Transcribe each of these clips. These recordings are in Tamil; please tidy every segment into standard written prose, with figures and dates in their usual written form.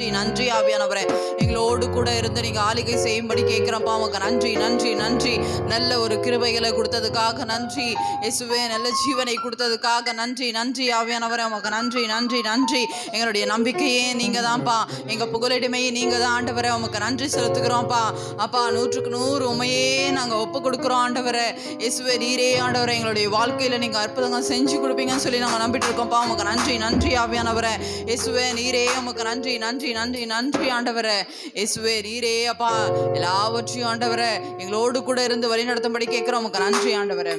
நன்றி நன்றி ஆவியானவரே. எங்களோடு கூட இருந்து நீங்க ஆளுகை செய்யும்படி கேட்கிறப்பா. உமக்கு நன்றி நன்றி நன்றி. நல்ல ஒரு கிருபைகளை கொடுத்ததுக்காக நன்றி இயேசுவே. நல்ல ஜீவனை கொடுத்ததுக்காக நன்றி நன்றி ஆவியானவரே. உமக்கு நன்றி நன்றி நன்றி. எங்களுடைய நம்பிக்கையே நீங்க தான்ப்பா, எங்க புகலிடமையே நீங்க தான் ஆண்டவரே. உமக்கு நன்றி செலுத்துக்கிறோம்ப்பா. அப்பா 100க்கு 100 உண்மையே நாங்க ஒப்பு கொடுக்குறோம் ஆண்டவரே. இயேசுவே நீரே ஆண்டவரே எங்களுடைய வாழ்க்கையில நீங்க அற்புதங்கள் செஞ்சு கொடுப்பீங்கன்னு சொல்லி நாங்க நம்பிட்டு இருக்கோம்ப்பா. உமக்கு நன்றி நன்றி ஆவியானவரே. இயேசுவே நீரே உமக்கு நன்றி நன்றி நன்றி நன்றி ஆண்டவரே. இயேசுவே நீரே அப்பா எல்லாவற்றையும் ஆண்டவரே எங்களோடு கூட இருந்து வழி நடத்தும்படி கேட்கிறோம். உமக்கு நன்றி ஆண்டவரே.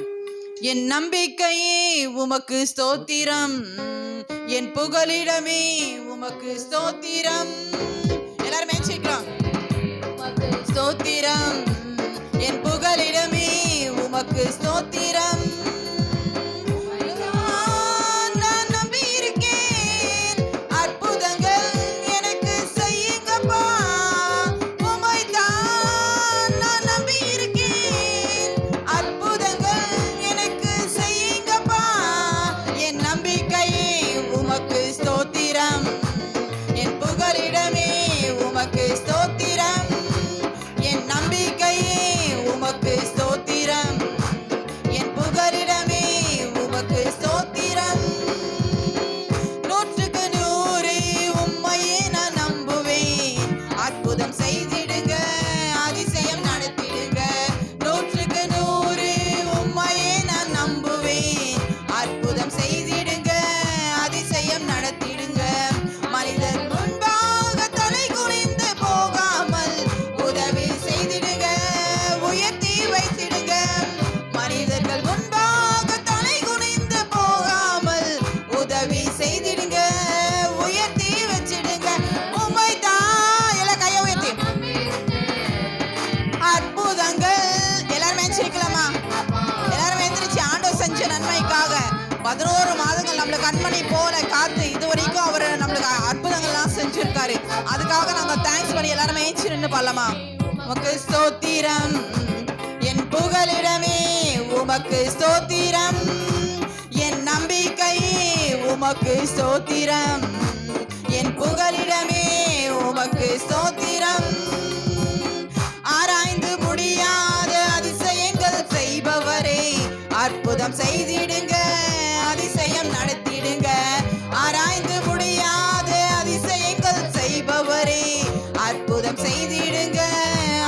என் நம்பிக்கையே உமக்கு ஸ்தோத்திரம், என் புகலிடமே உமக்கு ஸ்தோத்திரம். எல்லாருமே சேர்க்கலாம். ஸ்தோத்திரம், என் புகலிடமே உமக்கு ஸ்தோத்திரம். கண்மணி போல காத்து இதுவரைக்கும் அவர் நம்மளுக்கு அற்புதங்கள்லாம் செஞ்சிருக்காரு. அதுக்காக நாங்க தேங்க்ஸ் பண்ணி எல்லாருமே ஏஞ்சி நின்று பாடலாமா? உமக்கு ஸ்தோத்திரம், என் புகலிடமே உமக்கு ஸ்தோத்திரம், என் நம்பிக்கையே உமக்கு ஸ்தோத்திரம், என் புகலிடமே உமக்கு ஸ்தோத்திரம். ஆராய்ந்து முடியாத அதிசயங்கள் செய்பவரே அற்புதம் செய்திடுங்க, அதிசயம் நடத்திடுங்க. ஆராய்ந்து முடியாத அதிசயங்கள் செய்பவரே அற்புதம் செய்திடுங்க,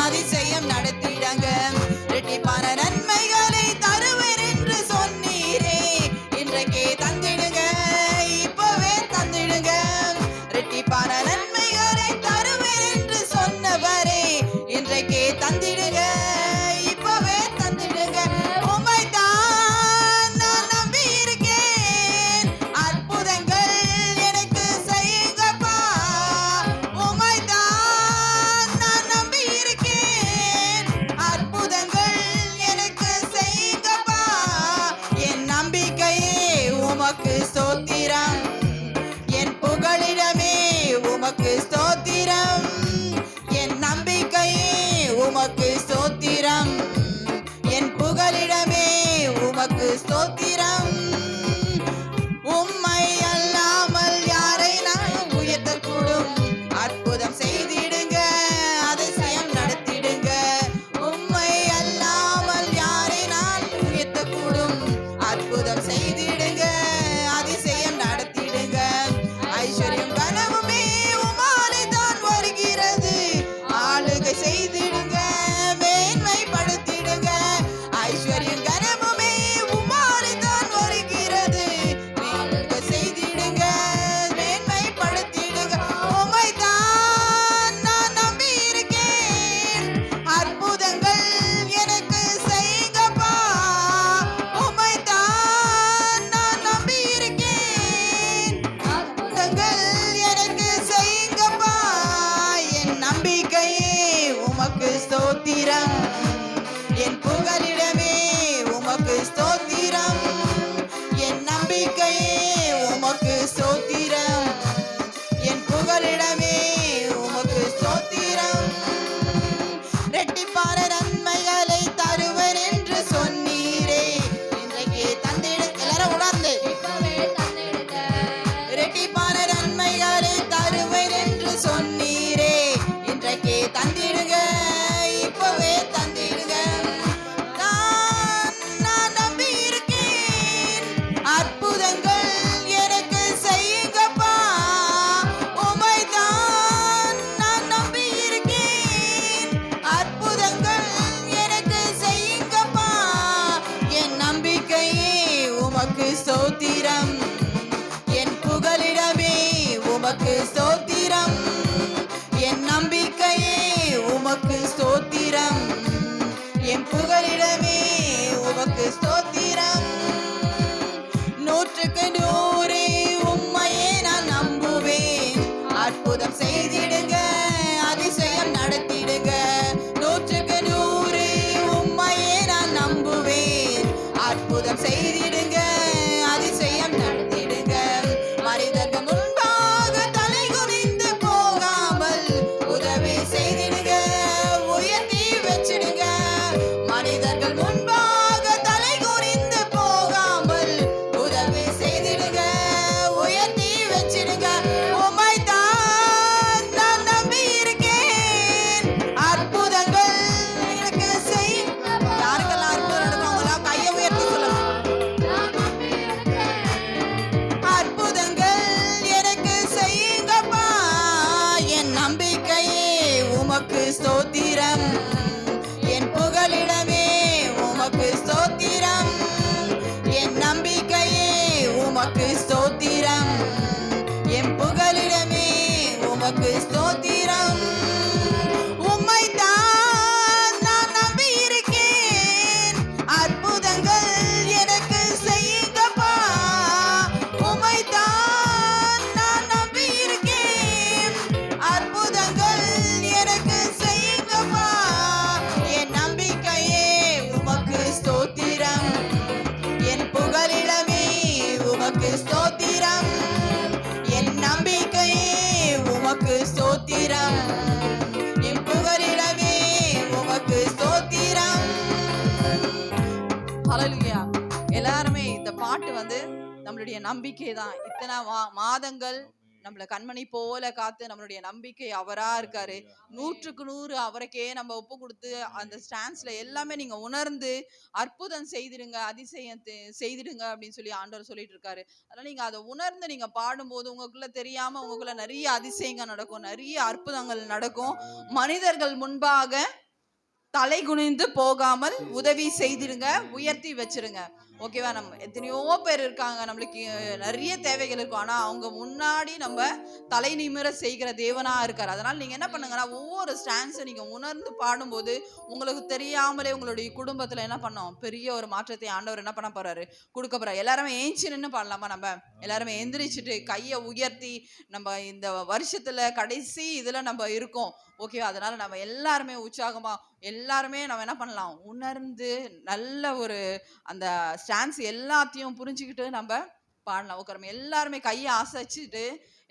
அதிசயம் நடத்திடுங்க. இரட்டிப்பான நன்மைகளை தருவேன் என்று சொன்னீரே, இன்றைக்கே தந்திடுங்க, இப்பவே தந்திடுங்க. இரட்டிப்பான நன்மைகளை தருவேன் என்று சொன்னவரே இன்றைக்கே தந்திடுங்க, இப்பவே தந்திடுங்க. ஸ்தோத்திரம், என் புகலிடமே உமக்கு ஸ்தோத்திரம், என் நம்பிக்கையே உமக்கு ஸ்தோத்திரம், என் புகலிடமே உமக்கு ஸ்தோத்திரம். உம்மை அல்லாமல் யாரை நான் உயர்த்தக்கூடும், அற்புதம் செய்திடுங்க, அதிசயம் நடத்திடுங்க. உம்மை அல்லாமல் யாரை நான் உயர்த்தக்கூடும், அற்புதம் செய்திடுங்க, அதிசயம் நடத்திடுங்க. ஐஸ்வர்யம் கனவுமே உம்மாலே தான் வருகிறது, ஆளுகை செய்திடுங்க, மேன்மைப்படுத்திடுங்க. ஐஸ்வர்யம் கனவுமே உம்மாலே தான் வருகிறது, ஆளுகை செய்திடுங்க, மேன்மைப்படுத்திடுங்க. உம்மை தான் நான் நம்பி இருக்கேன், அற்புதங்கள் எனக்கு செய்யுங்கப்பா. உம்மை தான் நான் நம்பி இருக்கேன், அற்புதங்கள் எனக்கு செய்யுங்கப்பா. என் நம்பிக்கையே உமக்கு ஸ்தோத்திரம், என் புகலிடமே உமக்கு ஸ்தோத்திரம், என் நம்பிக்கையே உமக்கு ஸ்தோத்திரம், என் புகலிடமே உமக்கு ஸ்தோத்திரம். இரட்டிப்பான நன்மைகளை தருவேன் என்று சொன்னீரே, இன்றைக்கே தந்திடு. எல்லாரும் உணர்ந்து இரட்டிப்பான நன்மைகளை தருவேன் என்று சொன்னீரே, உமக்கு ஸ்தோத்திரம். என் நம்பிக்கையே உமக்கு ஸ்தோத்திரம். என் புகலிடமே உமக்கு ஸ்தோத்திரம். 100க்கு 100 உம்மையே நான் நம்புவேன். அற்புதம் செய்திடுங்க, அதிசயம் நடத்திடுங்க. 100க்கு 100 உம்மையே நான் நம்புவேன். அற்புதம் செய்திடுங்க, அதிசயம் நடத்திடுங்க. மனிதர்கள் முன்பாக தலை குனிந்து போகாமல் உதவி செய்திடுங்க, உயர்த்தி வச்சிடுங்க. மனிதர்கள் முன்பாக தலை குனிந்து போகாமல் உதவி செய்திடுங்க, உயர்த்தி வச்சிடுங்க. உம்மை தான் நான் நம்பி இருக்கேன். அற்புதங்கள் எனக்கு செய். யாருக்கெல்லாம் அற்புதம் நடக்கும் அவங்களாம் கையை உயர்த்தி சொல்லலாம். அற்புதங்கள் எனக்கு செய்யுங்கப்பா. என் நம்பிக்கையே உமக்கு ஸ்தோத்திரம். என் புகலிடமே உமக்கு ஸ்தோத்திரம். என் நம்பிக்கையே உமக்கு ஸ்தோத்திரம். என் புகலிடமே உமக்கு ஸ்தோத்திரம். உம்மை தான் நான் நம்பி இருக்கேன். அற்புதங்கள் எனக்கு செய்யுங்கப்பா. உம்மை தான் நான் நம்பி இருக்கேன். அற்புதங்கள் எனக்கு செய்யுங்கப்பா. என் நம்பிக்கையே உமக்கு ஸ்தோத்திரம். என் புகலிடமே உமக்கு ஸ்தோத்திரம். என் நம்பிக்கையே உமக்கு ஸ்தோத்திரம். என் புகலிடமே உமக்கு ஸ்தோத்திரம். ஹல்லேலூயா. எல்லாருமே இந்த பாட்டு நம்மளுடைய நம்பிக்கை தான். இத்தனை மாதங்கள் நம்மள கண்மணி போல காத்து நம்மளுடைய நம்பிக்கை அவரா இருக்காரு. 100க்கு 100 அவருக்கே நம்ம ஒப்பு கொடுத்து அந்த ஸ்டான்ஸ்ல எல்லாமே நீங்க உணர்ந்து அற்புதம் செய்திடுங்க, அதிசயம் செய்திடுங்க அப்படின்னு சொல்லி ஆண்டவர் சொல்லிட்டு இருக்காரு. அதனால நீங்க அதை உணர்ந்து நீங்க பாடும்போது உங்களுக்குள்ள தெரியாம உங்களுக்குள்ள நிறைய அதிசயங்கள் நடக்கும், நிறைய அற்புதங்கள் நடக்கும். மனிதர்கள் முன்பாக தலை குனிந்து போகாமல் உதவி செய்திருங்க, உயர்த்தி வச்சிருங்க. ஓகேவா? நம்ம எத்தனையோ பேர் இருக்காங்க, நம்மளுக்கு நிறைய தேவைகள் இருக்கும். ஆனா அவங்க முன்னாடி நம்ம தலை நிமிர செய்கிற தேவனா இருக்காரு. அதனால நீங்க என்ன பண்ணுங்கன்னா, ஒவ்வொரு ஸ்டான்ஸை நீங்க உணர்ந்து பாடும்போது உங்களுக்கு தெரியாமலே உங்களுடைய குடும்பத்துல என்ன பண்ணோம், பெரிய ஒரு மாற்றத்தை ஆண்டவர் என்ன பண்ண போறாரு, கொடுக்க போறாரு. எல்லாருமே ஏஞ்சி நின்று பாடலாமா? நம்ம எல்லாருமே எந்திரிச்சிட்டு கையை உயர்த்தி, நம்ம இந்த வருஷத்துல கடைசி இதுல நம்ம இருக்கோம். ஓகேவா? அதனால நம்ம எல்லாருமே உற்சாகமா எல்லாருமே நம்ம என்ன பண்ணலாம், உணர்ந்து நல்ல ஒரு அந்த ஸ்டான்ஸ் எல்லாத்தையும் புரிஞ்சுக்கிட்டு நம்ம பாடலாம். உட்காரம் எல்லாருமே கையை அசைச்சிட்டு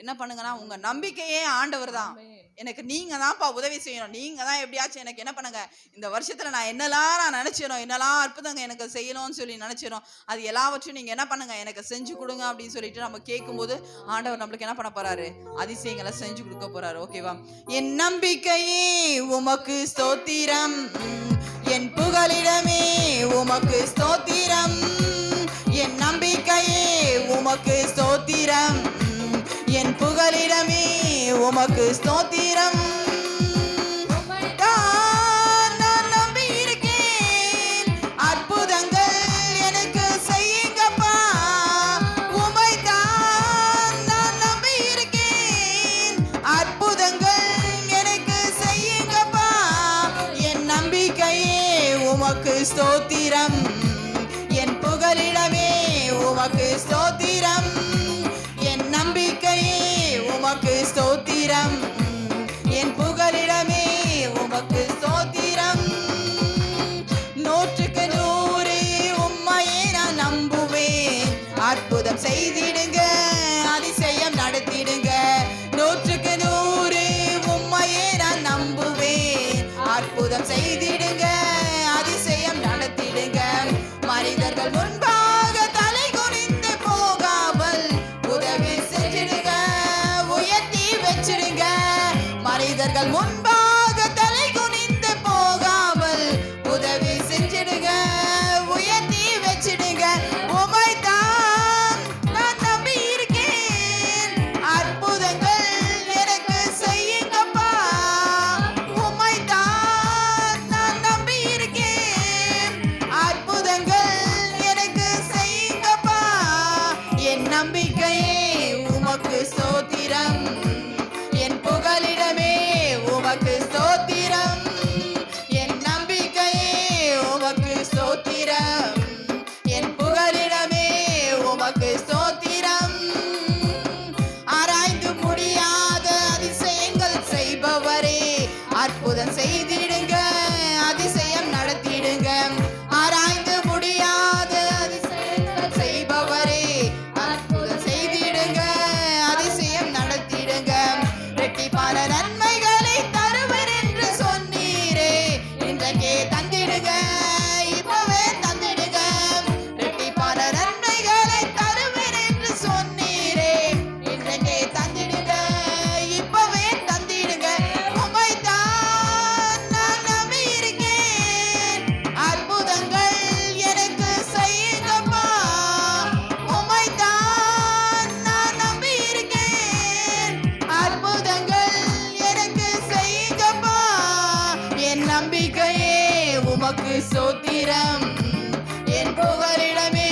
என்ன பண்ணுங்கன்னா, உங்க நம்பிக்கையே ஆண்டவர் தான். எனக்கு நீங்க தான்ப்பா உதவி செய்யணும். நீங்க தான் எப்படியாச்சும் எனக்கு என்ன பண்ணுங்க, இந்த வருஷத்துல நான் என்னெல்லாம் நான் நினைச்சிடும், என்னெல்லாம் அற்புதங்க எனக்கு செய்யணும்னு சொல்லி நினைச்சிடும், அது எல்லாவற்றையும் நீங்க என்ன பண்ணுங்க, எனக்கு செஞ்சு கொடுங்க அப்படின்னு சொல்லிட்டு நம்ம கேட்கும்போது ஆண்டவர் நம்மளுக்கு என்ன பண்ண போறாரு, அதிசயங்களை செஞ்சு கொடுக்க போறாரு. ஓகேவா? என் நம்பிக்கையே உமக்கு ஸ்தோத்திரம். என் புகலிடமே உமக்கு ஸ்தோத்திரம். என் நம்பிக்கையே உமக்கு ஸ்தோத்திரம். என் புகலிடமே உமக்கு ஸ்தோத்திரம். நான் நம்பி இருக்கேன். அற்புதங்கள் எனக்கு செய்யுங்கப்பா. உம்மை தான் நான் நம்பி இருக்கேன். அற்புதங்கள் எனக்கு செய்யுங்கப்பா. என் நம்பிக்கையே உமக்கு ஸ்தோத்திரம். என் புகலிடமே உமக்கு ஸ்தோத்திரம். என் நம்பிக்கையே உமக்கு ஸ்தோத்திரம். என் புகலிடமே உமக்கு ஸ்தோத்திரம். 100க்கு 100 உம்மையே நான் நம்புவேன். அற்புதம் செய்திடுங்க, அதிசயம் நடத்திடுங்க. 100க்கு 100 உம்மையே நான் நம்புவேன். அற்புதம் செய்திடுங்க, அதிசயம் நடத்திடுங்க. மனிதர்கள் முன்பாக தலை குனிந்து போகாமல் உதவி செஞ்சிடுங்க, உயர்த்தி வச்சிடுங்க. மனிதர்கள் முன்பாக தலை குனிந்து போகாமல் உதவி செஞ்சிடுங்க, உயர்த்தி வச்சிடுங்க. உம்மை தான் நான் நம்பி இருக்கேன். அற்புதங்கள் எனக்கு செய்யுங்கப்பா. உம்மை தான் நான் நம்பி இருக்கேன். அற்புதங்கள் எனக்கு செய்யுங்கப்பா. என் நம்பிக்கையே உமக்கு ஸ்தோத்திரம். ஸ்தோத்திரம். என் புகலிடமே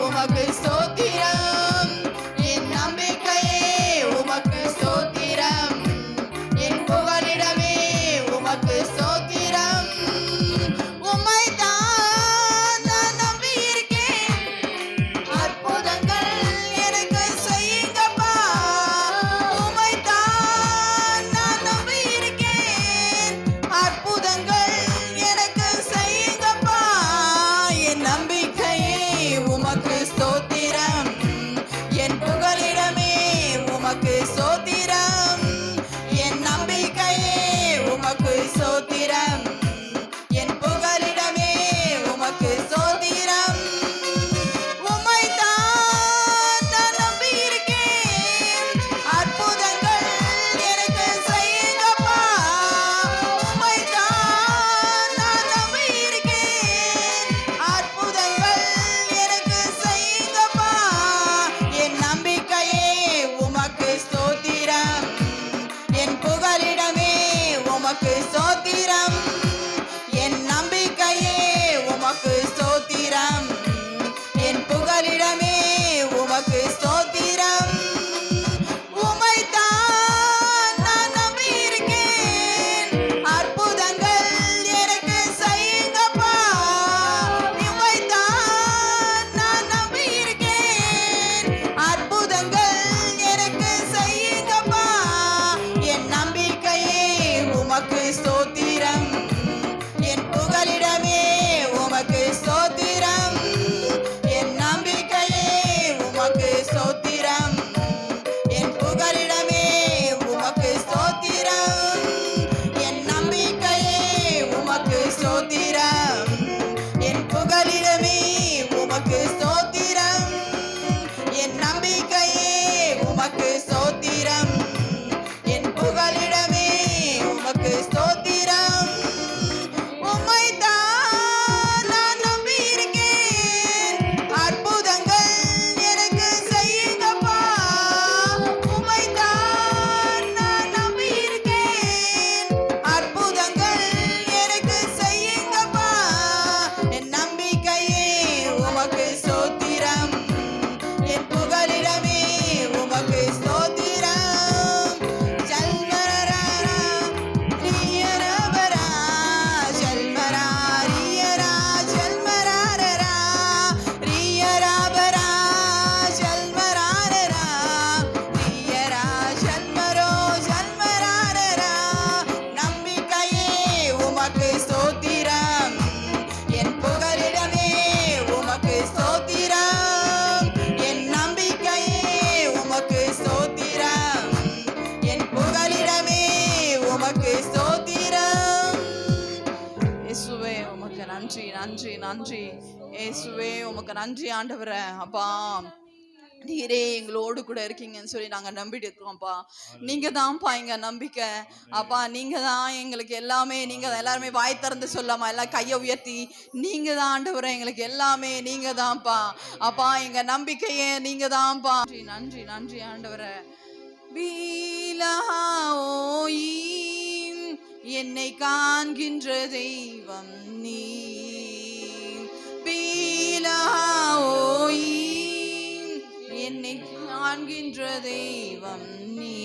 உமக்கு ஸ்தோத்திரம். என் நம்பிக்கையே உமக்கு ஸ்தோத்திரம். என் புகலிடமே உமக்கு ஸ்தோத்திரம். உம்மைத்தான் நான் நம்பியிருக்கேன். அற்புதங்கள் எனக்கு செய்யுங்கப்பா. உம்மைத்தான் நான் நம்பியிருக்கேன். அற்புதங்கள் எனக்கு செய்யுங்கப்பா. என் நம்பிக்கையே உமக்கு ஸ்தோத்திரம். என் புகலிடமே உமக்கு ஸ்தோத்திரம். என் நம்பிக்கையே உமக்கு ஸ்தோத்திரம். என் புகலிடமே உமக்கு ஸ்தோத்திரம். உம்மைத்தான் நான் நம்பியிருக்கேன். அற்புதங்கள் எனக்கு செய்யுங்கப்பா. உம்மைத்தான் நான் நம்பியிருக்கேன். அற்புதங்கள் எனக்கு செய்யுங்கப்பா. என் நம்பிக்கையே உமக்கு ஸ்தோத்திரம். என் புகலிடமே உமக்கு ஸ்தோத்திரம். என் நம்பிக்கையே உமக்கு ஸ்தோத்திரம். என் புகலிடமே உமக்கு ஸ்தோத்திரம். உம்மைத்தான் நான் நம்பியிருக்கேன். அற்புதங்கள் எனக்கு செய்யுங்கப்பா. உம்மைத்தான் நான் நம்பியிருக்கேன். அற்புதங்கள் எனக்கு செய்யுங்கப்பா. என் நம்பிக்கையே உமக்கு ஸ்தோத்திரம். என் புகலிடமே உமக்கு ஸ்தோத்திரம். என் நம்பிக்கையே உமக்கு ஸ்தோத்திரம். என் புகலிடமே உமக்கு ஸ்தோத்திரம். என் நம்பிக்கையே உமக்கு ஸ்தோத்திரம். என் புகலிடமே உமக்கு ஸ்தோத்திரம். என் நம்பிக்கையே உமக்கு ஸ்தோத்திரம். என் புகலிடமே உமக்கு ஸ்தோத்திரம். உம்மைத்தான் நான் நம்பியிருக்கேன். அற்புதங்கள் எனக்கு செய்யுங்கப்பா. உம்மைத்தான் நான் நம்பியிருக்கேன். அற்புதங்கள் எனக்கு செய்யுங்கப்பா. என் நம்பிக்கையே உமக்கு ஸ்தோத்திரம். என் புகலிடமே உமக்கு ஸ்தோத்திரம். ஜல்மரரா ரியரபரா ஜல்மரா ரியரா ஜல்மரரா ரியரபரா ஜல்மரரா ரியரா ஜல்மரோ ஜல்மரரா. நம்பிக்கையே உமக்கு ஸ்தோத்திரம். என் புகலிடமே உமக்கு ஸ்தோத்திரம். என் நம்பிக்கையே உமக்கு ஸ்தோத்திரம். என் புகலிடமே உமக்கு ஸ்தோத்திரம். இயேசுவே உமக்கு நன்றி நன்றி நன்றி. இயேசுவே உமக்கு நன்றி ஆண்டவரே. அப்பா நீரே எங்களோடு கூட இருக்கீங்கன்னு சொல்லி நாங்கள் நம்பிட்டு இருக்கோம்ப்பா. நீங்கள் தான்ப்பா எங்கள் நம்பிக்கை. அப்பா நீங்கள் தான் எங்களுக்கு எல்லாமே. நீங்கள் தான் எல்லாருமே வாய் திறந்து சொல்லாமா, எல்லாம் கையை உயர்த்தி நீங்கள் தான் ஆண்டவரே எங்களுக்கு எல்லாமே. நீங்கள் தான்ப்பா. அப்பா எங்கள் நம்பிக்கையே நீங்கள் தான்ப்பா. நன்றி நன்றி நன்றி ஆண்டவரே. பீலாஓயீம் என்னை காண்கின்ற தெய்வம் நீ. பீலாஓயீம் என்னை காண்கின்ற தெய்வம் நீ.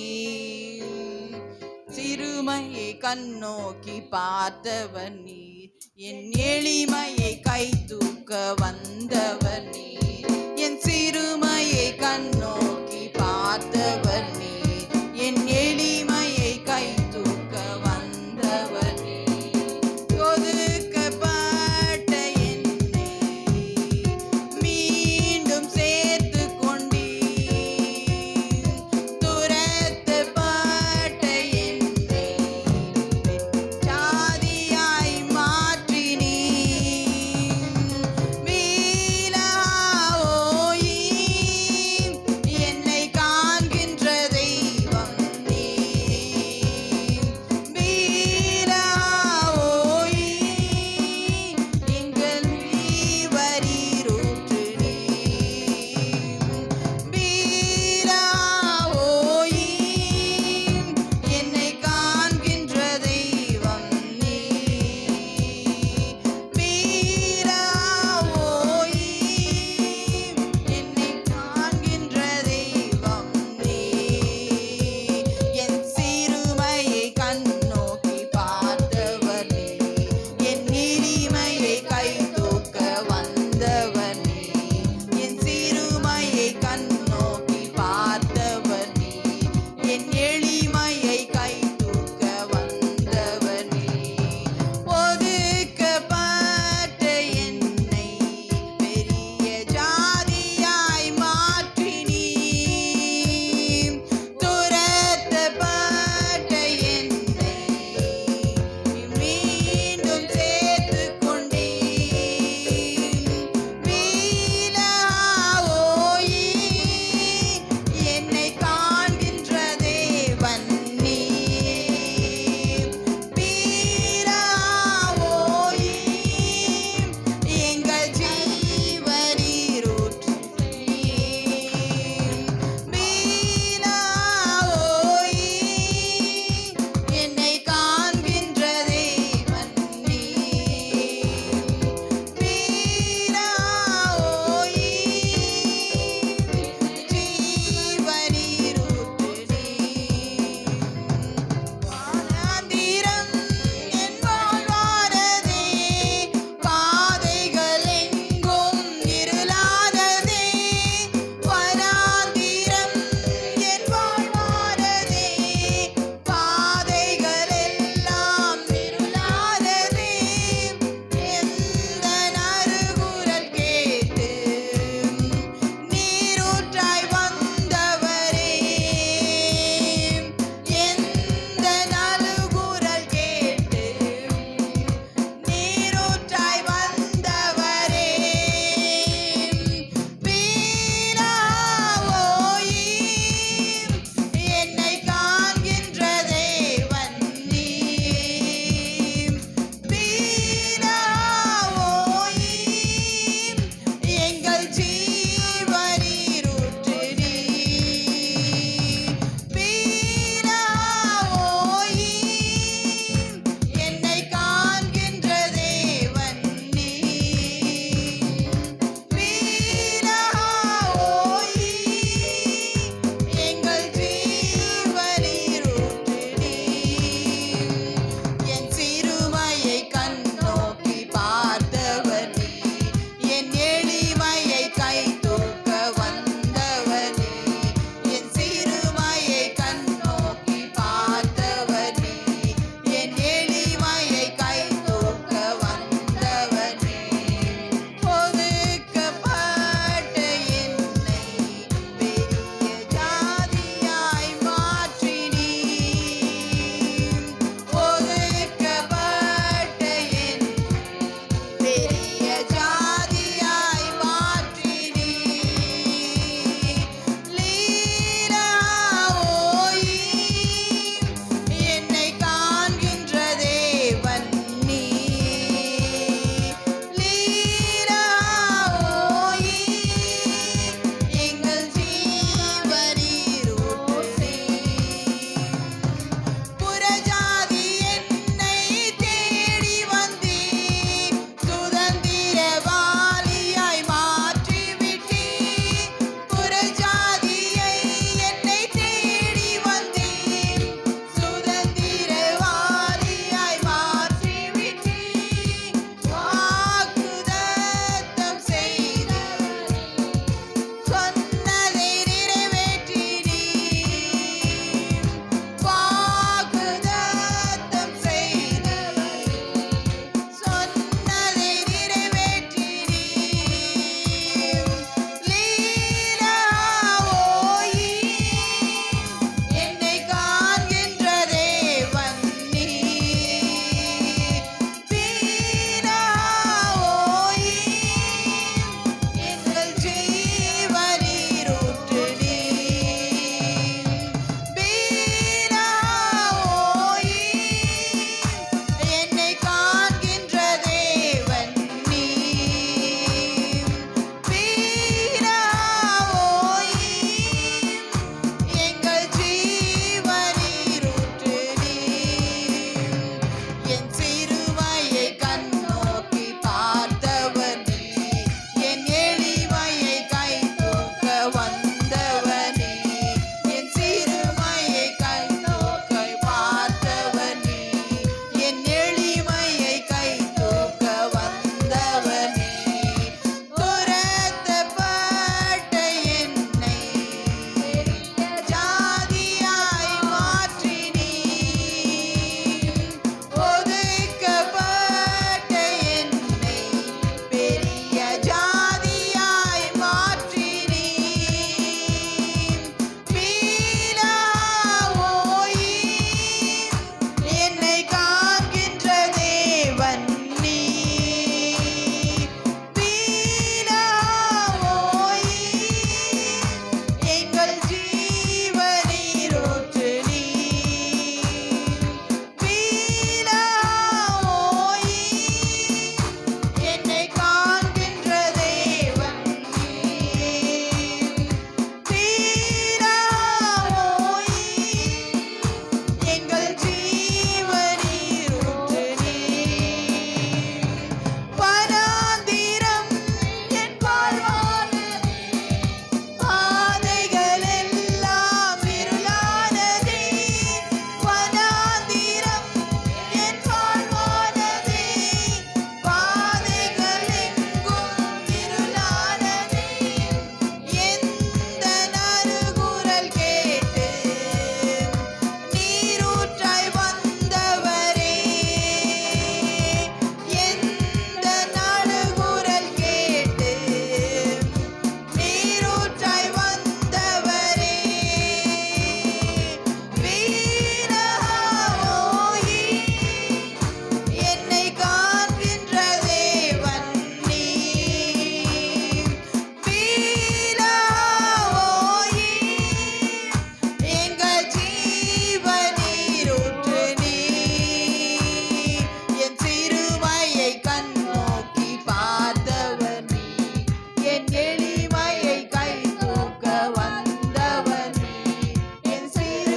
சிறுமையை கண்ணோக்கி பார்த்தவன் நீ. என் எளிமையை கை தூக்க வந்தவர் நீ. என் சிறுமையை கண்ணோக்கி பார்த்தவர் நீ. என் எளிமையை கை தூக்க வந்தவர் நீ. ஒதுக்கப்பட்ட என்னை மீண்டும் சேர்த்து கொண்டீர். துரத்தப்பட்ட என்னை ஜாதியாய் மாற்றினீர். வீலாஓயீம் என்னை காண்கின்ற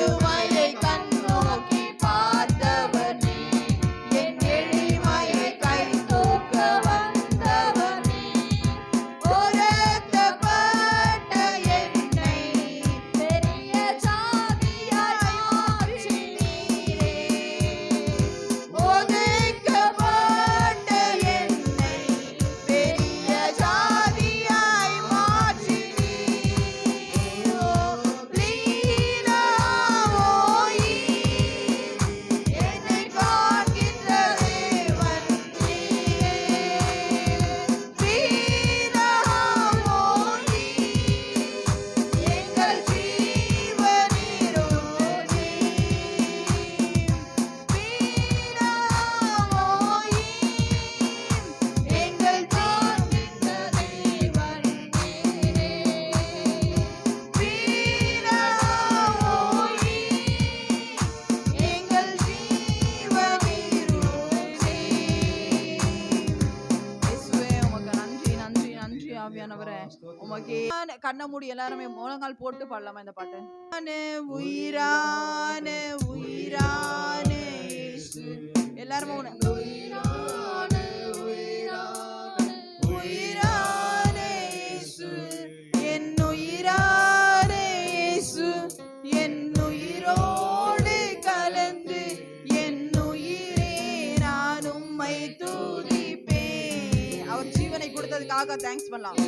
ஏழ்மையை கண்ணோக்கி பார்த்தவர் நீ, என் எளிமையை கை தூக்க வந்தவர் நீ. ஒடுக்கப்பட்ட என்னை பெரிய ஜாதியாய் மாற்றினீரே. ஒடுக்கப்பட்ட என்னை பெரிய ஜாதியாய் மாற்றினீரோ. லீலாவோயி என்னை காண்கின்ற தேவன் நீரே. லீலாவோயி எங்கள் ஜீவனீரோ நீ. லீலாவோயி எங்கள் காண்கின்ற தேவன் நீரே. வீராவோயி எங்கள் ஜீவனீரூற்றி. இயேசுவே உமக்கு நன்றி நன்றி நன்றி ஆவியானவரே. உமக்கே கண்ண மூடி எல்லாருமே முழங்கால் போட்டு பாடலாமா இந்த பாட்டு? உயிரான உயிரான இயேசு. எல்லாரும் உயிரான உயிரான இயேசு, என் உயிரான இயேசு, என் உயிரோடு கலந்து என் உயிரே நான் உம்மை துதிப்பேன். அவர் ஜீவனை கொடுத்ததுக்காக தேங்க்ஸ் பண்ணலாம்.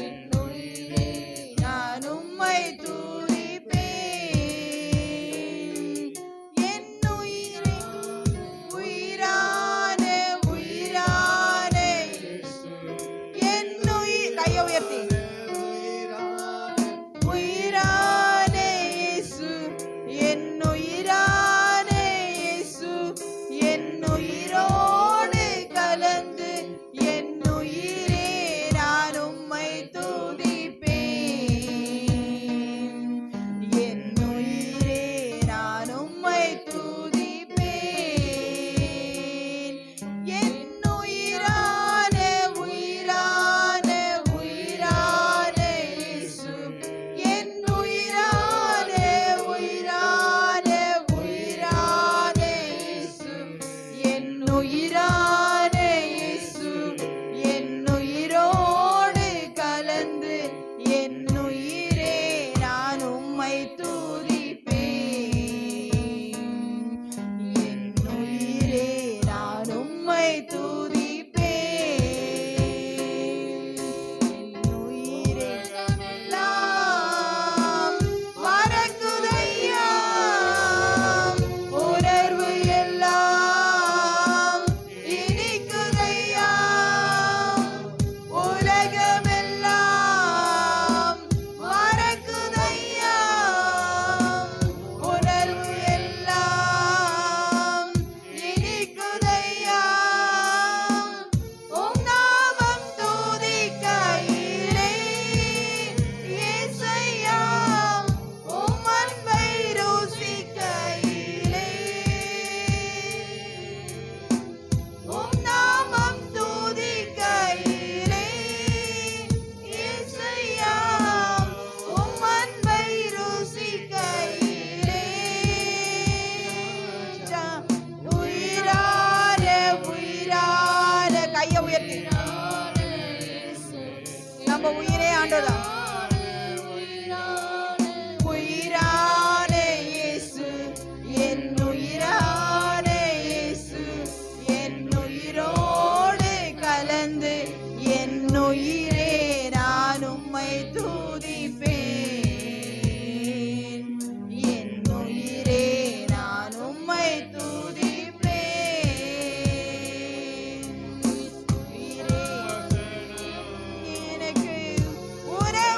நான் உம்மை துதிப்பேன். என் உயிரே உயிரான உயிரான இயேசு, என் உயிர் கையை உயர்த்தி உயிரான இயேசு, என் உயிரான இயேசு, என் உயிரோடு கலந்து என் உயிரே நான் உம்மை துதிப்பேன். என் உயிரே நான் உம்மை துதிப்பேன். என் உயிரான உயிரான உயிரான இயேசு, என் உயிரான உயிரான உயிரான இயேசு, என் உயிரான இயேசு, என் உயிரோடு கலந்து என் உயிரே நான் உம்மை துதிப்பேன். என் உயிரே நான் உம்மை துதிப்பேன். என் உயிரே எல்லாம் மறக்குதையா, உணர்வு எல்லாம் இனிக்குதையா, உலகமெல்லாம் மறக்குதையா, உணர்வு எல்லாம் இனிக்குதையா. உம் நாமம் துதிக்கையிலே இயேசையா, உம் அன்பை ருசிக்கையிலே. உம் நாமம் துதிக்கையிலே இயேசையா, உம் அன்பை ருசிக்கையிலே. உயிரான உயிரான கையை உயர்த்தி நம்ம உயிரே ஆண்டதான். உயிரான இயேசு, என் உயிரான இயேசு, என் உயிரோடு கலந்து என் உயிரே நான் உம்மை துதிப்பேன். என் உயிரே நான் உம்மை துதிப்பேன். உயிரே எனக்கு உனக்கு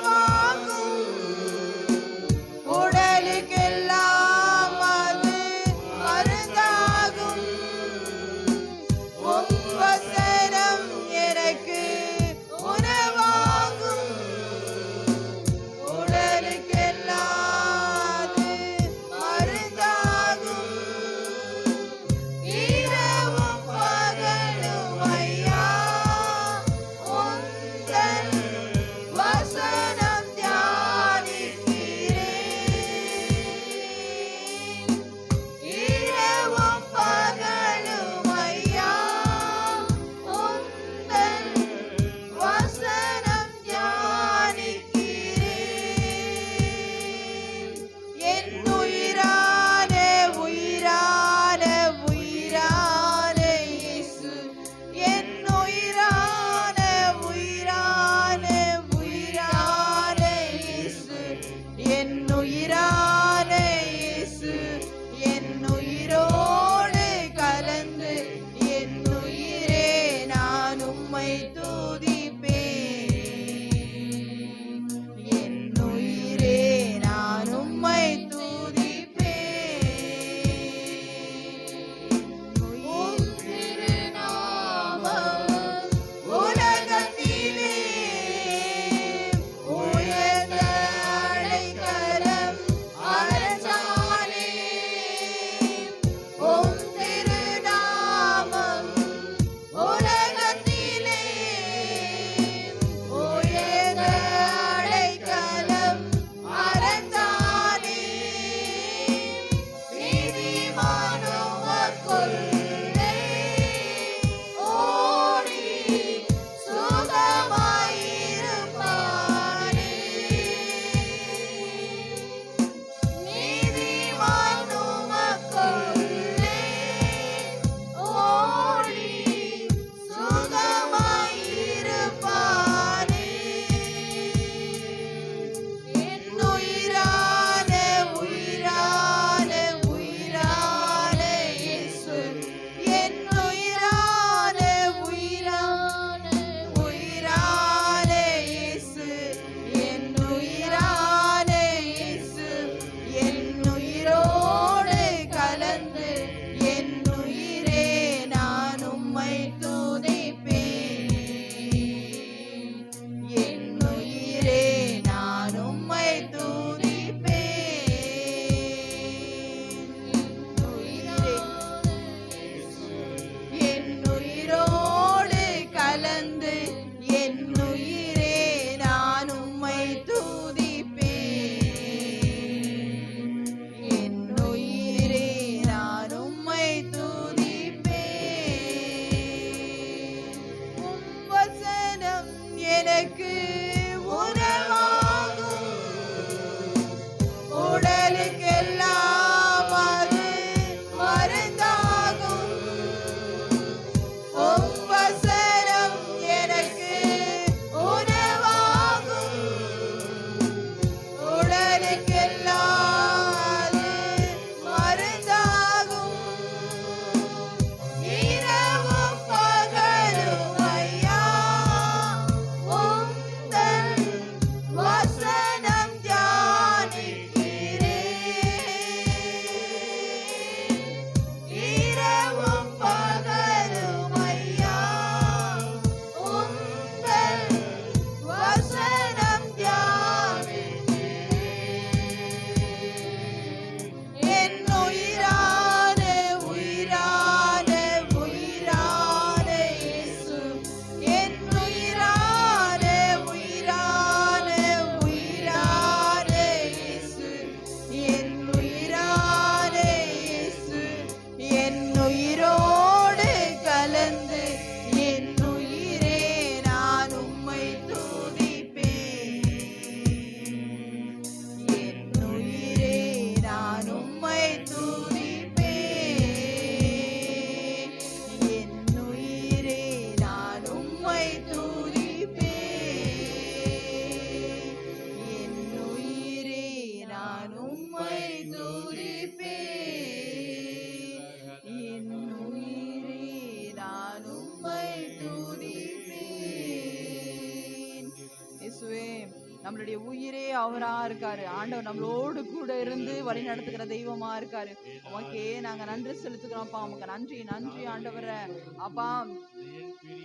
அவரா இருக்காரு. ஆண்டவர் நம்மளோடு கூட இருந்து வழி நடத்துகிற தெய்வமா இருக்காரு. உமக்கே நாங்க நன்றி செலுத்துகிறோம்ப்பா. உமக்கு நன்றி நன்றி ஆண்டவரே. அப்பா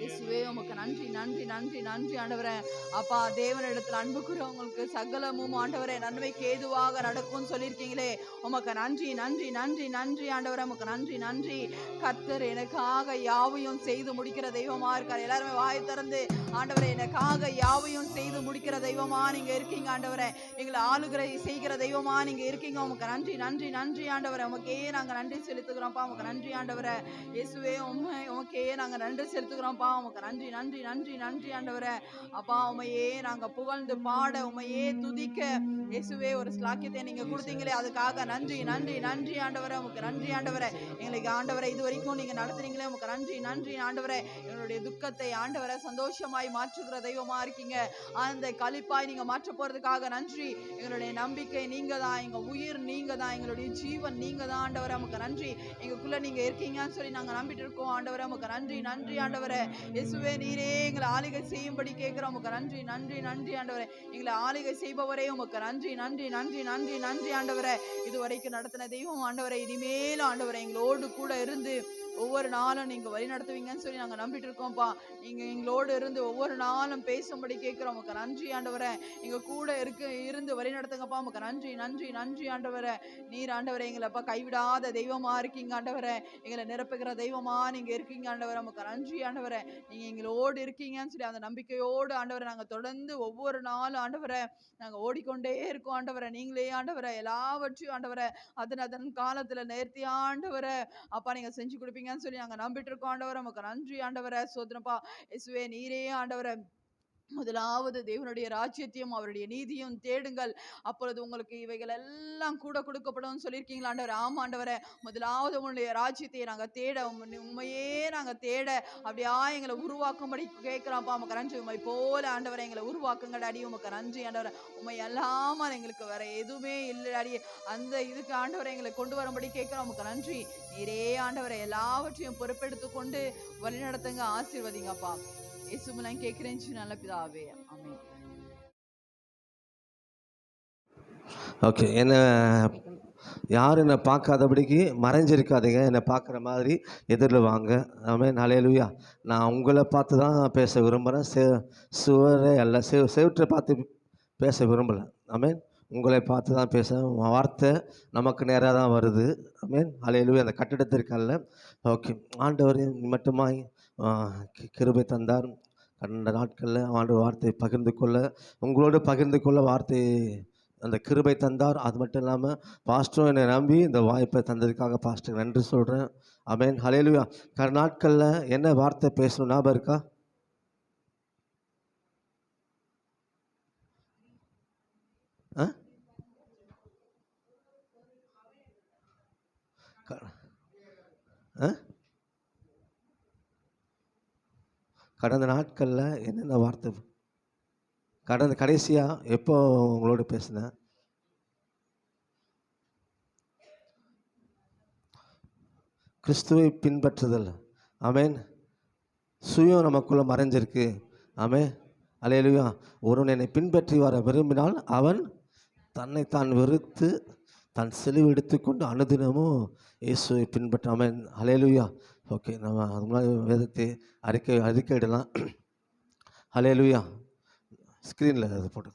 இயேசுவே உமக்கு நன்றி நன்றி நன்றி நன்றி ஆண்டவரே. அப்பா தேவனிடத்தில் அன்பு கூறவங்களுக்கு சகலமும் ஆண்டவரே நன்மைக்கு ஏதுவாக நடக்கும்னு சொல்லியிருக்கீங்களே, உமக்கு நன்றி நன்றி நன்றி நன்றி ஆண்டவரே. உமக்கு நன்றி நன்றி. கர்த்தர் எனக்காக யாவையும் செய்து முடிக்கிற தெய்வமா இருக்கார். எல்லாருமே வாய் திறந்து ஆண்டவரே எனக்காக யாவையும் செய்து முடிக்கிற தெய்வமா நீங்க இருக்கீங்க ஆண்டவரே. எங்களை ஆளுகிற செய்கிற தெய்வமா நீங்க இருக்கீங்க. உமக்கு நன்றி நன்றி நன்றி ஆண்டவரே. உமக்கே நாங்க நன்றி செலுத்துகிறோம்ப்பா. உமக்கு நன்றி ஆண்டவரே. இயேசுவே உமக்கே நாங்க நன்றி செலுத்துகிறோம்ப்பா. உமக்கு நன்றி நன்றி நன்றி நன்றி ஆண்டவரே. அப்பா உமையே நாங்க புகழ்ந்து பாட உமையே துதிக்க இயேசுவே ஒரு ஸ்லாக்கியத்தை நீங்க கொடுத்தீங்களே, அதுக்காக நன்றி நன்றி நன்றி ஆண்டவரே. உமக்கு நன்றி ஆண்டவரே. எங்களுக்கு ஆண்டவரை இது வரைக்கும் நீங்க நடத்துறீங்களே, உமக்கு நன்றி நன்றி ஆண்டவரே. எங்களுடைய துக்கத்தை ஆண்டவரை சந்தோஷமாய் மாற்றுகிற தெய்வமா இருக்கீங்க. அந்த களிப்பாய் நீங்க மாற்ற போறதுக்காக நன்றி. எங்களுடைய நம்பிக்கை நீங்க தான், எங்க உயிர் நீங்க தான், எங்களுடைய ஜீவன் நீங்க தான் ஆண்டவரே. உமக்கு நன்றி. எங்களுக்குள்ள நீங்க இருக்கீங்கன்னு சொல்லி நாங்க நம்பிட்டு இருக்கோம் ஆண்டவரே. உமக்கு நன்றி நன்றி ஆண்டவரே. இயேசுவே நீரே எங்களை ஆளுகை செய்யும்படி கேட்கிறோம். உமக்கு நன்றி நன்றி நன்றி ஆண்டவரே. எங்களை ஆளுகை செய்பவரே உமக்கு நன்றி நன்றி நன்றி நன்றி நன்றி ஆண்டவரே. இதுவரைக்கும் நடத்தின தெய்வம் ஆண்டவரை இனிமேலும் ஆண்டவரை எங்களோடு கூட இருந்து ஒவ்வொரு நாளும் நீங்க வழி நடத்துவீங்கன்னு சொல்லி நாங்க நம்பிட்டு இருக்கோம்ப்பா. நீங்க எங்களோடு இருந்து ஒவ்வொரு நாளும் பேசும்படி கேட்கிறோம். உமக்கு நன்றி ஆண்டவரே. எங்க கூட இருந்து வழி நடத்துங்கப்பா. உமக்கு நன்றி நன்றி நன்றி ஆண்டவரே. நீர் ஆண்டவரை எங்களைப்பா கைவிடாத தெய்வமா இருக்கீங்க ஆண்டவரே. எங்களை நிரப்புகிற தெய்வமா நீங்க இருக்கீங்க ஆண்டவரே. உமக்கு நன்றி ஆண்டவரே. நீங்க எங்களோடு இருக்கீங்கன்னு சொல்லி அந்த நம்பிக்கையோடு ஆண்டவரை நாங்க தொடர்ந்து ஒவ்வொரு நாளும் ஆண்டவரை நாங்க ஓடிக்கொண்டே இருக்கோம் ஆண்டவரை. நீங்களே ஆண்டவரை எல்லாவற்றையும் ஆண்டவரை அதன் காலத்துல நேர்த்தி ஆண்டவரை அப்பா நீங்க செஞ்சு கொடுப்பீங்கன்னு சொல்லி நாங்க நம்பிட்டு இருக்கோம் ஆண்டவரை. உமக்கு நன்றி ஆண்டவரை. சோதனப்பா இயேசுவே நீரே ஆண்டவரை முதலாவது தேவனுடைய ராஜ்யத்தையும் அவருடைய நீதியும் தேடுங்கள், அப்பொழுது உங்களுக்கு இவைகள் எல்லாம் கூட கொடுக்கப்படும் சொல்லியிருக்கீங்களா ஆண்டவர். ஆமா ஆண்டவரே. முதலாவது உங்களுடைய ராஜ்யத்தை நாங்க தேட உண்மையே நாங்க தேட அப்படியா எங்களை உருவாக்கும்படி கேட்கிறோம்ப்பா. உமக்கு நன்றி. உண்மை போல ஆண்டவரை எங்களை உருவாக்குங்க டாடி. உமக்கு நன்றி ஆண்டவரை. உண்மை அல்லாமல் எங்களுக்கு வேற எதுவுமே இல்லை டாடி. அந்த இதுக்கு ஆண்டவரை எங்களை கொண்டு வரும்படி கேட்கிறோம். உமக்கு நன்றி. நீரே ஆண்டவரை எல்லாவற்றையும் பொறுப்பெடுத்து கொண்டு வழி நடத்துங்க, ஆசீர்வதிங்கப்பா. இயேசுவின் கேட்கிறேன் நல்ல பிதாவே, ஆமென். ஓகே. யாரும் என்னை பார்க்காதபடிக்கு மறைஞ்சிருக்காதீங்க. என்னை பார்க்குற மாதிரி எதிரில் வாங்க. ஆமென். ஹல்லேலூயா. நான் உங்களை பார்த்து தான் பேச விரும்புகிறேன். சுவரே அல்ல, செவற்றை பார்த்து பேச விரும்பலை. ஆமென். உங்களை பார்த்து தான் பேச வார்த்தை நமக்கு நேராக தான் வருது. ஆமென். ஹல்லேலூயா. அந்த கட்டிடத்திற்கல்ல. ஓகே. ஆண்டவர் மட்டுமாய் கிருபை தந்தார். கடந்த நாட்களில் ஆண்டவர் வார்த்தை பகிர்ந்து கொள்ள உங்களோடு பகிர்ந்து கொள்ள வார்த்தை அந்த கிருபை தந்தார். அது மட்டும் இல்லாமல் பாஸ்டரும் என்னை நம்பி இந்த வாய்ப்பை தந்ததுக்காக பாஸ்டருக்கு நன்றி சொல்கிறேன். ஆமென். ஹல்லேலூயா. கடந்த நாட்களில் என்ன வார்த்தை பேசணும் ஞாபகம் இருக்கா? கடந்த நாட்களில் என்னென்ன வார்த்தை கடைசியாக எப்போ உங்களோட பேசினேன்? கிறிஸ்துவை பின்பற்றுதல். ஆமென். சுயம் நமக்குள்ளே மறைஞ்சிருக்கு. ஆமென். அல்லேலூயா. ஒருவன் என்னை பின்பற்றி வர விரும்பினால் அவன் தன்னைத்தான் வெறுத்து தன் சிலுவை எடுத்துக்கொண்டு அனுதினமும் இயேசுவை பின்பற்ற. ஆமென். அல்லேலூயா. ஓகே. நம்ம அது முன்னாடி வேதத்தை அறிக்கையிடலாம். அல்லேலூயா. ஸ்க்ரீனில் அது போட்டு.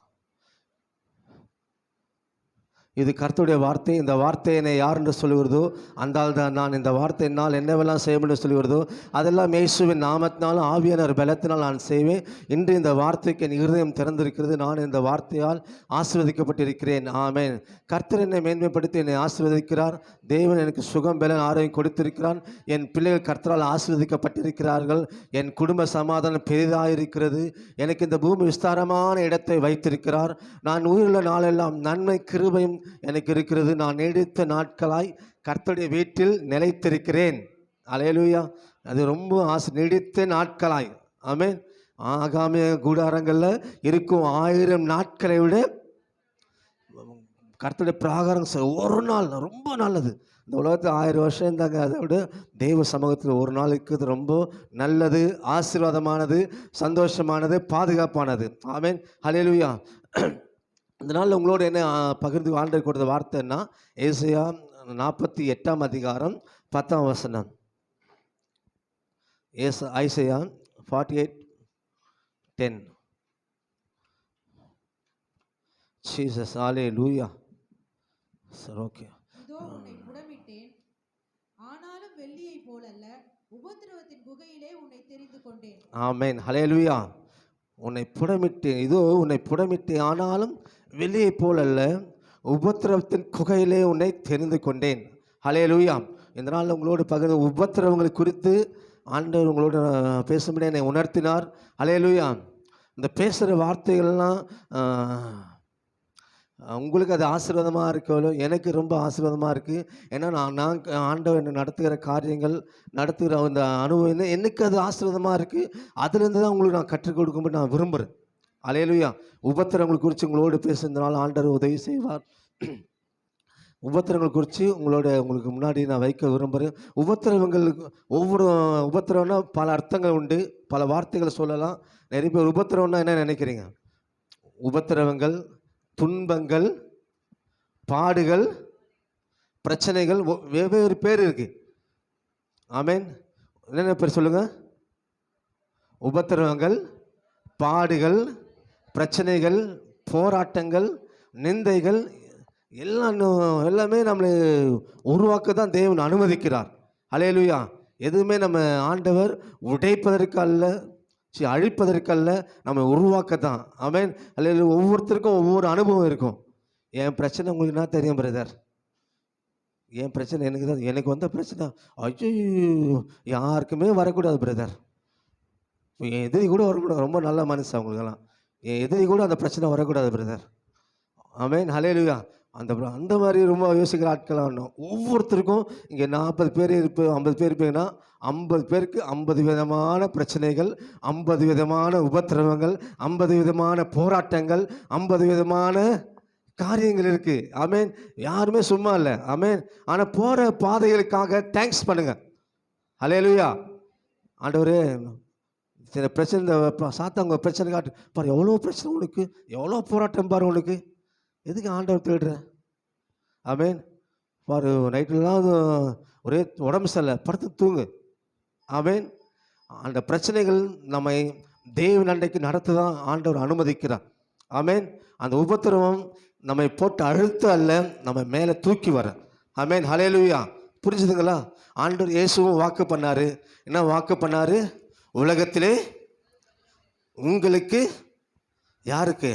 இது கர்த்தருடைய வார்த்தை. இந்த வார்த்தை என்னை யார் என்று சொல்லுகிறதோ அந்த ஆள் தான் நான். இந்த வார்த்தை என்னால் என்னவெல்லாம் செய்ய முடியும் சொல்லுகிறதோ அதெல்லாம் இயேசுவின் நாமத்தினாலும் ஆவியானவர் பலத்தினால் நான் செய்வேன். இன்று இந்த வார்த்தைக்கு என் இருதயம் திறந்திருக்கிறது. நான் இந்த வார்த்தையால் ஆசீர்வதிக்கப்பட்டிருக்கிறேன். ஆமென். கர்த்தர் என்னை மேன்மைப்படுத்தி என்னை ஆசீர்வதிக்கிறார். தேவன் எனக்கு சுகம் பலன் ஆரோக்கியம் கொடுத்திருக்கிறான். என் பிள்ளைகள் கர்த்தரால் ஆசீர்வதிக்கப்பட்டிருக்கிறார்கள். என் குடும்ப சமாதானம் பெரிதாயிருக்கிறது. எனக்கு இந்த பூமி விஸ்தாரமான இடத்தை வைத்திருக்கிறார். நான் உயிருள்ள நாளெல்லாம் நன்மை கிருபையும் எனக்கு இருக்கிறது. நான் நீடித்த நாட்களாய் கர்த்தருடைய வீட்டில் நிலைத்திருக்கிறேன். அல்லேலூயா. அது ரொம்ப நீடித்த நாட்களாய். ஆமென். ஆகாமிய கூடாரங்களில் இருக்கும் 1000 நாட்களை விட கர்த்தருடைய பிராகாரம் ஒரு நாள் ரொம்ப நல்லது. இந்த உலகத்தில் 1000 வருஷம் இருந்தாங்க. அதை விட தெய்வ சமூகத்தில் ஒரு நாள் இருக்கிறது ரொம்ப நல்லது, ஆசீர்வாதமானது, சந்தோஷமானது, பாதுகாப்பானது. ஆமென். ஹல்லேலூயா. இந்த நாளில் உங்களோட என்ன பகிர்ந்து ஆண்டவர் கொடுத்த வார்த்தைன்னா ஏசாயா 48 அதிகாரம் 10 வசனம். ஐசையா 48:10. ஜீசஸ் ஹல்லேலூயா. சரி, ஓகே. இதோ உன்னை புடமிட்டேன், ஆனாலும் வெள்ளியை போலல்ல, உபத்திரவத்தின் குகையிலே உன்னை தெரிந்து கொண்டேன். ஆமென், ஹல்லேலூயா. உன்னை புடமிட்டேன், இதோ உன்னை புடமிட்டேன், ஆனாலும் வெளியை போலல்ல, உபத்திரவத்தின் குகையிலே உன்னை தெரிந்து கொண்டேன். ஹல்லேலூயா. இந்த நாளில் உங்களோடு பகிர்ந்து உபத்திரவங்களை குறித்து ஆண்டவர் உங்களோட பேசும்படி என்னை உணர்த்தினார். ஹல்லேலூயா. இந்த பேசுகிற வார்த்தைகள்லாம் உங்களுக்கு அது ஆசீர்வாதமாக இருக்கோ, எனக்கு ரொம்ப ஆசீர்வாதமாக இருக்குது. ஏன்னா நான் ஆண்டவர் என்னை நடத்துகிற காரியங்கள், நடத்துகிற அந்த அனுபவம் எனக்கு அது ஆசீர்வாதமாக இருக்குது. அதுலேருந்து தான் உங்களுக்கு நான் கற்றுக் கொடுக்கும்போது நான் விரும்புகிறேன். ஹல்லேலூயா. உபத்திரங்கள் குறித்து உங்களோடு பேசுறதுனால ஆண்டவர் உதவி செய்வார். உபத்திரங்கள் குறித்து உங்களுக்கு முன்னாடி நான் வைக்க விரும்புகிறேன். உபத்திரவங்களுக்கு ஒவ்வொரு உபத்திரவம்னா பல அர்த்தங்கள் உண்டு, பல வார்த்தைகளை சொல்லலாம். நிறைய பேர் உபத்திரவம்னா என்ன நினைக்கிறீங்க? உபத்திரவங்கள், துன்பங்கள், பாடுகள், பிரச்சனைகள், வெவ்வேறு பேர் இருக்கு. ஆமென். என்னென்ன பேர் சொல்லுங்க? உபத்திரவங்கள், பாடுகள், பிரச்சனைகள், போராட்டங்கள், நிந்தைகள், எல்லாமே நம்மளை உருவாக்க தான் தேவன் அனுமதிக்கிறார். ஹல்லேலூயா. எதுவுமே நம்ம ஆண்டவர் உடைப்பதற்கு அல்ல, அழிப்பதற்கல்ல, நம்ம உருவாக்க தான். ஆமென். அல்ல ஒவ்வொருத்தருக்கும் ஒவ்வொரு அனுபவம் இருக்கும். என் பிரச்சனை உங்களுக்கு என்ன தெரியும் பிரதர்? என் பிரச்சனை எனக்கு தான். எனக்கு வந்த பிரச்சனை ஐயோ யாருக்குமே வரக்கூடாது பிரதர். என் எதிரி கூட வரக்கூடாது. ரொம்ப நல்ல மனுஷன் அவங்களுக்கெல்லாம். என் எதிரி கூட அந்த பிரச்சனை வரக்கூடாது பிரதர். ஆமென், ஹல்லேலூயா. அந்த மாதிரி ரொம்ப யோசிக்கிற ஆட்களாக வேணும். ஒவ்வொருத்தருக்கும் இங்கே 40 பேர் 50 பேர் இருப்பீங்கன்னா 50 பேருக்கு 50 விதமான பிரச்சனைகள், 50 விதமான உபத்திரவங்கள், 50 விதமான போராட்டங்கள், 50 விதமான காரியங்கள் இருக்குது. ஆமென். யாருமே சும்மா இல்லை. ஆமென். ஆனால் போகிற பாதைகளுக்காக தேங்க்ஸ் பண்ணுங்க. ஹல்லேலூயா. ஆண்டவரே சில பிரச்சனை, இந்த சாத்தாங்க பிரச்சனை காட்டு பாரு, எவ்வளோ பிரச்சனை உனக்கு, எவ்வளோ போராட்டம் பாரு உனக்கு, எதுக்கு ஆண்டவர் தேடுற? ஆமென். பாரு நைட்டுலாம் ஒரே உடம்பு சரியில்லை, படுத்து தூங்கு. ஆமென். அந்த பிரச்சனைகள் நம்மை தேவன் அண்டைக்கு நடத்த தான் ஆண்டவர் அனுமதிக்கிறார். ஆமென். அந்த உபத்திரவம் நம்மை போட்டு அழுத்த அல்ல, நம்ம மேலே தூக்கி வர. ஆமென், ஹல்லேலூயா. புரிஞ்சுதுங்களா? ஆண்டவர் இயேசுவும் வாக்கு பண்ணாரு. என்ன வாக்கு பண்ணாரு? உலகத்திலே உங்களுக்கு, யாருக்கு?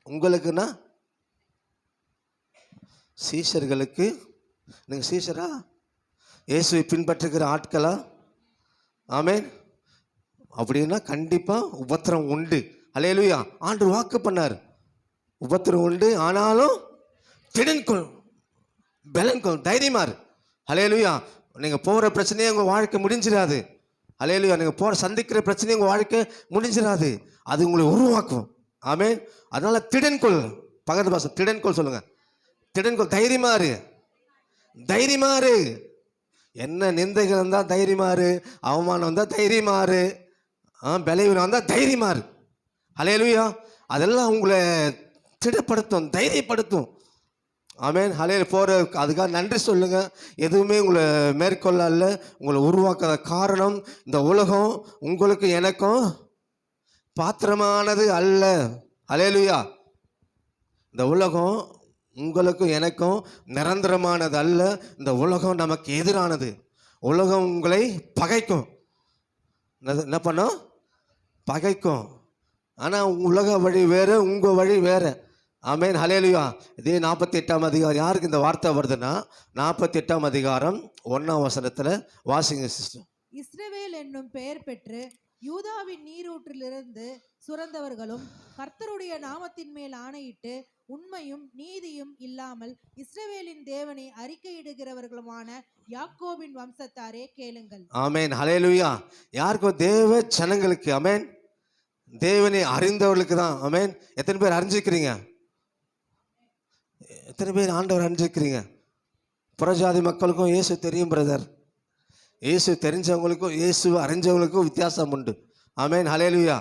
உங்களுக்குன்னா சீஷர்களுக்கு. நீங்கள் சீஷரா? இயேசுவை பின்பற்றுகிற ஆட்களா? ஆமென். அப்படின்னா கண்டிப்பாக உபத்திரம் உண்டு. ஹல்லேலூயா. ஆண்டவர் வாக்கு பண்ணார், உபத்திரம் உண்டு, ஆனாலும் திடன்கொள், பலன்கொள், தைரியமாறு. ஹல்லேலூயா. நீங்கள் போகிற பிரச்சனையே உங்கள் வாழ்க்கை முடிஞ்சிடாது. ஹல்லேலூயா. நீங்கள் போகிற சந்திக்கிற பிரச்சனையே உங்கள் வாழ்க்கை முடிஞ்சிடாது. அது உங்களை உருவாக்கும். ஆமென். அதனால திடன்கொள். பக்கத்து பாசம் திடன்கொள் சொல்லுங்க. திடன்கொள், தைரியமாறு, தைரியமாறு. என்ன நிந்தைகள் வந்தால் தைரியமாறு, அவமானம் வந்தால் தைரியமாறு, பலவீனம் வந்தால் தைரியமாறு. ஹல்லேலூயா. அதெல்லாம் உங்களை திடப்படுத்தும், தைரியப்படுத்தும். ஆமென். ஹல்லேலூயா. போகிற அதுக்காக நன்றி சொல்லுங்க. எதுவுமே உங்களை மேற்கொள்ள அல்ல, உங்களை உருவாக்காத காரணம் இந்த உலகம் உங்களுக்கு எனக்கும் பாத்திரமானது அல்ல. ஹல்லேலூயா. இந்த உலகம் உங்களுக்கும் எனக்கும் நிரந்தரமானது அல்ல. இந்த உலகம் நமக்கு எதிரானது. உலகம் உங்களை பகைக்கும். என்ன பண்ணும்? பகைக்கும். ஆனால் உலக வழி வேறு, உங்கள் வழி வேறு. ஆமென், ஹல்லேலூயா. இதே 48 அதிகாரம் யாருக்கு இந்த வார்த்தை வருதுன்னா 48 அதிகாரம் 1 வசனத்தில் வாசிங்க சிஸ்டர். இஸ்ரவேல் என்னும் பெயர் பெற்று யூதாவின் நீரூற்றிலிருந்து சுரந்தவர்களும் கர்த்தருடைய நாமத்தின் மேல் ஆணையிட்டு உண்மையும் நீதியும் இல்லாமல் இஸ்ரவேலின் தேவனை அறிக்கையிடுகிறவர்களுமான யாக்கோபின் வம்சத்தாரே கேளுங்கள். ஆமென், ஹல்லேலூயா. யாருக்கும்? தேவ ஜனங்களுக்கு. ஆமென். தேவனை அறிந்தவர்களுக்கு தான். ஆமென். எத்தனை பேர் அறிஞ்சிக்கிறீங்க? எத்தனை பேர் ஆண்டவர் அறிஞ்சிக்கிறீங்க? புறஜாதி மக்களுக்கும் இயேசு தெரியும் பிரதர். இயேசு தெரிஞ்சவங்களுக்கும் இயேசுவை அறிஞ்சவங்களுக்கும் வித்தியாசம் உண்டு. ஆமென், ஹல்லேலூயா.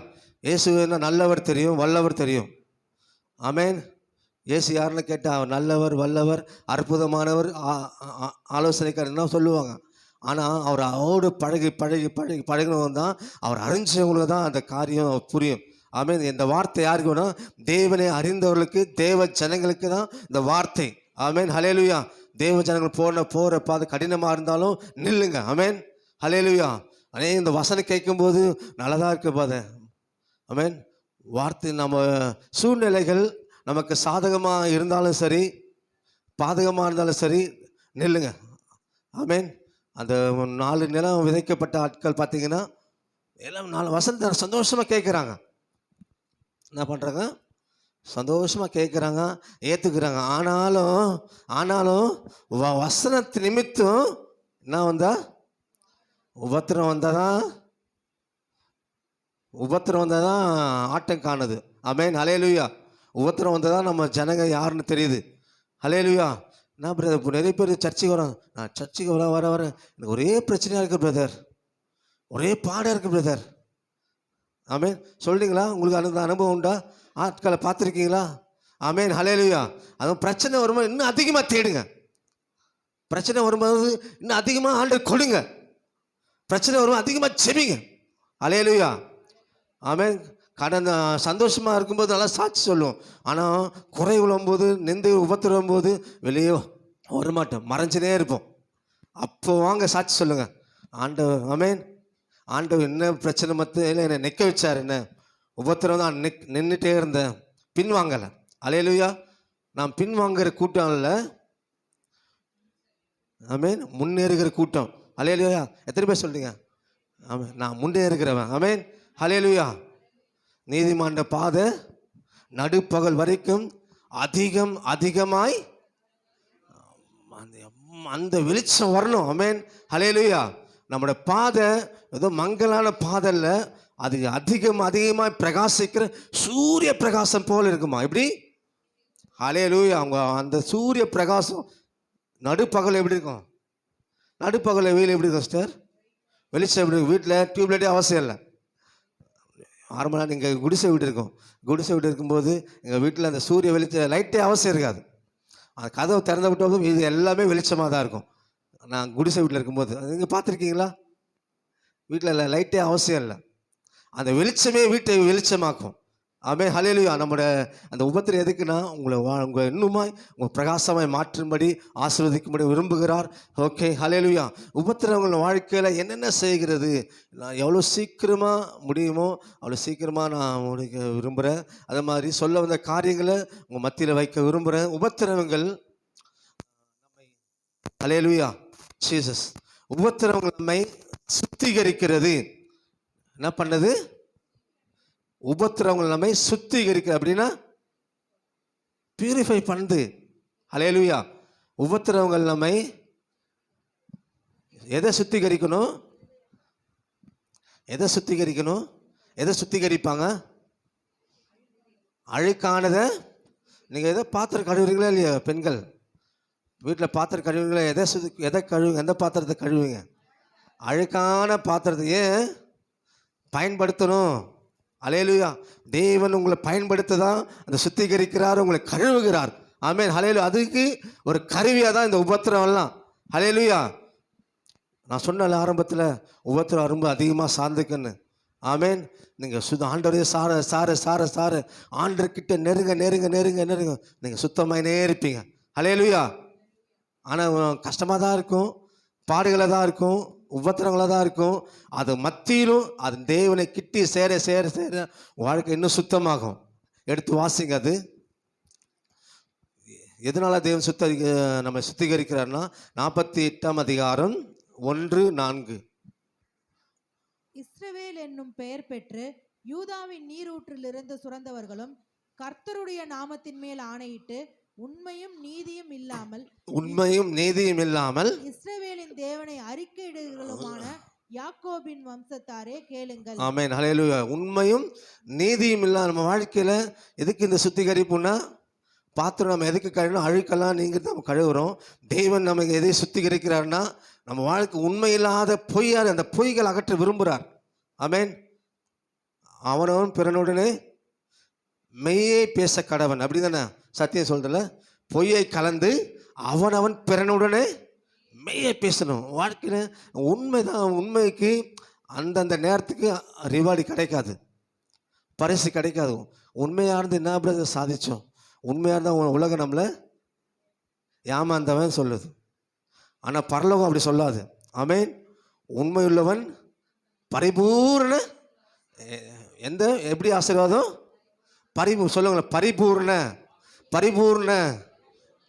இயேசு என்ன நல்லவர் தெரியும், வல்லவர் தெரியும். ஆமென். இயேசு யாருன்னு கேட்டால் அவர் நல்லவர், வல்லவர், அற்புதமானவர், ஆலோசனைக்காரர் என்ன சொல்லுவாங்க. ஆனால் அவர் அவரோடு பழகி பழகி பழகி பழகினவங்க தான், அவர் அறிஞ்சவங்களுக்கு தான் அந்த காரியம் புரியும். ஆமென். இந்த வார்த்தை யாருக்கு வேணும்? தேவனை அறிந்தவர்களுக்கு, தேவ ஜனங்களுக்கு தான் இந்த வார்த்தை. ஆமென். ஹல்லேலூயா. தேவ ஜனங்கள் போகிற பாதை கடினமாக இருந்தாலும் நில்லுங்க. ஆமென். ஹல்லேலூயா. இந்த வசனம் கேட்கும்போது நல்லதாக இருக்கு பாதை. ஆமென். வார்த்தை நம்ம சூழ்நிலைகள் நமக்கு சாதகமாக இருந்தாலும் சரி, பாதகமாக இருந்தாலும் சரி, நில்லுங்க. ஆமென். அந்த 4 நிலம் விதைக்கப்பட்ட ஆட்கள் பார்த்தீங்கன்னா எல்லாம் 4 வசனத்தை சந்தோஷமாக கேட்குறாங்க. என்ன பண்ணுறாங்க? சந்தோஷமாக கேட்குறாங்க, ஏற்றுக்கிறாங்க. ஆனாலும் வசனத்து நிமித்தம் என்ன வந்தா? உபத்திரம் வந்தால் தான் ஆட்டம் காணுது. ஆமென். ஹல்லேலூயா. உபத்திரம் வந்தால் தான் நம்ம ஜனங்க யாருன்னு தெரியுது. ஹல்லேலூயா. என்ன பிரதர், இப்போ நிறைய பேர் சர்ச்சைக்கு வரோம். நான் சர்ச்சைக்கு வர எனக்கு ஒரே பிரச்சனையாக இருக்குது பிரதர், ஒரே பாடாக இருக்குது பிரதர். ஆமென். சொல்கிறீங்களா? உங்களுக்கு அந்த அனுபவம் உண்டா? ஆட்களை பார்த்துருக்கீங்களா? ஆமென். ஹல்லேலூயா. அதுவும் பிரச்சனை வரும்போது இன்னும் அதிகமாக தேடுங்க. பிரச்சனை வரும்போது இன்னும் அதிகமாக ஆண்டவர் கொடுங்க. பிரச்சனை வரும்போது அதிகமாக செபிங்க. ஹல்லேலூயா. ஆமென். கடந்த சந்தோஷமாக இருக்கும்போது நல்லா சாட்சி சொல்லுவோம். ஆனால் குறை விழும்போது, நிந்தை உபத்திரம் போது வெளியே வரமாட்டோம், மறைஞ்சினே இருப்போம். அப்போ வாங்க சாட்சி சொல்லுங்கள். ஆண்டவர், ஆமென், ஆண்டவர் என்ன பிரச்சனை இல்லை என்னை நிற்க வச்சார். என்ன உபத்திரம் தான் நின்றுட்டே இருந்தேன், பின்வாங்கலை. ஹல்லேலூயா. நான் பின்வாங்குகிற கூட்டம் இல்லை, ஆமென், முன்னேறுகிற கூட்டம். ஹல்லேலூயா. எத்தனை பேர் சொல்றீங்க? ஆமென். நான் முன்னேறுகிறவன். ஆமென். ஹல்லேலூயா. நீதிமான் பாதை நடுப்பகல் வரைக்கும் அதிகமாய் அந்த வெளிச்சம் வரணும். ஆமென். ஹல்லேலூயா. நம்மளோட பாதை ஏதோ மங்கலான பாதை இல்லை, அது அதிகமாய் பிரகாசிக்கிற சூரிய பிரகாசம் போல் இருக்குமா? எப்படி? ஹல்லேலூயா. அவங்க அந்த சூரிய பிரகாசம் நடுப்பகல் எப்படி இருக்கும்? நடுப்பகல் வெயில் எப்படி இருக்கும் சிஸ்டர்? வெளிச்சம் எப்படி இருக்கும்? வீட்டில் டியூப்லைட்டே அவசியம் இல்லை. நார்மலாக நீங்கள் குடிசை வீடு இருக்கும். குடிசை வீடு இருக்கும்போது எங்கள் வீட்டில் அந்த சூரிய வெளிச்சம் லைட்டே அவசியம் இருக்காது. அந்த கதவை திறந்து விட்டோம், இது எல்லாமே வெளிச்சமாக தான் இருக்கும். நான் குடிசை வீட்டில் இருக்கும்போது நீங்கள் பார்த்துருக்கீங்களா? வீட்டில் லைட்டே அவசியம் இல்லை, அந்த வெளிச்சமே வீட்டை வெளிச்சமாக்கும். ஆமென். ஹல்லேலூயா. நம்மளோட அந்த உபத்திரம் எதுக்குன்னா உங்களை இன்னுமாய் உங்கள் பிரகாசமாய் மாற்றும்படி, ஆசீர்வதிக்கும்படி விரும்புகிறார். ஓகே. ஹல்லேலூயா. உபத்திரம் உங்கள் வாழ்க்கையில் என்னென்ன செய்கிறது? நான் எவ்வளோ சீக்கிரமாக முடியுமோ அவ்வளோ சீக்கிரமாக நான் முடிக்க விரும்புகிறேன். அதே மாதிரி சொல்ல வந்த காரியங்களை உங்கள் மத்தியில் வைக்க விரும்புகிறேன். உபத்திரவங்கள் நம்மை, ஹல்லேலூயா ஜீசஸ், உபத்திரவங்கள் நம்மை சுத்திகரிக்கிறது. என்ன பண்ணது? உபத்திரவங்கள் நம்மை சுத்திகரிக்க, அப்படின்னா பியூரிஃபை பண்ணுது. ஹல்லேலூயா. உபத்திரவங்கள் நம்மை எதை சுத்திகரிக்கணும்? எதை சுத்திகரிக்கணும்? எதை சுத்திகரிப்பாங்க? அழுக்கானதை. நீங்கள் எதை பாத்திரம் கழுவுறீங்களா இல்லையா? பெண்கள் வீட்டில் பாத்திரம் கழுவுறீங்களா? எதை கழுவுங்க? எந்த பாத்திரத்தை கழுவுங்க? அழுக்கான பாத்திரத்தை ஏன் பயன்படுத்தணும்? ஹல்லேலூயா. தேவன் உங்களை பயன்படுத்த தான் அந்த சுத்திகரிக்கிறார், உங்களை கழுவுகிறார். ஆமென். ஹல்லேலூயா. அதுக்கு ஒரு கருவியாக தான் இந்த உபத்திரம் எல்லாம். ஹல்லேலூயா. நான் சொன்ன ஆரம்பத்தில் உபத்திரம் ரொம்ப அதிகமாக சார்ந்துக்குன்னு. ஆமென். நீங்கள் ஆண்டவரே சார ஆண்டர்கிட்ட நெருங்க நீங்கள் சுத்தமாயினே இருப்பீங்க. ஹல்லேலூயா. ஆனால் கஷ்டமாக தான் இருக்கும், பாடுகளாக தான் இருக்கும், உபத்திரங்களாக தான் இருக்கும். அது மத்தியிலும் அது தேவனை கிட்டி சேர வாழ்க்கை இன்னும் சுத்தமாகும். எடுத்து வாசிங்க. அது எதனால தேவன் நம்ம சுத்திகரிக்கிறார்னா 48ஆம் அதிகாரம் 1-4. இஸ்ரவேல் என்னும் பெயர் பெற்று யூதாவின் நீரூற்றிலிருந்து சுரந்தவர்களும் கர்த்தருடைய நாமத்தின் மேல் ஆணையிட்டு உண்மையும் நீதியும் இல்லாமல் இஸ்ரவேலின் தேவனை அறிக்கையிடுகிறவருமான யாக்கோபின் வம்சத்தாரே கேளுங்கள். ஆமென். ஹல்லேலூயா. உண்மையும் நீதியும் இல்லாம நம்ம வாழ்க்கையில எதுக்கு இந்த சுத்திகரிப்புன்னா, பாத்திரம் நம்ம எதுக்கு கழுவணும்? அழுக்கெல்லாம் நீங்கள் நம்ம கழுவுறோம். தேவன் நமக்கு எதை சுத்திகரிக்கிறார்னா, நம்ம வாழ்க்கை உண்மை இல்லாத பொய்யார், அந்த பொய்கள் அகற்ற விரும்புகிறார். ஆமென். அவனவன் பிறனுடனே மெய்யை பேச கடவன், அப்படி தானே சத்தியம் சொல்றல. பொய்யை கலந்து அவனவன் பிறனுடனே மெய்யை பேசணும். வாழ்க்கையில் உண்மைதான். உண்மைக்கு அந்தந்த நேரத்துக்கு ரிவார்டு கிடைக்காது, பரிசு கிடைக்காது. உண்மையாக இருந்து என்ன பிரதர் சாதித்தோம், உண்மையாக இருந்தால் உலகம் நம்மளை ஏமாந்தவன் சொல்லுது. ஆனால் பரலோகம் அப்படி சொல்லாது. ஆமென். உண்மையுள்ளவன் பரிபூர்ண எப்படி ஆசீர்வாதம் சொல்லுங்களேன்.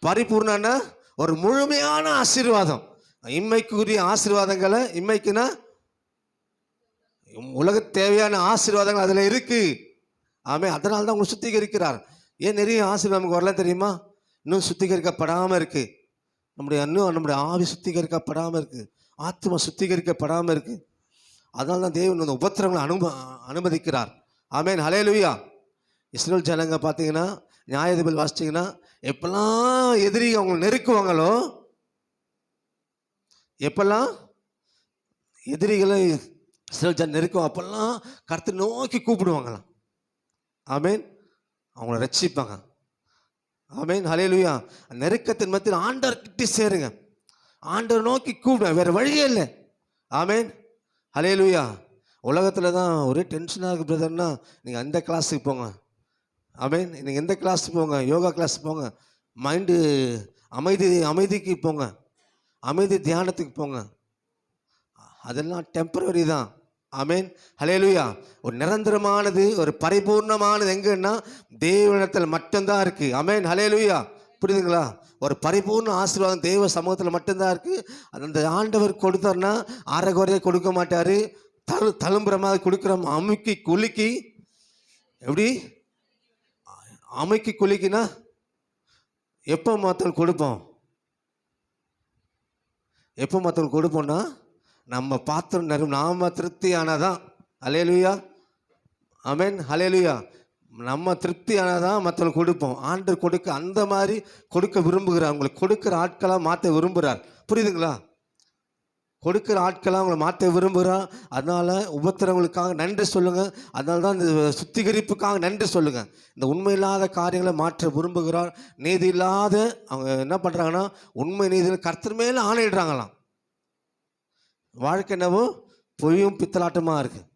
பரிபூர்ணன்னா ஒரு முழுமையான ஆசீர்வாதம். இம்மைக்குரிய ஆசீர்வாதங்களை, இம்மைக்குன்னா உலக தேவையான ஆசீர்வாதங்கள் அதில் இருக்கு. ஆமென். அதனால தான் உங்களை சுத்திகரிக்கிறார். ஏன் நிறைய ஆசீர்வாதம் நமக்கு வரல தெரியுமா? இன்னும் சுத்திகரிக்கப்படாமல் இருக்கு. நம்முடைய ஆவி சுத்திகரிக்கப்படாமல் இருக்கு, ஆத்மா சுத்திகரிக்கப்படாமல் இருக்கு. அதனால தான் தேவன் அந்த உபத்திரங்களை அனுமதிக்கிறார். ஆமென். ஹல்லேலூயா. இஸ்ரேல் ஜனங்க பார்த்தீங்கன்னா, நியாயாதிபதி வாசிச்சிங்கன்னா, எப்பெல்லாம் எதிரி அவங்க நெருக்குவாங்களோ, எப்பெல்லாம் எதிரிகளை இஸ்ரேல் ஜன நெருக்குவாங்க, அப்பெல்லாம் கர்த்தரை நோக்கி கூப்பிடுவாங்களாம். ஆமென். அவங்கள ரட்சிப்பாங்க. ஆமென். ஹல்லேலூயா. நெருக்கத்தின் மத்தியில் ஆண்டவர் கிட்ட சேருங்க, ஆண்டவர் நோக்கி கூப்பிடுங்க, வேற வழியே இல்லை. ஆமென். ஹல்லேலூயா. உலகத்தில் தான் ஒரே டென்ஷனாக இருக்குது பிரதர்னா, நீங்கள் அந்த கிளாஸுக்கு போங்க. ஆமென். நீங்கள் எந்த கிளாஸுக்கு போங்க, யோகா கிளாஸுக்கு போங்க, மைண்டு அமைதிக்கு போங்க, அமைதி தியானத்துக்கு போங்க. அதெல்லாம் டெம்பரரி தான். ஆமென். ஹல்லேலூயா. ஒரு நிரந்தரமானது, ஒரு பரிபூர்ணமானது எங்கன்னா தேவனிடத்தில் மட்டும்தான் இருக்கு. ஆமென். ஹல்லேலூயா. புரியுதுங்களா? ஒரு பரிபூர்ண ஆசீர்வாதம் தேவ சமூகத்தில் மட்டும்தான் இருக்கு. அந்த ஆண்டவர் கொடுத்தார்னா அரைகுறைய கொடுக்க மாட்டாரு. தழும்புற மாதிரி கொடுக்குற அமுக்கி குலுக்கி, எப்படி அமுக்கி குலுக்கினா எப்போ மற்றவங்களுக்கு கொடுப்போம்னா நம்ம பாத்திரம் நாம திருப்தி ஆனாதான். ஹல்லேலூயா. ஆமென். ஹல்லேலூயா. நம்ம திருப்தி ஆனாதான் மற்றவங்களுக்கு கொடுப்போம். ஆண்டவர் கொடுக்க அந்த மாதிரி கொடுக்க விரும்புகிறார். உங்களுக்கு கொடுக்குற ஆட்களாக மாற்ற விரும்புகிறார். புரியுதுங்களா? கொடுக்குற ஆட்களாக அவங்களை மாற்ற விரும்புகிறார். அதனால் உபத்திரவங்களுக்காக நன்றி சொல்லுங்கள். அதனால தான் இந்த சுத்திகரிப்புக்காக நன்றி சொல்லுங்கள். இந்த உண்மை இல்லாத காரியங்களை மாற்ற விரும்புகிறார். நீதி இல்லாத அவங்க என்ன பண்ணுறாங்கன்னா, உண்மை நீதியில் கர்த்தர் மேலே ஆணையிடுறாங்களாம். வாழ்க்கை என்னவோ பொய்யும் பித்தலாட்டமாக இருக்குது.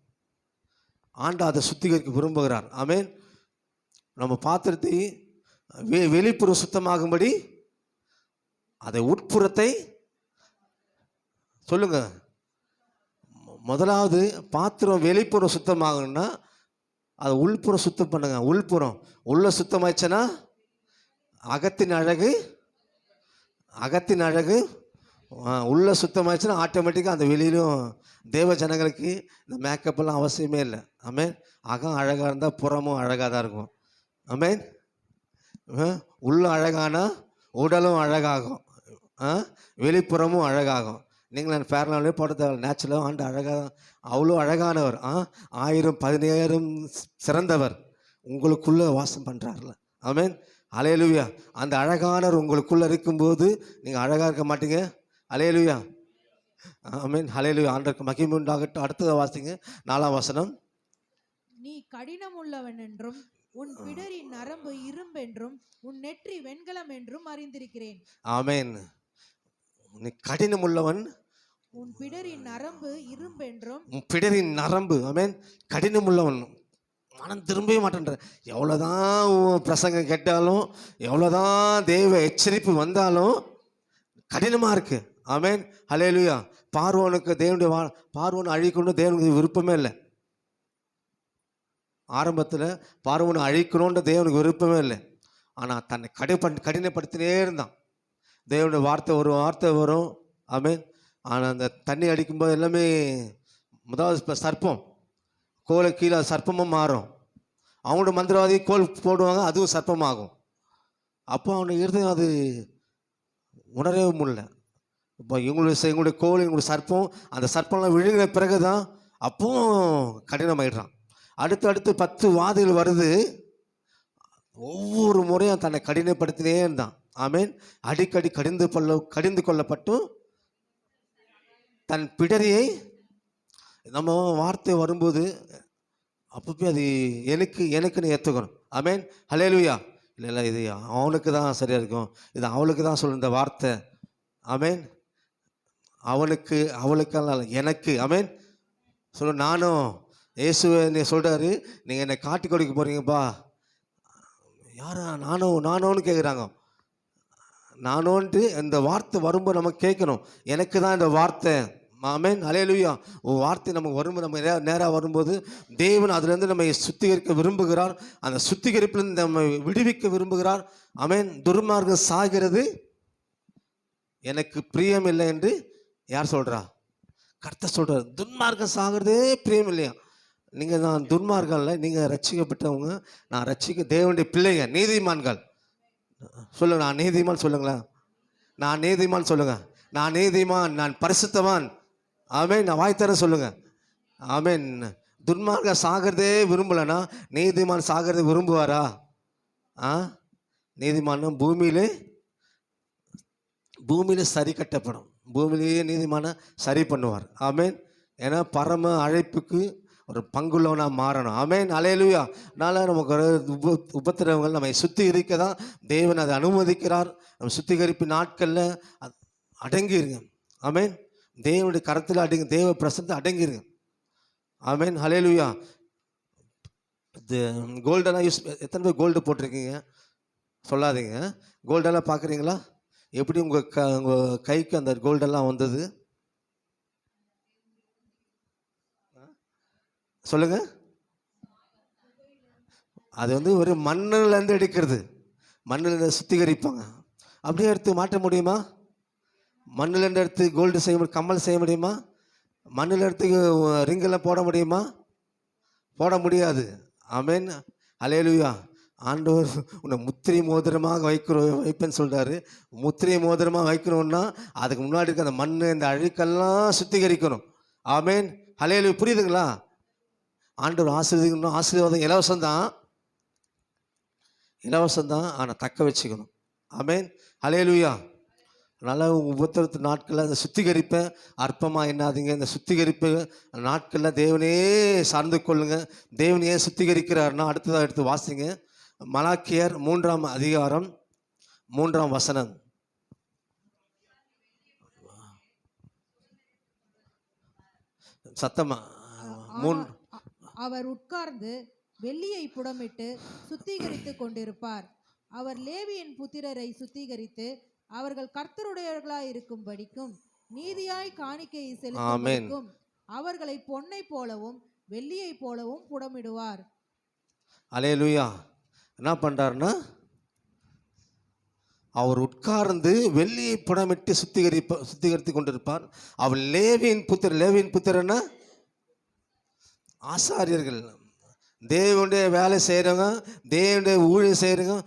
ஆண்டா அதை சுத்திகரிக்க விரும்புகிறார். ஆமென். நம்ம பாத்திரத்தை வெளிப்புறம் சுத்தமாகும்படி அதை உட்புறத்தை சொல்லுங்க. முதலாவது பாத்திரம் வெளிப்புறம் சுத்தமாகணும்னா அதை உள்புறம் சுத்தம் பண்ணுங்க. உள்புறம் உள்ள சுத்தமாயிடுச்சுன்னா அகத்தின் அழகு உள்ள சுத்தமாயிடுச்சுன்னா ஆட்டோமேட்டிக்காக அந்த வெளியிலும் தேவ ஜனங்களுக்கு இந்த மேக்கப்லாம் அவசியமே இல்லை. ஆமென். அகம் அழகாக இருந்தால் புறமும் அழகாக தான் இருக்கும். ஆமென். உள்ள அழகானா உடலும் அழகாகும், வெளிப்புறமும் அழகாகும். நீங்கள் ஃபேர்னாலே போட தேவை, நேச்சுரலாக ஆண்டு அழகாக, அவ்வளோ அழகானவர். 1000 17 சிறந்தவர் உங்களுக்குள்ளே வாசம் பண்ணுறாருல. ஆமென். ஹல்லேலூயா. அந்த அழகானவர் உங்களுக்குள்ளே இருக்கும்போது நீங்கள் அழகாக இருக்க மாட்டீங்க. ஹல்லேலூயா. ஆமென். ஹல்லேலூயா. ஆண்டவருக்கு மகிமை உண்டாகட்டும். அடுத்ததை வாசிங்க, 4ஆம் வசனம். நீ கடினம் உள்ளவன் என்றும் உன் பிடரின் நரம்பு இரும்பென்றும் உன் நெற்றி வெண்கலம் என்றும் அறிந்திருக்கிறேன். ஆமென். நீ கடினம் உள்ளவன், உன் பிடரின் நரம்பு இரும்பென்றும். உன் பிடரின் நரம்பு. ஆமென். கடினம் உள்ளவன், மனம் திரும்பவே மாட்டேன்ற. எவ்வளோதான் பிரசங்கம் கேட்டாலும், எவ்வளோதான் தேவ எச்சரிப்பு வந்தாலும் கடினமாக இருக்கு. ஆமென். ஹல்லேலூயா. பார்வோனுக்கு பார்வோனை அழிக்கணும்னு தேவனுக்கு விருப்பமே இல்லை. ஆரம்பத்தில் பார்வோனை அழிக்கணுன்ற தேவனுக்கு விருப்பமே இல்லை. ஆனால் தன்னை கடினப்படுத்தினே இருந்தான். தேவனுடைய வார்த்தை வரும். ஆமென். ஆனால் அந்த தண்ணி அடிக்கும்போது எல்லாமே முதலாவது இப்போ சர்ப்பம், கோலை கீழே சர்ப்பமும் மாறும். அவங்களோட மந்திரவாதி கோல் போடுவாங்க, அதுவும் சர்ப்பமாகும். அப்போ அவனுடைய இருதயம் அது உணரவே முடியல. இப்போ எங்களுடைய கோல், எங்களுடைய சர்ப்பம், அந்த சர்ப்பம்லாம் விழுங்கின பிறகு தான் அப்பவும் கடினமாயிடுறான். அடுத்து 10 வாதைகள் வருது. ஒவ்வொரு முறையும் தன்னை கடினப்படுத்தினே இருந்தான். ஆமென். அடிக்கடி கடிந்து கொள்ளப்பட்டும் தன் பிடரியை, நம்ம வார்த்தை வரும்போது அப்போ போய் அது எனக்குன்னு ஏற்றுக்கணும். ஆமென், ஹல்லேலூயா. இல்லை இது அவனுக்கு தான் சரியாக இருக்கும், இது அவளுக்கு தான் சொல்லும் இந்த வார்த்தை. ஆமென். அவனுக்கு அவளுக்கெல்லாம் இல்லை, எனக்கு. ஆமென். சொல்ல நானும் இயேசுவை நீ சொல்கிறாரு, நீங்கள் என்னை காட்டி கொடுக்க போகிறீங்கப்பா. யாரா நானும்னு கேட்குறாங்க. நானோன்ட்டு இந்த வார்த்தை வரும்போது நம்ம கேட்கணும், எனக்கு தான் இந்த வார்த்தை. ஆமென், ஹல்லேலூயா. ஒரு வார்த்தை நமக்கு வரும்போது, நம்ம நேராக வரும்போது தேவன் அதுலேருந்து நம்மை சுத்திகரிக்க விரும்புகிறார். அந்த சுத்திகரிப்பிலிருந்து நம்ம விடுவிக்க விரும்புகிறார். ஆமென். துர்மார்க்கம் சாகிறது எனக்கு பிரியம் இல்லை என்று யார் சொல்கிறா? கர்த்தர் சொல்கிறார். துன்மார்க்கம் சாகிறதே பிரியம் இல்லையா? நீங்கள் நான் துன்மார்க்கம் இல்லை, நீங்கள் ரட்சிக்கப்பட்டவங்க, நான் தேவனுடைய பிள்ளைங்க, நீதிமான்கள். சொல்லுங்க, நான் நீதிமான் சொல்லுங்களேன். நான் நீதிமான் சொல்லுங்க. நான் நீதிமான், நான் பரிசுத்தவான். ஆமென். நான் வாய்த்தர சொல்லுங்க. ஆமென். துன்மார்க்கம் சாகிறதே விரும்பலைன்னா நீதிமான் சாகிறதை விரும்புவாரா? நீதிமான் பூமியிலே சரி கட்டப்படும். பூமியிலேயே நீதிமான சரி பண்ணுவார். ஆமென். ஏன்னா பரம அழைப்புக்கு ஒரு பங்குள்ளவனாக மாறணும். ஆமென், ஹல்லேலூயா. அதனால் நமக்கு உபத்திரவங்கள் நம்மை சுத்திகரிக்க தான் தேவன் அதை அனுமதிக்கிறார். நம்ம சுத்திகரிப்பு நாட்களில் அடங்கிருங்க. ஆமென். தேவனுடைய கரத்தில் அடங்கி, தேவ பிரசனத்தை அடங்கிருங்க. ஆமென், ஹல்லேலூயா. இது கோல்டெல்லாம் எத்தனை பேர் கோல்டு போட்டிருக்கீங்க? சொல்லாதீங்க. கோல்டெல்லாம் பார்க்குறீங்களா? எப்படி உங்கள் கைக்கு அந்த கோல்டெல்லாம் வந்தது? சொல்லுங்க. அது ஒரு மண்ணிலேருந்து எடுக்கிறது, மண்ணில் சுத்திகரிப்பாங்க. அப்படியே எடுத்து மாற்ற முடியுமா? மண்ணிலேருந்து எடுத்து கோல்டு செய்ய முடியும், கம்மல் செய்ய முடியுமா? மண்ணில் எடுத்து ரிங்கெல்லாம் போட முடியுமா? போட முடியாது. ஆமென், ஹல்லேலூயா. ஆண்டவர் உன்னை முத்திரை மோதிரமாக வைப்பேன்னு சொல்கிறாரு. முத்திரை மோதிரமாக வைக்கணும்னா அதுக்கு முன்னாடி இருக்க அந்த மண், இந்த அழுக்கெல்லாம் சுத்திகரிக்கணும். ஆமென், ஹல்லேலூயா. புரியுதுங்களா? ஆண்டவர் ஆசீர்வதிக்கணும். ஆசீர்வாதம் இலவசம்தான், ஆனால் தக்க வச்சுக்கணும். ஆமென், ஹல்லேலூயா. அதனால் உபத்திரத்து நாட்களில் அந்த சுத்திகரிப்பை அற்பமாக எண்ணாதீங்க. இந்த சுத்திகரிப்பு நாட்களில் தேவனே சார்ந்து கொள்ளுங்க. தேவனையே சுத்திகரிக்கிறார்னா அடுத்ததாக எடுத்து வாசிங்க. மலாக்கியர் 3ஆம் அதிகாரம் 3ஆம் வசனம். சத்தமா அவர் உட்கார்ந்து வெள்ளியை புடமிட்டு சுத்திகரித்து கொண்டிருப்பார். அவர் லேவியின் புத்திரரை சுத்திகரித்து அவர்கள் கர்த்தருடையவர்களாய் இருக்கும்படிக்கும் நீதியாய் காணிக்கையை செலுத்தும்படிக்கும் அவர்களை பொன்னை போலவும் வெள்ளியை போலவும் புடமிடுவார். அல்லேலூயா. என்ன பண்றாருன்னா, அவர் உட்கார்ந்து வெள்ளியை புடமிட்டு சுத்திகரித்து கொண்டிருப்பார். அவர் லேவியின் புத்திரன்னா ஆசாரியர்கள், தேவனுடைய வேலை செய்கிறவங்க, தேவனுடைய ஊழியம் செய்கிறவங்க.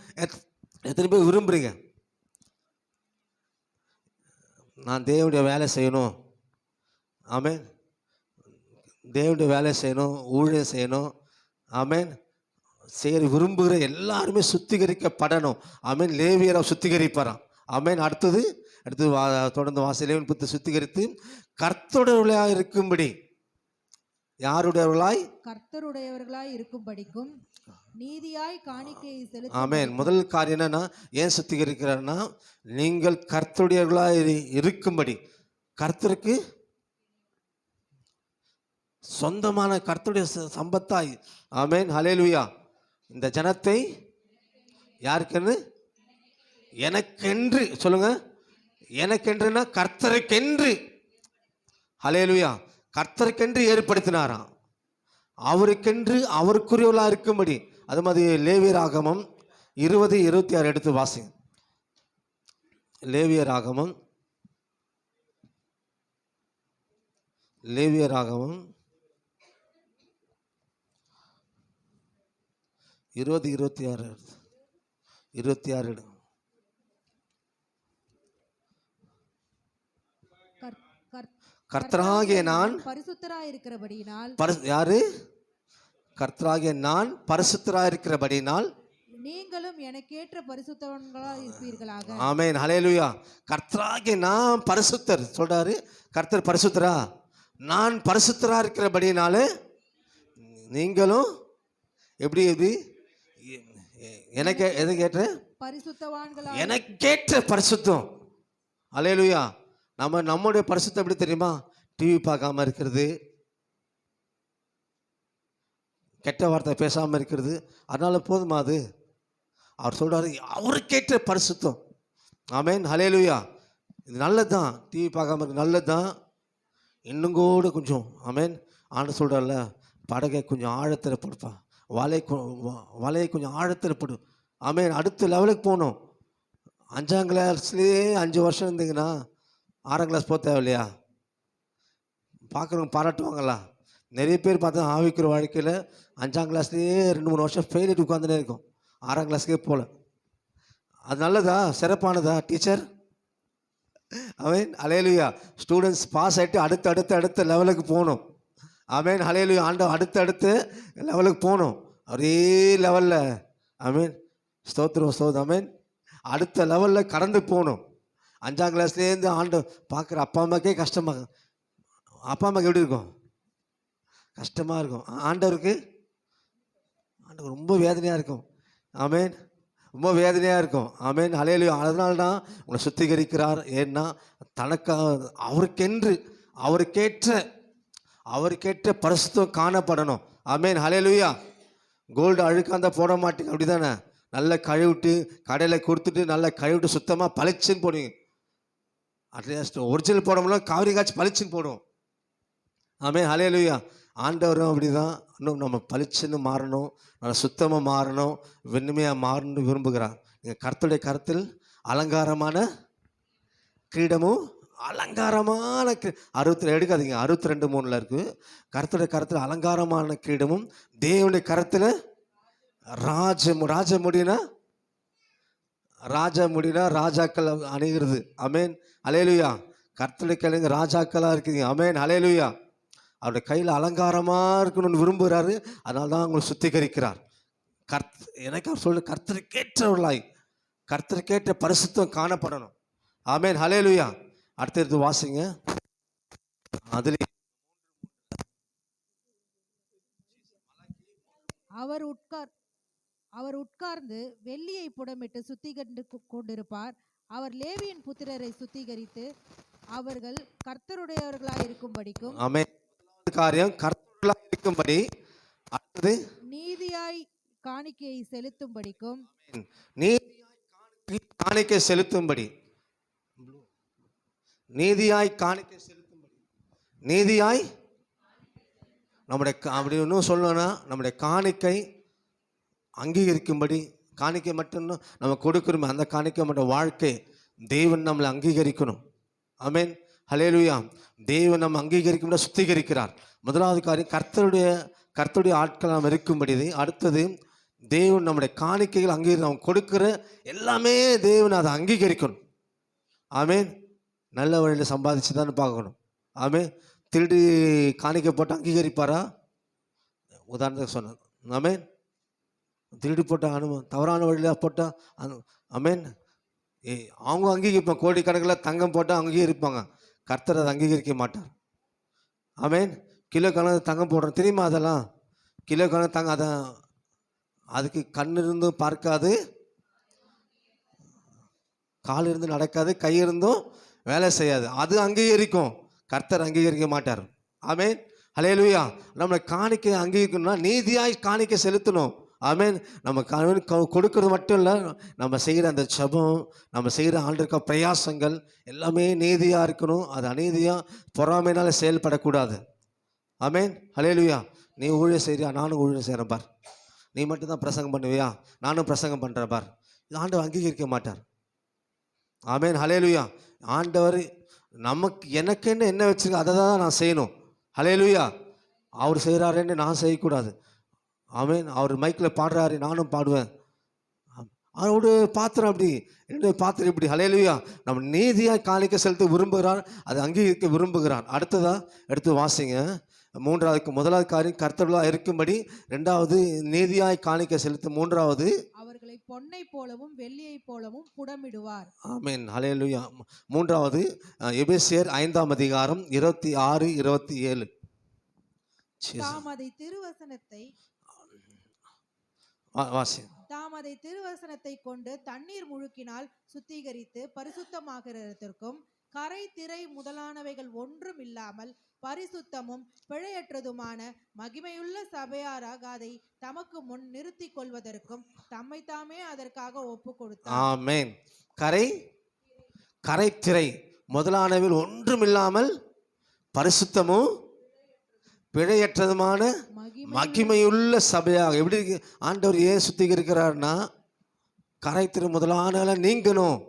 எத்தனை பேர் விரும்புகிறீங்க நான் தேவனுடைய வேலை செய்யணும்? ஆமென். தேவனுடைய வேலை செய்யணும், ஊழியம் செய்யணும். ஆமென். சரி, விரும்புகிற எல்லாருமே சுத்திகரிக்கப்படணும். ஆமென். லேவியரை சுத்திகரிப்பாராம். ஆமென். அடுத்தது தொடர்ந்து லேவியின் புத்திரரை சுத்திகரித்து கர்த்தருடையவர்களாய் இருக்கும்படி. யாருடையவர்களாய்? கர்த்தருடையவர்களாய் இருக்கும்படிக்கும் நீதியாய் காணிக்கையை செலுத்த. ஆமென். முதல் காரியம் என்னன்னா, ஏன் சுத்திகரிக்கிறார்னா, நீங்கள் கர்த்தருடையவர்களாய் இருக்கும்படி, கர்த்தருக்கு சொந்தமான கர்த்தருடைய சம்பத்தாய். ஆமென், ஹல்லேலூயா. இந்த ஜனத்தை யாருக்குன்னு? எனக்கென்று. சொல்லுங்க, எனக்கென்றுனா கர்த்தருக்கென்று. ஹல்லேலூயா. கர்த்தருக்கென்று ஏற்படுத்தினாராம், அவருக்கென்று அவருக்குரியவர்களாக இருக்கும்படி. அது மாதிரி லேவியராகமம் 20:26 எடுத்து வாசிங்க. லேவியராகமம் 20:26 கர்த்தராகிய நான் பரிசுத்தராயிருக்கிறபடியினால். யாரு? கர்த்தராகிய நான் பரிசுத்தராயிருக்கிறபடியினால் நீங்களும் எனக்கேற்ற பரிசுத்தவான்களாய் இருப்பீர்களாக. ஆமென், ஹல்லேலூயா. கர்த்தராகிய நான் பரிசுத்தர் சொல்றாரு. கர்த்தர் பரிசுத்தரா? நான் பரிசுத்தரா இருக்கிறபடினாலே நீங்களும் எப்படி எப்படி எனக்கு எது கேட்ட பரிசுத்தவான்களா எனக்கேற்ற பரிசுத்தம். அல்லேலூயா. நம்முடைய பரிசுத்தம் எப்படி தெரியுமா? டிவி பார்க்காம இருக்கிறது, கெட்ட வார்த்தை பேசாமல் இருக்கிறது, அதனால போதுமா அது? அவர் சொல்றாரு அவருக்கேற்ற பரிசுத்தம். ஆமென், ஹல்லேலூயா. இது நல்லது தான், டிவி பார்க்காம இருக்கு நல்லது தான். இன்னும் கூட கொஞ்சம் ஆமென். ஆண்டு சொல்கிறார்ல, படகை கொஞ்சம் ஆழத்தில் போடுப்பா, வலையை கொஞ்சம் ஆழத்தில் போடு. ஆமென். அடுத்த லெவலுக்கு போகணும். 5ஆம் கிளாஸ்லேயே 5 வருஷம் இருந்தீங்கன்னா 6ஆம் கிளாஸ் போக தேவையில்லையா? பார்க்குறவங்க பாராட்டுவாங்களா? நிறைய பேர் பார்த்தா ஆவிக்கிற வாழ்க்கையில் 5ஆம் கிளாஸ்லேயே 2-3 வருஷம் ஃபெயிலிட்டு உட்காந்துனே இருக்கும், 6ஆம் கிளாஸ்க்கே போகல. அது நல்லதா, சிறப்பானதா டீச்சர்? ஆமென், ஹல்லேலூயா. ஸ்டூடெண்ட்ஸ் பாஸ் ஆகிட்டு அடுத்த லெவலுக்கு போகணும். ஆமென், ஹல்லேலூயா. ஆண்டவர் அடுத்த லெவலுக்கு போகணும். ஒரே லெவலில் ஆமென், ஸ்தோத்திரம். ஆமென். அடுத்த லெவலில் கடந்து போகணும். 5ஆம் கிளாஸ்லேருந்து ஆண்டு பார்க்குற அப்பா அம்மாக்கே கஷ்டமாக, அப்பா அம்மாவுக்கு எப்படி இருக்கும்? கஷ்டமாக இருக்கும். ஆண்டவருக்கு ரொம்ப வேதனையாக இருக்கும். ஆமென், ரொம்ப வேதனையாக இருக்கும். ஆமென், ஹல்லேலூயா. அதனால தான் உங்களை சுத்திகரிக்கிறார். ஏன்னா தனக்காக அவருக்கேற்ற பரிசுத்தம் காணப்படணும். ஆமென், ஹல்லேலூயா. கோல்டு அழுக்காந்த போட மாட்டீங்க, அப்படி தானே? நல்லா கழுவிட்டு கடையில் கொடுத்துட்டு நல்லா கழுவிட்டு சுத்தமாக பளிச்சுன்னு போடுவீங்க. அட்லீஸ்ட் ஒரிஜினல் போட முடியல, காவிரி காய்ச்சி பளிச்சுன்னு போடுவோம். ஆமென், ஹல்லேலூயா. ஆண்டவரும் அப்படி தான். இன்னும் நம்ம பளிச்சுன்னு மாறணும், நல்லா சுத்தமாக மாறணும், வெண்மையாக மாறணும்னு விரும்புகிறார். நீங்கள் கர்த்தருடைய கருத்தில் அலங்காரமான கிரீடமும் அலங்காரமான 60 எடுக்காதீங்க, 62:3 இருக்குது. கர்த்தருடைய கருத்தில் அலங்காரமான கிரீடமும் தேவனுடைய கருத்தில் ராஜமுடினா ராஜாக்கள் அணிகிறது. ஆமென், ஹல்லேலூயா. கர்த்தருடைய கையில் ராஜாக்களாக இருக்குதுங்க. ஆமென், ஹல்லேலூயா. அவருடைய கையில் அலங்காரமாக இருக்கணும்னு விரும்புகிறாரு. அதனால தான் அவங்களை சுத்திகரிக்கிறார். எனக்கு அவர் சொல்ல கர்த்தருக்கேற்றவர்களாய் கர்த்தருக்கேற்ற பரிசுத்தம் காணப்படணும். ஆமென், ஹல்லேலூயா. அடுத்தது வாசிங்க. அதுல அவர் உட்கார்ந்து வெள்ளியை புடமிட்டு சுத்திகரித்து கொண்டிருப்பார். அவர் லேவியின் புத்திரரை சுத்திகரித்து அவர்கள் கர்த்தருடையவர்களாய் இருக்கும்படிக்கும். ஆமென். காரியம் கர்த்தருடையவர்களாய் இருக்கும்படி, அடுத்தது நீதியாய் காணிக்கையை செலுத்தும்படிக்கும். காணிக்கை செலுத்தும்படி, நீதியாய் நம்முடைய அப்படி இன்னும் சொல்லணும்னா நம்முடைய காணிக்கை அங்கீகரிக்கும்படி. காணிக்கை மட்டும் நம்ம கொடுக்குறோமே, அந்த காணிக்கை மட்டும் வாழ்க்கை தேவன் நம்மளை அங்கீகரிக்கணும். ஆமென், ஹல்லேலூயா. தேவன் நம்ம அங்கீகரிக்கும்படி சுத்திகரிக்கிறார். முதலாவது காரியம் கர்த்தருடைய ஆட்கள் நாம் இருக்கும்படி. அடுத்தது தேவன் நம்முடைய காணிக்கைகள் நம்ம கொடுக்குற எல்லாமே தேவன் அதை அங்கீகரிக்கணும். ஆமென். நல்ல வழியில் சம்பாதிச்சு தான் பார்க்கணும். ஆமென். திருடி காணிக்கை போட்டு அங்கீகரிப்பாரா? உதாரணத்துக்கு சொன்னேன். ஆமென். திருடி போட்ட அனுபவம் தவறான வழியில் போட்டால் ஆமென், அவங்க அங்கீகரிப்பாங்க. கோடிக்கணக்கில் தங்கம் போட்டால் அங்கீகரிப்பாங்க. கர்த்தர் அதை அங்கீகரிக்க மாட்டார். ஆமென். கிலோ கணக்கு தங்கம் போடுறோம் தெரியுமா? அதெல்லாம் கிலோ கணக்கு தங்கம், அதுக்கு கண் இருந்தும் பார்க்காது, கால் இருந்து நடக்காது, கை இருந்தும் வேலை செய்யாது. அது அங்கீகரிக்கும், கர்த்தர் அங்கீகரிக்க மாட்டார். ஆமென், ஹல்லேலூயா. நம்ம காணிக்கை அங்கீகரிக்கணும்னா நீதியாய் காணிக்கை செலுத்தணும். ஆமென். நம்ம கொடுக்கறது மட்டும் இல்லை, நம்ம செய்கிற அந்த ஜெபம், நம்ம செய்கிற ஆண்டிருக்க பிரயாசங்கள் எல்லாமே நீதியாக இருக்கணும். அது அநீதியாக பொறாமையினால செயல்படக்கூடாது. ஆமென், ஹல்லேலூயா. நீ ஊழியம் செய்கிறியா? நானும் ஊழியம் செய்கிறேன் பார். நீ மட்டும்தான் பிரசங்கம் பண்ணுவியா? நானும் பிரசங்கம் பண்ணுறேன் பார். இது ஆண்டவர் அங்கீகரிக்க மாட்டார். ஆமென், ஹல்லேலூயா. ஆண்டவர் எனக்குன்னு என்ன வச்சிருக்க அதை தான் நான் செய்யணும். ஹல்லேலூயா. அவர் செய்கிறாருன்னு நான் செய்யக்கூடாது. ஆமென். அவர் மைக்கில் பாடுறாரு, நானும் பாடுவேன். அவருடைய பாத்திரம் அப்படி, என்னுடைய பாத்திரம் இப்படி. ஹல்லேலூயா. நம்ம நீதியாக காணிக்க செலுத்த விரும்புகிறார், அதை அங்கீகரிக்க விரும்புகிறார். எடுத்து வாசிங்க. முதலாவது காரியம் கர்த்தர்களாக இருக்கும்படி, 2வது நீதியாய் காணிக்க செலுத்த, 3வது அவர்களை பொன்னை போலவும் வெள்ளியை போலவும் புடமிடுவார். ஆமென், ஹல்லேலூயா. 3வது எபேசியர் 5ஆம் அதிகாரம் 26-27. Jesus. தாம் அதை திருவசனத்தை வாசி. தாம் அதை திருவசனத்தை கொண்டு தண்ணீர் முழுக்கினால் சுத்திகரித்து பரிசுத்தமாகிறதற்கும் கரை திரை முதலானவைகள் ஒன்றும் இல்லாமல் பரிசுத்தமும் பிழையற்றதுமான மகிமையுள்ள சபையாராக அதை தமக்கு முன் நிறுத்திக் கொள்வதற்கும் தம்மை தாமே அதற்காக ஒப்பு கொடுத்தார். ஆமென். கரை திரை முதலானவில் ஒன்றும் இல்லாமல் பரிசுத்தமும் பிழையற்றதுமான மகிமையுள்ள சபையாக. எப்படி இருக்கு? ஆண்டவர் ஏன் சுத்திகரிக்கிறார்னா கரை திரை முதலான நீங்கணும்.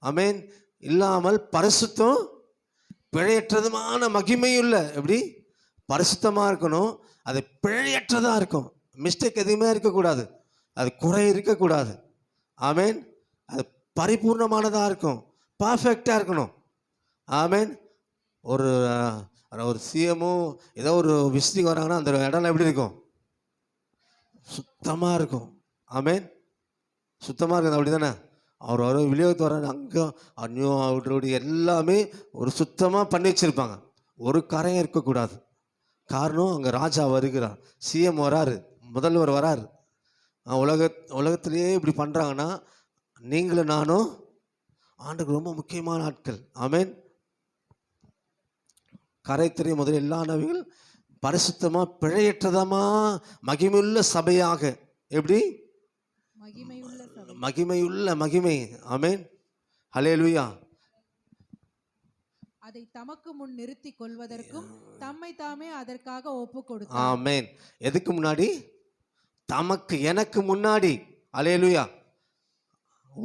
ஆமென். இல்லாமல் பரிசுத்தம் பிழையற்றதுமான மகிமையுள்ள, எப்படி பரிசுத்தமா இருக்கணும், அது பிழையற்றதா இருக்கும். மிஸ்டேக் எதுவுமே இருக்கக்கூடாது, அது குறை இருக்கக்கூடாது. ஆமென். அது பரிபூர்ணமானதா இருக்கும், பர்ஃபெக்டா இருக்கணும். ஆமென். ஒரு சிஎம்ஓ ஏதோ ஒரு விசிட்டிங் வராங்கன்னா அந்த இடம்லாம் எப்படி இருக்கும்? சுத்தமாக இருக்கும். ஆமென். சுத்தமாக இருக்குது. அப்படி தானே? அவர் வர விநியோகத்து வர அங்கே அந்நியம் அவருடைய எல்லாமே ஒரு சுத்தமாக பண்ணி வச்சுருப்பாங்க. ஒரு கரையும் இருக்கக்கூடாது. காரணம், அங்கே ராஜா வருகிறார், சிஎம் வராரு, முதல்வர் வராரு. உலகத்திலேயே இப்படி பண்ணுறாங்கன்னா நீங்களும் நானும் ஆண்டுக்கு ரொம்ப முக்கியமான ஆட்கள். ஆமென். கரைத்திரை முதல் எல்லா நவிகள் பரிசுத்தமா பிழையற்றதமா மகிமையுள்ள சபையாக. எப்படி? மகிமையுள்ள மகிமை. ஆமென். ஹல்லேலூயா. அதை தமக்கு முன் நிறுத்தி கொள்வதற்கும் தம்மை தாமே அதற்காக ஒப்பு கொடுத்தார். ஆமென். எதுக்கு முன்னாடி? தமக்கு, எனக்கு முன்னாடி. ஹல்லேலூயா.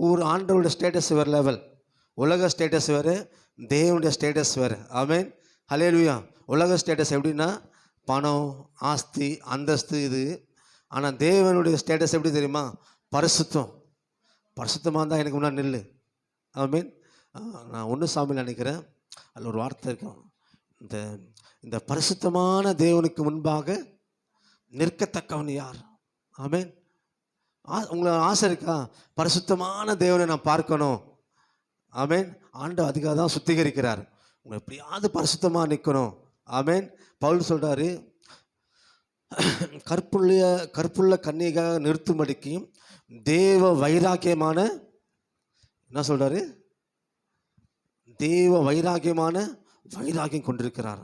ஒரு ஆண்டவருடைய ஸ்டேட்டஸ் வேறு லெவல், உலக ஸ்டேட்டஸ் வேறு, தேவனுடைய ஸ்டேட்டஸ் வேறு. ஆமென். ஹல்லேலூயா. உலக ஸ்டேட்டஸ் எப்படின்னா பணம், ஆஸ்தி, அந்தஸ்து இது. ஆனால் தேவனுடைய ஸ்டேட்டஸ் எப்படி தெரியுமா? பரிசுத்தம். பரிசுத்தமாக இருந்தால் எனக்கு முன்னாடி நில்லு. ஆமென். நான் ஒன்று சாமி நினைக்கிறேன், அதில் ஒரு வார்த்தை இருக்கும், இந்த பரிசுத்தமான தேவனுக்கு முன்பாக நிற்கத்தக்கவன் யார்? ஆமென். உங்களுக்கு ஆசை இருக்கா? பரிசுத்தமான தேவனை நான் பார்க்கணும். ஆமென். ஆண்டவர் அதுக்காக தான் சுத்திகரிக்கிறார். உங்களை எப்படியாவது பரிசுத்தமாக நிற்கணும். ஆமென். பவுல் சொல்கிறாரு, கற்புள்ள கன்னிகையாக நிறுத்தும்படிக்கு தேவ வைராக்கியமான, என்ன சொல்கிறாரு? தேவ வைராக்கியம் கொண்டிருக்கிறார்.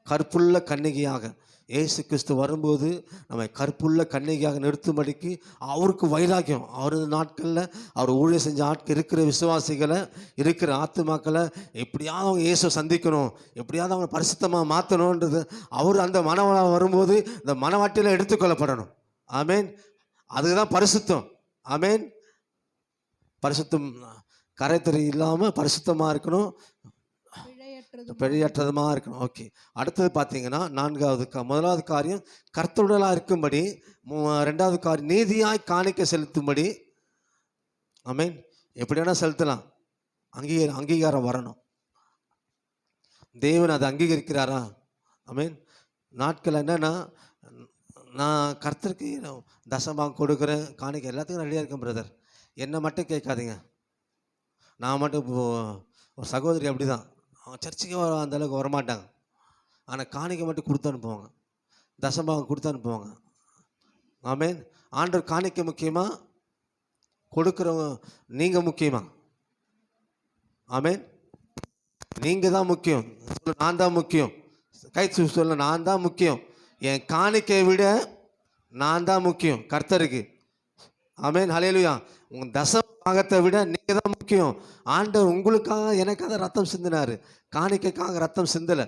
கற்புள்ள கன்னிகையாக இயேசு கிறிஸ்து வரும்போது நம்ம கற்புள்ள கன்னிகையாக நிறுத்தும்படிக்கு அவருக்கு வைராக்கியம். அவரது நாட்களில் அவர் ஊழியம் செஞ்ச ஆட்கள் இருக்கிற விசுவாசிகளை, இருக்கிற ஆத்துமாக்களை எப்படியாவது அவங்க இயேசு சந்திக்கணும், எப்படியாவது அவங்க பரிசுத்தமாக மாற்றணுன்றது அவர் அந்த மனவாள வரும்போது இந்த மனவாட்டியில் எடுத்துக்கொள்ளப்படணும். ஆமென். அதுதான் பரிசுத்தம். ஆமென். பரிசுத்தம் கரைத்தறி இல்லாமல் பரிசுத்தமாக இருக்கணும், பிழையற்றதுமாக இருக்கணும். ஓகே. அடுத்தது பார்த்தீங்கன்னா முதலாவது காரியம் கர்த்தருடலாக இருக்கும்படி, ரெண்டாவது காரியம் நீதியாய் காணிக்கை செலுத்தும்படி. ஆமென். எப்படி வேணால் செலுத்தலாம், அங்கீகாரம் வரணும். தேவன் அதை அங்கீகரிக்கிறாரா? ஆமென். நாட்கள் என்னன்னா, நான் கர்த்தருக்கு தசமாக கொடுக்குறேன், காணிக்கை எல்லாத்துக்கும் ரெடியாக இருக்கேன் பிரதர், என்னை மட்டும் கேட்காதீங்க. நான் மட்டும் ஒரு சகோதரி அப்படி தான், சர்ச்சுக்கு அந்த அளவுக்கு வரமாட்டாங்க, ஆனால் காணிக்கை மட்டும் கொடுத்து அனுப்புவாங்க, தசமாக கொடுத்து அனுப்புவாங்க. ஆமென். ஆண்டவர் காணிக்கை முக்கியமா, கொடுக்குறவங்க நீங்கள் முக்கியமா? ஆமென். நீங்கள் தான் முக்கியம். நான் தான் முக்கியம். கை சொல்ல, நான் தான் முக்கியம். என் காணிக்கையை விட நான் தான் முக்கியம் கர்த்தருக்கு. ஆமென். ஹல்லேலூயா. உங்கள் தசபாகத்தை விட நீங்கள் தான் முக்கியம். ஆண்டவர் உங்களுக்காக எனக்காக ரத்தம் சிந்தினார், காணிக்கைக்காக ரத்தம் சிந்தலை.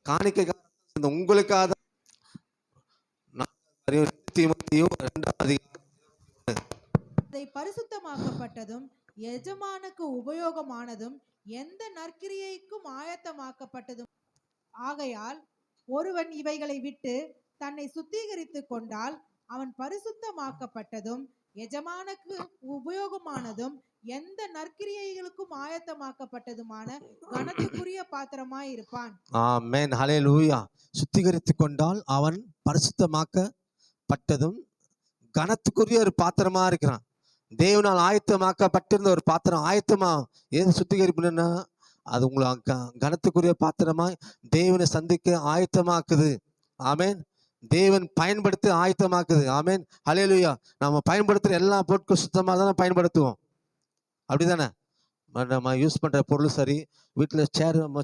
காணிக்கைக்காக உங்களுக்காக அதை பரிசுத்தமாக்கப்பட்டதும் எஜமானுக்கு உபயோகமானதும் எந்த நற்கிரியைக்கும் ஆயத்தமாக்கப்பட்டதும் ஆகையால் ஒருவன் இவைகளை விட்டு தன்னை சுத்திகரித்து கொண்டால் அவன் பரிசுத்தமாக்கப்பட்டதும் எஜமானுக்கு உபயோகமானதும் எந்த நற்கிரியைகளுக்கும் ஆயத்தமாக்கப்பட்டதுமான கனத்துக்குரிய பாத்திரமாய் இருப்பான். ஆமென். ஹல்லேலூயா. சுத்திகரித்து கொண்டால் அவன் பரிசுத்தமாக்கப்பட்டதும் கனத்துக்குரிய ஒரு பாத்திரமா இருக்கிறான். தேவனால் ஆயத்தமாக்கப்பட்டிருந்த ஒரு பாத்திரம். ஆயத்தமா ஏது சுத்திகரிப்புன்னா அது உங்களை கனத்துக்குரிய பாத்திரமாய் தேவனை சந்திக்க ஆயத்தமாக்குது. ஆமென். தேவன் பயன்படுத்தி ஆயத்தமாக்குது. ஆமென். ஹல்லேலூயா. நம்ம பயன்படுத்துகிற எல்லா பொருட்களும் சுத்தமாக தானே பயன்படுத்துவோம், அப்படிதானே? நம்ம யூஸ் பண்ணுற பொருள் சரி, வீட்டில்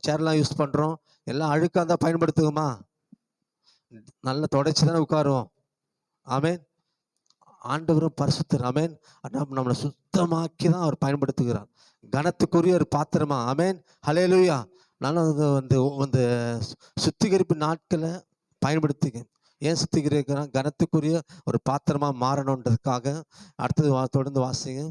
சேர்லாம் யூஸ் பண்ணுறோம், எல்லாம் அழுக்காக இருந்தால் பயன்படுத்துவோமா? நல்லா தொடச்சி தானே உட்காருவோம். ஆமென். ஆண்டவரும் பரிசுத்தர். ஆமென். நம்மளை சுத்தமாக்கி தான் அவர் பயன்படுத்துகிறார், கனத்துக்குரிய ஒரு பாத்திரமா. ஆமென். ஹல்லேலூயா. நல்லா வந்து வந்து சுத்திகரிப்பு நாட்களை பயன்படுத்திக்க. ஏன் சுத்திகரிக்கிறான்? கனத்துக்குரிய ஒரு பாத்திரமா மாறணுன்றதுக்காக. அடுத்தது தொடர்ந்து வாசிங்க.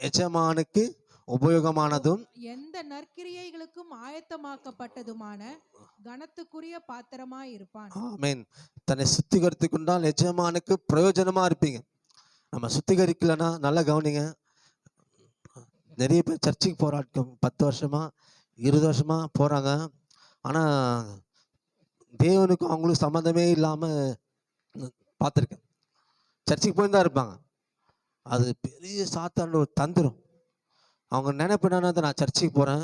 எஜமானுக்கு உபயோகமானதும் எந்த நற்கிரியைகளுக்கும் ஆயத்தமாக்கப்பட்டதுமான கனத்துக்குரிய பாத்திரமாய் இருப்பான். ஆமென். தன்னை சுத்திகரித்து கொண்டால் எஜமானுக்கு பிரயோஜனமா இருப்பீங்க. நம்ம சுத்திகரிக்கலைன்னா, நல்லா கவனிங்க, நிறைய பேர் சர்ச்சுக்கு போராட்டம் 10 வருஷமா 20 வருஷமா போறாங்க. ஆனா தேவனுக்கும் அவங்களுக்கும் சம்மந்தமே இல்லாம பார்த்துருக்கேன். சர்ச்சுக்கு போய் தான் இருப்பாங்க. அது பெரிய சாத்தான ஒரு தந்திரம். அவங்க நினைப்பு என்னன்னா, நான் சர்ச்சுக்கு போறேன்,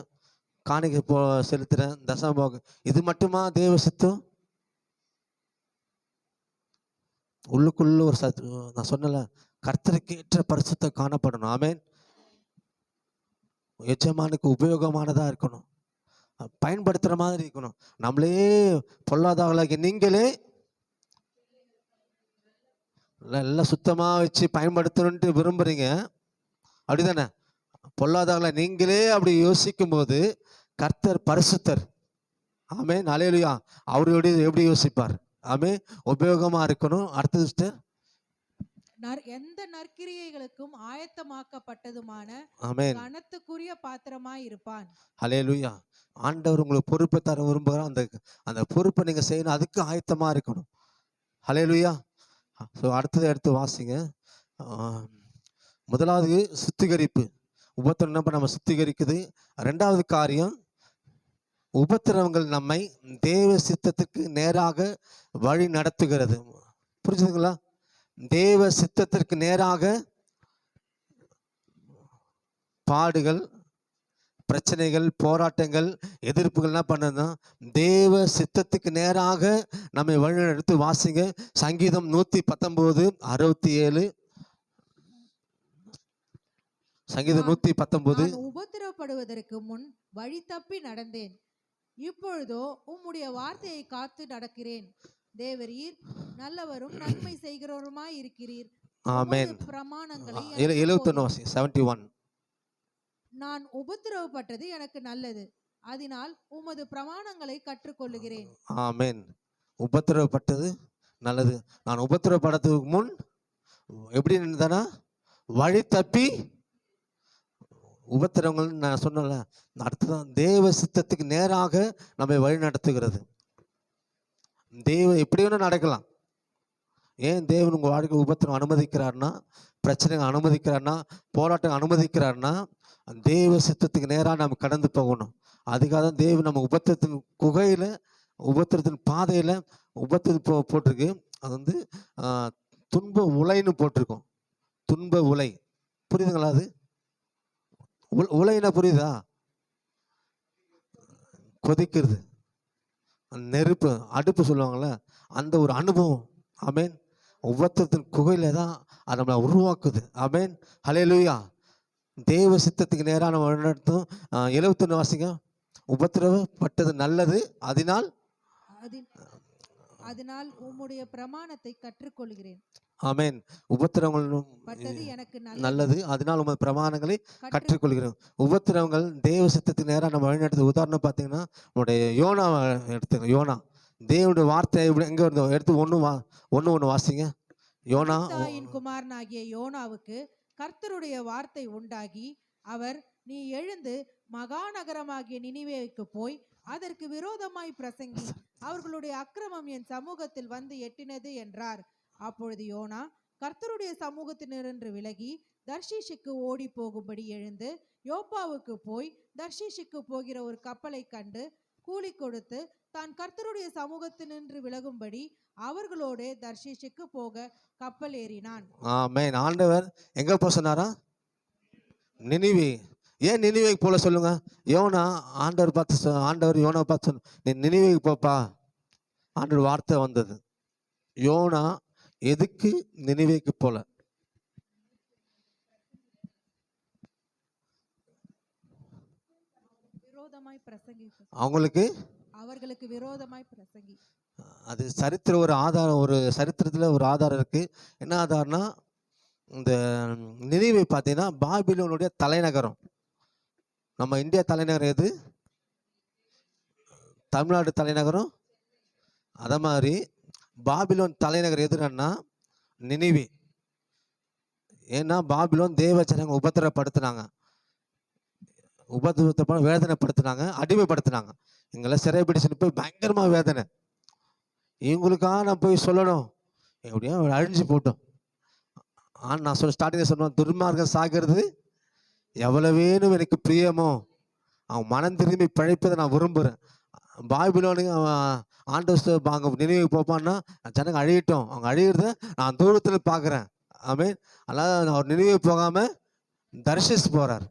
காணிக்கை செலுத்துறேன், தசமபாகம், இது மட்டுமா தேவ சித்தம்? உள்ளுக்குள்ள ஒரு நான் சொன்னல, கர்த்தருக்கு ஏற்ற பரிசுத்தம் காணப்படணும். ஆமென். எஜமானுக்கு உபயோகமானதா இருக்கணும், பயன்படுத்துற மாதிரி இருக்கணும். நம்மளே பொல்லாதவர்களாகி நீங்களே எல்லாம் சுத்தமா வச்சு பயன்படுத்தணும்ட்டு விரும்புறீங்க, அப்படிதானே? பொல்லாதவர்களை நீங்களே அப்படி யோசிக்கும் போது கர்த்தர் பரிசுத்தர். ஆமென். ஹல்லேலூயா. அவருடைய எப்படி யோசிப்பார்? ஆமென். உபயோகமா இருக்கணும். அடுத்தது எந்த நற்கிரியைகளுக்கும் ஆயத்தமாக்கப்பட்டதுமான ஆமென். கனத்துக்குரிய பாத்திரமாய் இருப்பான். ஹல்லேலூயா. ஆண்டவர் உங்களுக்கு பொறுப்பை தர விரும்புகிறார். அந்த பொறுப்பை நீங்க செய்யணும், அதுக்கு ஆயத்தமா இருக்கணும். ஹல்லேலூயா. ஸோ அடுத்தது எடுத்து வாசிங்க. முதலாவது சுத்திகரிப்பு, உபத்திரம் நம்ம சுத்திகரிக்குது. ரெண்டாவது காரியம், உபத்திரவங்கள் நம்மை தேவ சித்தத்துக்கு நேராக வழி நடத்துகிறது. புரிஞ்சுதுங்களா? தேவ சித்தத்திற்கு நேராக பாடுகள், பிரச்சனைகள், போராட்டங்கள், எதிர்ப்புகள் என்ன பண்ணுதுன்னா, தேவ சித்தத்துக்கு நேராக நம்மை வழிநடத்தி. வாசிங்க சங்கீதம் 119:67. சங்கீதம் 119. நான் உபத்திரப்படுவதற்கு முன் வழி தப்பி நடந்தேன், இப்பொழுதோ உம்முடைய வார்த்தையை காத்து நடக்கிறேன். தேவரீர் நல்லவரும் நன்மை செய்கிறவருமாய் இருக்கிறீர். ஆமென். பிரமாணங்களை 71. நான் உபத்திரவப்பட்டது எனக்கு நல்லது, அதனால் உமது பிரமாணங்களை கற்றுக்கொள்ளுகிறேன். ஆமென். உபத்திரவப்பட்டது நல்லது. நான் உபத்திரவப்படத்துக்கு முன் எப்படி இருந்தேன்னா, வழி தப்பி. உபத்திரவங்கள் நான் சொன்னல, அடுத்ததான் தேவ சித்தத்துக்கு நேராக நம்மை வழி நடத்துகிறது. எப்படி வேணா நடக்கலாம். ஏன் தேவன் உங்கள் வாழ்க்கை உபத்திரம் அனுமதிக்கிறார்னா, பிரச்சனைகள் அனுமதிக்கிறார்னா, போராட்டம் அனுமதிக்கிறார்னா, தேவ சித்தத்துக்கு நேராக நம்ம கடந்து போகணும். அதுக்காக தான் தேவன் நம்ம உபத்திரத்தின் குகையில், உபத்திரத்தின் பாதையில் உபத்திரம் போட்டிருக்கு. அது வந்து துன்ப உலைன்னு போட்டிருக்கோம். துன்ப உலை, புரியுதுங்களா? அது உலைன்னா புரியுதா? கொதிக்கிறது, நெருப்பு, அடுப்பு சொல்லுவாங்கள்ல, அந்த ஒரு அனுபவம். ஆமென். உபத்திரத்தின் குகையில தான் அது நம்மளை உருவாக்குது. ஆமென். ஹல்லேலூயா. தேவ சித்தத்துக்கு நேராக நம்ம வழிநடத்தும். 71 வாசிங்க. உபத்திரவப்பட்டது நல்லது, அதனால் உம்முடைய பிரமாணத்தை கற்றுக்கொள்கிறேன். ஆமென். உபத்திரவங்கள் எனக்கு நல்லது, அதனால் உமது பிரமாணங்களை கற்றுக்கொள்கிறோம். உபத்திரவங்கள் தேவ சித்தத்துக்கு நேராக நம்ம வழிநடத்து. உதாரணம் பார்த்தீங்கன்னா, நம்முடைய யோனாவை எடுத்துங்க. யோனா தேவனுடைய வார்த்தை எங்க இருந்தோ எடுத்து ஒன்று வாசிங்க. யோனா குமாரனாகிய யோனாவுக்கு கர்த்தருடைய வார்த்தை உண்டாகி, அவர், நீ எழுந்து மகாநகரமாகிய நினிவேவுக்கு போய் அதற்கு விரோதமாய் பிரசங்கி, அவர்களுடைய அக்கிரமம் என் சமூகத்தில் வந்து எட்டினது என்றார். அப்பொழுது யோனா கர்த்தருடைய சமூகத்தினின்று விலகி தர்ஷீஷுக்கு ஓடி போகும்படி எழுந்து யோப்பாவுக்கு போய் தர்ஷீஷுக்கு போகிற ஒரு கப்பலை கண்டு கூலி கொடுத்து தான் கர்த்தருடைய சமூகத்தினின்று விலகும்படி அவர்களோடு தர்ஷீஷுக்கு போக கப்பல் ஏறினான். ஆமென். ஆண்டவர் எங்க போக சொன்னாரா? நினிவே. ஏன் நினிவேக்கு போல சொல்லுங்க? யோனா ஆண்டவர் யோனா பார்த்து நீ நினிவேக்கு போப்பா. ஆண்டவர் வார்த்தை வந்தது. யோனா எதுக்கு நினிவேக்கு போல? விரோதமாய் பிரசங்கி அவங்களுக்கு அவர்களுக்கு விரோதமாய் பிரசங்கி. அது சரித்திரத்தில் ஒரு ஆதாரம் இருக்கு. என்ன ஆதாரம்னா, இந்த நினிவே பார்த்தீங்கன்னா பாபிலோனுடைய தலைநகரம். நம்ம இந்தியா தலைநகரம் எது? தமிழ்நாடு தலைநகரம். அத மாதிரி பாபிலோன் தலைநகர் எதுன்னா நினிவே. ஏன்னா பாபிலோன் தேவ ஜனங்க உபத்திரப்படுத்தினாங்க, வேதனைப்படுத்தினாங்க, அடிமைப்படுத்தினாங்க. எங்களை சிறைப்பிடிச்சுன்னு போய் பயங்கரமா வேதனை. இவங்களுக்காக நான் போய் சொல்லணும், எப்படியா அழிஞ்சு போட்டோம். ஆனால் நான் ஸ்டார்டிங்கில் சொன்னேன், துர்மார்க்கம் சாகிறது எவ்வளவேனும் எனக்கு பிரியமோ அவன் மனம் திரும்பி பிழைப்பதை நான் விரும்புகிறேன். பாபிலோனுக்கு ஆண்டவர் அங்கே நினைவுக்கு போப்பான்னா ஜனங்க அழியட்டும், அவங்க அழியிறத நான் தூரத்தில் பார்க்குறேன். ஆமீன். அதனால் அவர் நினைவுக்கு போகாமல் தரிசித்து போகிறார்.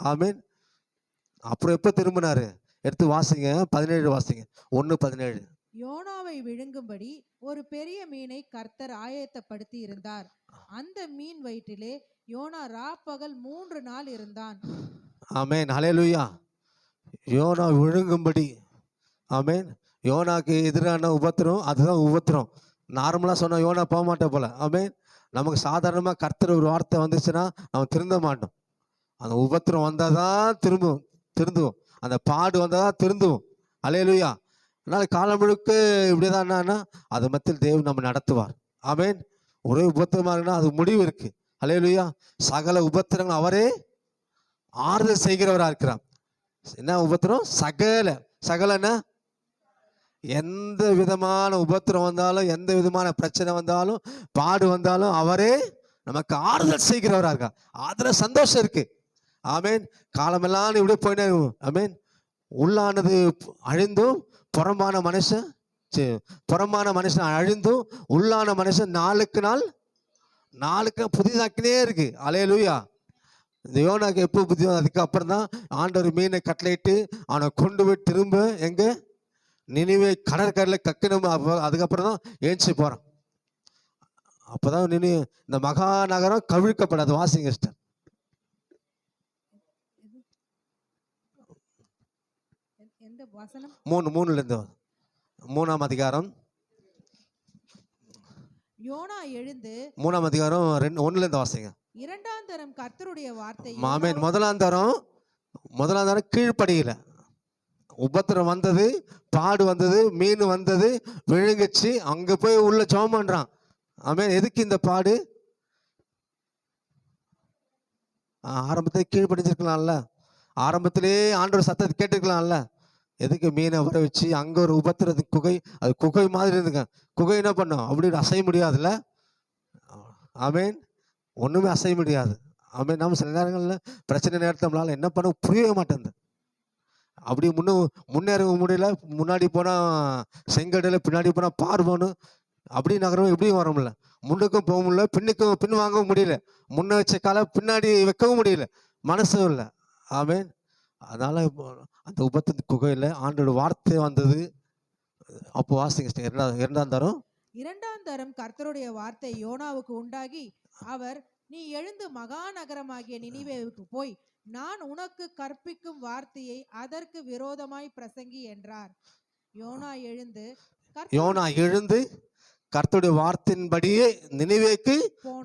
ஆமீன். அப்புறம் எப்போ திரும்பினாரு? எடுத்து வாசிங்க, 17 வாசிங்க, 1:17. யோனாவை விழுங்கும்படி ஒரு பெரிய மீனை கர்த்தர் ஆயத்தப்படுத்தி இருந்தார். அந்த மீன் வயிற்றிலே யோனா ராப்பகல் 3 நாள் இருந்தான். ஆமேன். ஹல்லேலூயா. யோனா விழுங்கும்படி. ஆமேன். யோனாக்கு எதிரான உபத்திரம், அதுதான் உபத்திரம். நார்மலாக சொன்ன யோனா போக மாட்டேன் போல. ஆமேன். நமக்கு சாதாரணமாக கர்த்தர் ஒரு வார்த்தை வந்துச்சுன்னா நம்ம திருந்த மாட்டோம். அந்த உபத்திரம் வந்தால் தான் திருந்துவோம். அந்த பாடு வந்தால் தான் திருந்துவோம். ஹல்லேலூயா. அதனால் காலம் முழுக்க இப்படிதான் என்னன்னா அது மத்தியில் தேவன் நம்ம நடத்துவார். ஆமேன். ஒரே உபத்திரமாக இருக்குன்னா அது முடிவு இருக்கு. ஹல்லேலூயா. சகல உபத்திரங்கள் அவரே ஆறுதல் செய்கிறவராக இருக்கிறார். என்ன உபத்திரம்? சகலன்னா எந்த விதமான உபத்திரம் வந்தாலும், எந்த விதமான பிரச்சனை வந்தாலும், பாடு வந்தாலும் அவரே நமக்கு ஆறுதல் செய்கிறவராக இருக்கா. அதில் சந்தோஷம் இருக்கு. ஆமேன். காலமெல்லாம் இப்படியே போயினே இருக்கும். ஆமேன். உள்ளானது அழிந்தும் புறம்பான மனுஷன் அழிந்தும் உள்ளான மனுஷன் நாளுக்கு புதிதாக்கினே இருக்கு. ஹல்லேலூயா. இந்த யோனாக்கு எப்போ புத்தி? அதுக்கப்புறம் தான் ஆண்டவர் மீனை கட்டளையிட்டு அவனை கொண்டு போய் திரும்ப எங்க நினிவே கடற்கரையில் கக்கணும். அதுக்கப்புறம் தான் ஏஞ்சி போறான். அப்போதான் இந்த மகா நகரம் கவிழ்க்கப்படாது. வாசிங்க சிஸ்டர். 3:3 3ஆம் அதிகாரம். யோனா எழுந்து 3ஆம் அதிகாரம் 1 வாசிங்க. 2ஆம் தரம் கர்த்தருடைய வார்த்தை. ஆமென். முதலாம் தரம் கீழ்ப்படியில உபத்திரம் வந்தது, பாடு வந்தது, மீன் வந்தது, விழுங்குச்சு. அங்க போய் உள்ள ஜெபம் பண்றான். ஆமென். எதுக்கு இந்த பாடு? ஆரம்பத்திலே கீழ்ப்படிஞ்சிருக்கலாம்ல, ஆரம்பத்திலே ஆண்டவர் சத்தத்தை கேட்டுக்கலாம்ல. எதுக்கு மீனை வர வச்சு அங்கே ஒரு உபத்திரத்துக்கு குகை மாதிரி இருந்துங்க. குகை என்ன பண்ணும்? அப்படி அசைய முடியாதுல்ல. ஆமேன். ஒன்றுமே அசைய முடியாது. ஆமேன். நம்ம சில நேரங்களில் பிரச்சனை நேரத்தில் நம்மளால என்ன பண்ண புரியவே மாட்டேங்குது. அப்படி முன்னேற முடியல. முன்னாடி போனால் செங்கடல, பின்னாடி போனால் பார்வோன்னு அப்படி நகரம் எப்படியும் வர முடியல. முன்னுக்கும் போக முடியல, பின் வாங்கவும் முடியல. முன்ன வச்ச காலை பின்னாடி வைக்கவும் முடியல, மனசும் இல்லை. ஆமேன். அதனால அந்த உபத்தின் குகையில் ஆண்டோட வார்த்தை வந்தது. அப்போ வாசிங்க 2ஆம் தரம் கர்த்தருடைய வார்த்தை யோனாவுக்கு உண்டாகி, அவர் நீ எழுந்து மகா நகரமாகிய நினிவேவுக்கு போய் நான் உனக்கு கற்பிக்கும் வார்த்தையை அதற்கு விரோதமாய் பிரசங்கி என்றார். யோனா எழுந்து கர்த்தருடைய வார்த்தையின்படியே நினிவேக்கு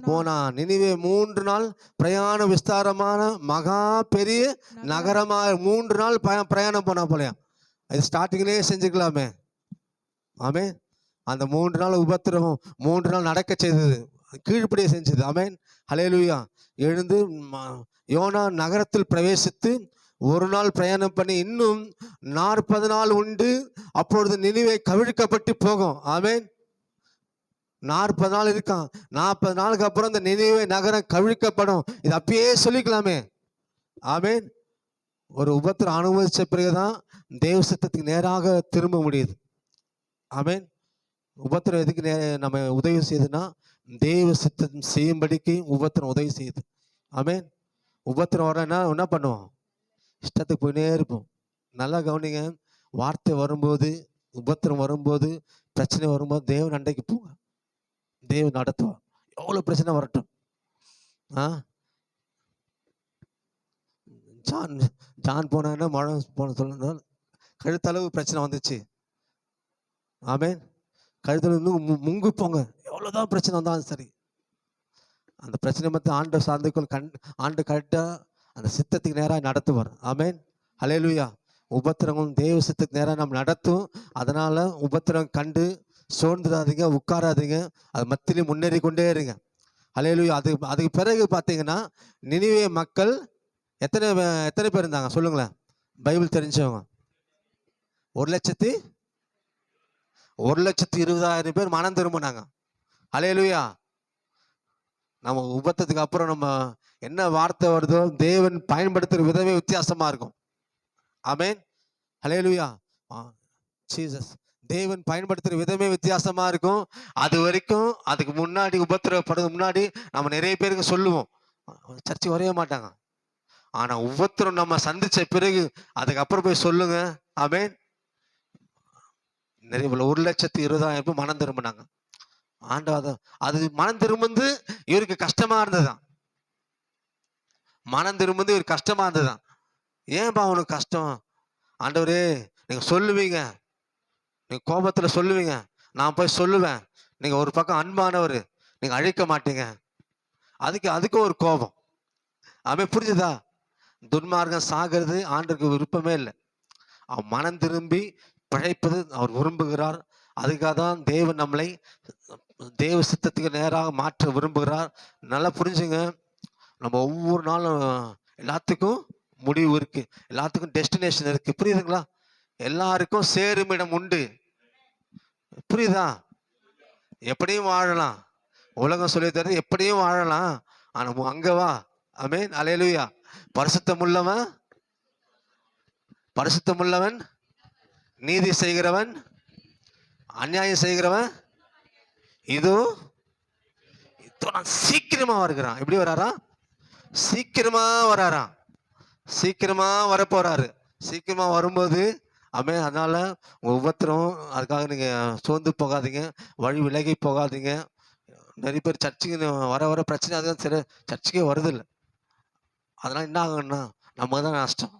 போனான். நினிவே 3 நாள் பிரயாண விஸ்தாரமான மகா பெரிய நகரமாக 3 நாள் பிரயாணம் போனா போலையா. இது ஸ்டார்டிங்லேயே செஞ்சுக்கலாமே. ஆமேன். அந்த 3 நாள் உபத்திரமும் 3 நாள் நடக்க செய்தது, கீழ்ப்படியே செஞ்சது. ஆமேன். ஹல்லேலூயா. எழுந்து யோனா நகரத்தில் பிரவேசித்து 1 நாள் பிரயாணம் பண்ணி இன்னும் 40 நாள் உண்டு. அப்பொழுது நினிவே கவிழ்க்கப்பட்டு போகும். ஆமேன். 40 நாள் இருக்கான். 40 நாளுக்கு அப்புறம் இந்த நினிவே நகரம் கவிழ்க்கப்படும். இது அப்பயே சொல்லிக்கலாமே. ஆமேன். ஒரு உபத்திரம் அனுபவிச்ச பிறகுதான் தேவ சித்தத்துக்கு நேராக திரும்ப முடியுது. ஆமேன். உபத்திரம் எதுக்கு நம்ம உதவி செய்யுதுன்னா தேவ சித்தம் செய்யும்படிக்கு உபத்திரம் உதவி செய்யுது. ஆமேன். உபத்திரம் வரனா என்ன பண்ணுவோம்? இஷ்டத்துக்கு போயினே இருப்போம். நல்லா கவனிங்க, வார்த்தை வரும்போது, உபத்திரம் வரும்போது, பிரச்சனை வரும்போது தேவன் அண்டைக்கு போங்க. தேவன் நடத்துவார். எவ்வளோ பிரச்சனை வரட்டும். ஆ ஜான் ஜான் போனா மழை போன சொல்ல கழுத்தளவு பிரச்சனை வந்துச்சு. ஆமென். கழுத்தளவு இன்னும் முங்கு போங்க. எவ்வளோதான் பிரச்சனை வந்தாலும் சரி, அந்த பிரச்சனை மற்ற ஆண்டை சார்ந்துக்குள் ஆண்டு கரெக்டாக அந்த சித்தத்துக்கு நேராக நடத்துவார். ஆமென். ஹல்லேலூயா. உபத்திரங்களும் தேவ சித்தத்துக்கு நேராக நம்ம நடத்தும். அதனால் உபத்திரம் கண்டு சோர்ந்துடாதீங்க, உட்காராதீங்க. அது மத்தியிலையும் முன்னேறி கொண்டே இருங்க. ஹல்லேலூயா. அதுக்கு பிறகு பார்த்தீங்கன்னா, நினிவே மக்கள் எத்தனை எத்தனை பேர் இருந்தாங்க சொல்லுங்களேன், பைபிள் தெரிஞ்சவங்க? 1,20,000 பேர் மனம் திரும்பினாங்க. ஹல்லேலூயா. நம்ம உபத்தத்துக்கு அப்புறம் நம்ம என்ன வார்த்தை வருதோ தேவன் பயன்படுத்துகிற விதமே வித்தியாசமா இருக்கும். ஆமென். ஹல்லேலூயா. ஜீசஸ். தேவன் பயன்படுத்துகிற விதமே வித்தியாசமா இருக்கும். அது வரைக்கும் அதுக்கு முன்னாடி உபத்திரப்படுறது முன்னாடி நம்ம நிறைய பேருக்கு சொல்லுவோம், சர்ச்சை வரைய மாட்டாங்க. ஆனா உபத்திரம் நம்ம சந்திச்ச பிறகு அதுக்கப்புறம் போய் சொல்லுங்க. ஆமென். நிறைய 1,20,000 பேர் மனம் திரும்பினாங்க. ஆண்டவர் அது மனம் திரும்புந்து இவருக்கு கஷ்டமா இருந்ததுதான். மனம் திரும்புந்து இவருக்கு கஷ்டமா இருந்ததுதான். ஏன்பா அவனுக்கு கஷ்டம்? ஆண்டவரே, நீங்க சொல்லுவீங்க, நீங்க கோபத்துல சொல்லுவீங்க, நான் போய் சொல்லுவேன். நீங்க ஒரு பக்கம் அன்பானவர், நீங்க அழிக்க மாட்டீங்க. அதுக்கு ஒரு கோபம். அவன் புரிஞ்சுதா? துன்மார்க்கம் சாகிறது ஆண்டருக்கு விருப்பமே இல்லை. அவன் மனம் திரும்பி பிழைப்பது அவர் விரும்புகிறார். அதுக்காக தான் தேவன் நம்மளை தேவ சித்தத்துக்கு நேராக மாற்ற விரும்புகிறார். நல்லா புரிஞ்சுங்க. நம்ம ஒவ்வொரு நாளும் எல்லாத்துக்கும் முடிவு இருக்கு, எல்லாத்துக்கும் டெஸ்டினேஷன் இருக்கு. புரியுதுங்களா? எல்லாருக்கும் சேரும் இடம் உண்டு. புரியுதா? எப்படியும் வாழலாம். உலகம் சொல்லி தருது எப்படியும் வாழலாம். ஆனா அங்க வா. ஆமென். அல்லேலூயா. பரிசுத்தமுள்ளவன் நீதி செய்கிறவன் அநியாயம் செய்கிறவன் இதோ சீக்கிரமா வருகிறான். எப்படி வராரா? சீக்கிரமா வராராம். சீக்கிரமா வரப்போறாரு. சீக்கிரமா வரும்போது ஆமென். அதனால ஒவ்வொருத்தரும் அதுக்காக நீங்க சோர்ந்து போகாதீங்க, வழி விலகி போகாதீங்க. நிறைய பேர் சர்ச்சுக்கு வர பிரச்சனை, அதுதான் சரி சர்ச்சுக்கே வருது இல்லை. அதனால என்ன ஆகுன்னா நமக்கு தான் நஷ்டம்.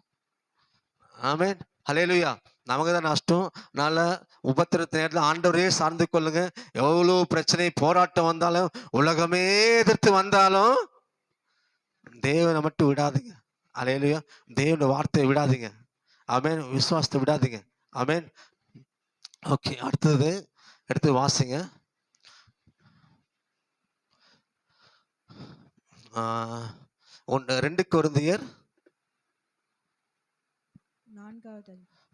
ஆமென். ஹல்லேலூயா. நமக்கு தான் நஷ்டம். அதனால உபத்திரத்து நேரத்தில் ஆண்டவரே சார்ந்து கொள்ளுங்க. எவ்வளோ பிரச்சனை போராட்டம் வந்தாலும், உலகமே எதிர்த்து வந்தாலும் தேவனை மட்டும் விடாதீங்க. ஹல்லேலூயா. தேவனுடைய வார்த்தையை விடாதீங்க. ஆமென். விசுவாசத்தை விடாதீங்க. ஆமென். ஓகே, அடுத்து வாசிங்க. 2 கொரிந்தியர்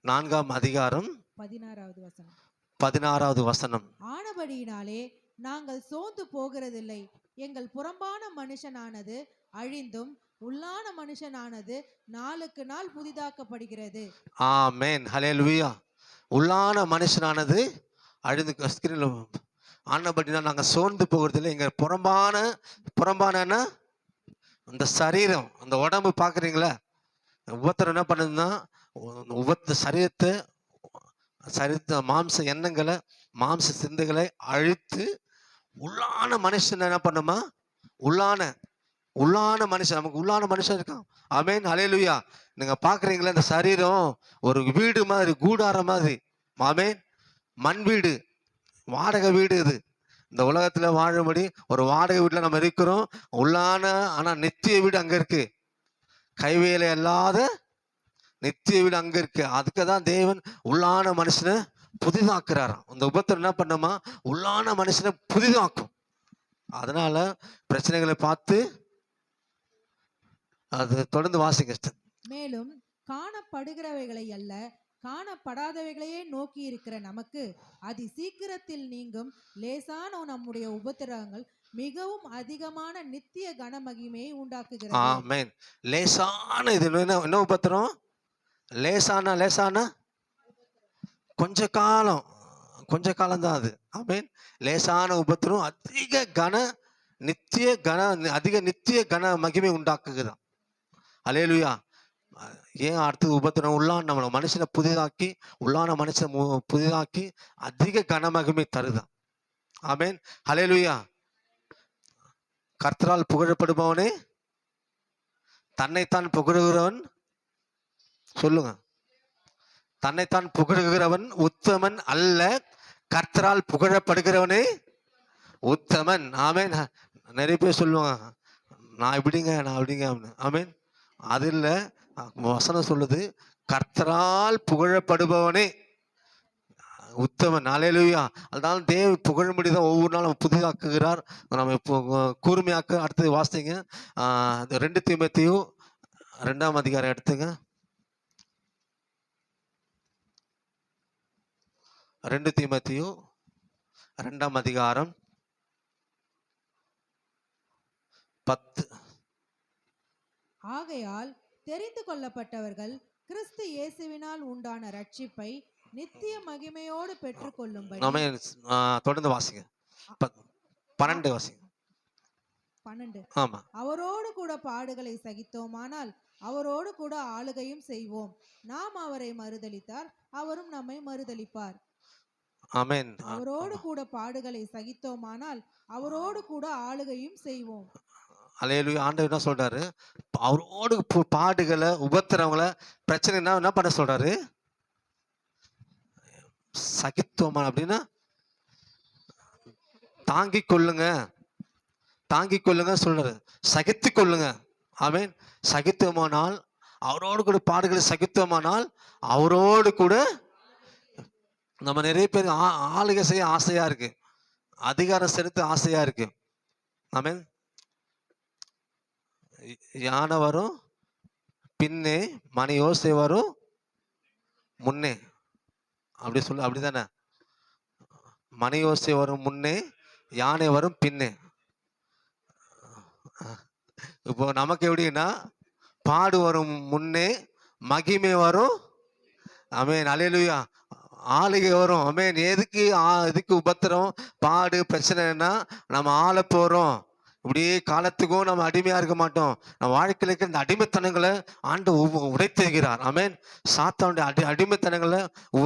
4ஆம் அதிகாரம் 16வது வசனம். ஆனபடியினாலே நாங்கள் சோர்ந்து போகிறதில்லை. எங்கள் புறம்பான மனுஷனானது அழிந்தும் உள்ளான மனுஷனானது நாளுக்கு நாள் புதிதாக்கப்படுகிறது. ஆமென். ஹல்லேலூயா. உள்ளான மனுஷனானது அழிந்து ஸ்கிரீன்ல ஆனபடினா நாங்கள் சோர்ந்து போகிறதில்லை. எங்க புறம்பான இந்த சரீரம், அந்த உடம்பு பார்க்குறீங்களா? ஒவ்வொருத்தர் என்ன பண்ணுதுன்னா சரீரத்தை மாம்ச எண்ணங்களை, மாம்ச சிந்தைகளை அழித்து உள்ளான மனுஷன் என்ன பண்ணுமா? உள்ளான மனுஷன், நமக்கு உள்ளான மனுஷன் இருக்கான். ஆமென். ஹல்லேலூயா. நீங்க பாக்குறீங்களா, இந்த சரீரம் ஒரு வீடு மாதிரி, கூடாரம் மாதிரி. ஆமென். மண் வீடு, வாடகை வீடு. இது இந்த உலகத்துல வாழும்படி ஒரு வாடகை வீட்டுல நம்ம இருக்கிறோம். உள்ளான ஆனா நித்திய வீடு அங்க இருக்கு. கைவேலை அல்லாத நித்திய வீடு அங்க இருக்கு. அதுக்கு தான் தேவன் உள்ளான மனுஷனை புதிதாக்குறாராம். இந்த உபத்திரம் என்ன பண்ணுமா? உள்ளான மனுஷனை புதிதாக்கும். அதனால பிரச்சனைகளை பார்த்து அது தொடர்ந்து வாசிங்க. மேலும் காணப்படுகிறவைகளை அல்ல, காணப்படாதவைகளையே நோக்கி இருக்கிற நமக்கு அதி சீக்கிரத்தில் நீங்கும் லேசான நம்முடைய உபத்திரவங்கள் மிகவும் அதிகமான நித்திய கனமகிமையை உண்டாக்குகிறது. ஆமென். லேசான இது என்ன உபத்திரம்? லேசான கொஞ்ச காலம் தான் அது. ஆமென். லேசான உபத்திரம் அதிக நித்திய கன மகிமை உண்டாக்குகிறான். ஹல்லேலூயா. ஏன் அடுத்தது உபத்திரம் உள்ளான நம்மளை மனுஷனை புதிதாக்கி உள்ளான மனுஷனை புதிதாக்கி அதிக கனமகிமை தருதான். ஆமென், ஹல்லேலூயா. கர்த்தரால் புகழப்படுபவனே தன்னைத்தான் புகழுகிறவன், சொல்லுங்க, தன்னைத்தான் புகழுகிறவன் உத்தமன் அல்ல, கர்த்தரால் புகழப்படுகிறவனே உத்தமன். ஆமென். நிறைய பேர் சொல்லுவாங்க, நான் இப்படிங்க நான் அப்படிங்க. ஆமென். அது இல்லை, வசனம் சொல்லுது கர்த்தரால் புகழப்படுபவனே உத்தமன். ஹல்லேலூயா. அதனால தேவ புகழும்படி தான் ஒவ்வொரு நாளும் புதிதாக்குகிறார், நம்ம இப்போ கூர்மையாக்க. அடுத்தது வாசிங்க, 2 தீமோத்தேயு 2ஆம் அதிகாரம் எடுத்துங்க. 2 தீமோத்தேயு 2ஆம் அதிகாரம் 10. ஆகையால் தெரிந்து கொள்ளப்பட்டவர்கள் கிறிஸ்து இயேசுவினால் உண்டான ரட்சிப்பை நித்திய மகிமையோடு பெற்றுக்கொள்ளும்படி. நம்ம தொடர்ந்து வாசிங்க, 12 வாசிங்க. 12. ஆமா. அவரோடு கூட பாடுகளை சகித்தோமானால் அவரோடு கூட ஆளுகையும் செய்வோம். நாம் அவரை மறுதலித்தார், அவரும் நம்மை மறுதலிப்பார். ஆமென். அவரோடு கூட பாடுகளை சகித்தோமானால் அவரோடு கூட ஆளுகையும் செய்வோம். ஹல்லேலூயா. ஆண்டவர் என்ன சொல்றாரு? அவரோடு பாடுகளை, உபத்திரவங்களை, பிரச்சனை என்ன பண்ண சொல்றாரு? சகித்துவமான அப்படின்னா தாங்கிக் கொள்ளுங்க, தாங்கிக் கொள்ளுங்க சொல்றாரு. சகித்து கொள்ளுங்க. ஆமென். சகித்துவமானால், அவரோடு கூட பாடுகளை சகித்துவமானால் அவரோடு கூட. நம்ம நிறைய பேர் ஆளுகை செய்ய ஆசையா இருக்கு, அதிகாரம் செலுத்த ஆசையா இருக்கு. ஆமென். யானை வரும் பின்னே, மணி யோசை வரும் முன்னே. அப்படி சொல்லு, அப்படிதானே? மணி யோசை வரும் முன்னே, யானை வரும் பின்னே. இப்போ நமக்கு எப்படின்னா, பாடு வரும் முன்னே, மகிமை வரும். ஆமென், ஹல்லேலூயா. ஆளுகை வரும். ஆமென். எதுக்கு உபத்திரம், பாடு, பிரச்சனைனா நம்ம ஆள போறோம். இப்படியே காலத்துக்கும் நம்ம அடிமையா இருக்க மாட்டோம். நம்ம வாழ்க்கையில இருக்க இந்த அடிமைத்தனங்களை ஆண்டு உடைத்துகிறார். ஆமென். சாத்தானுடைய அடிமைத்தனங்களை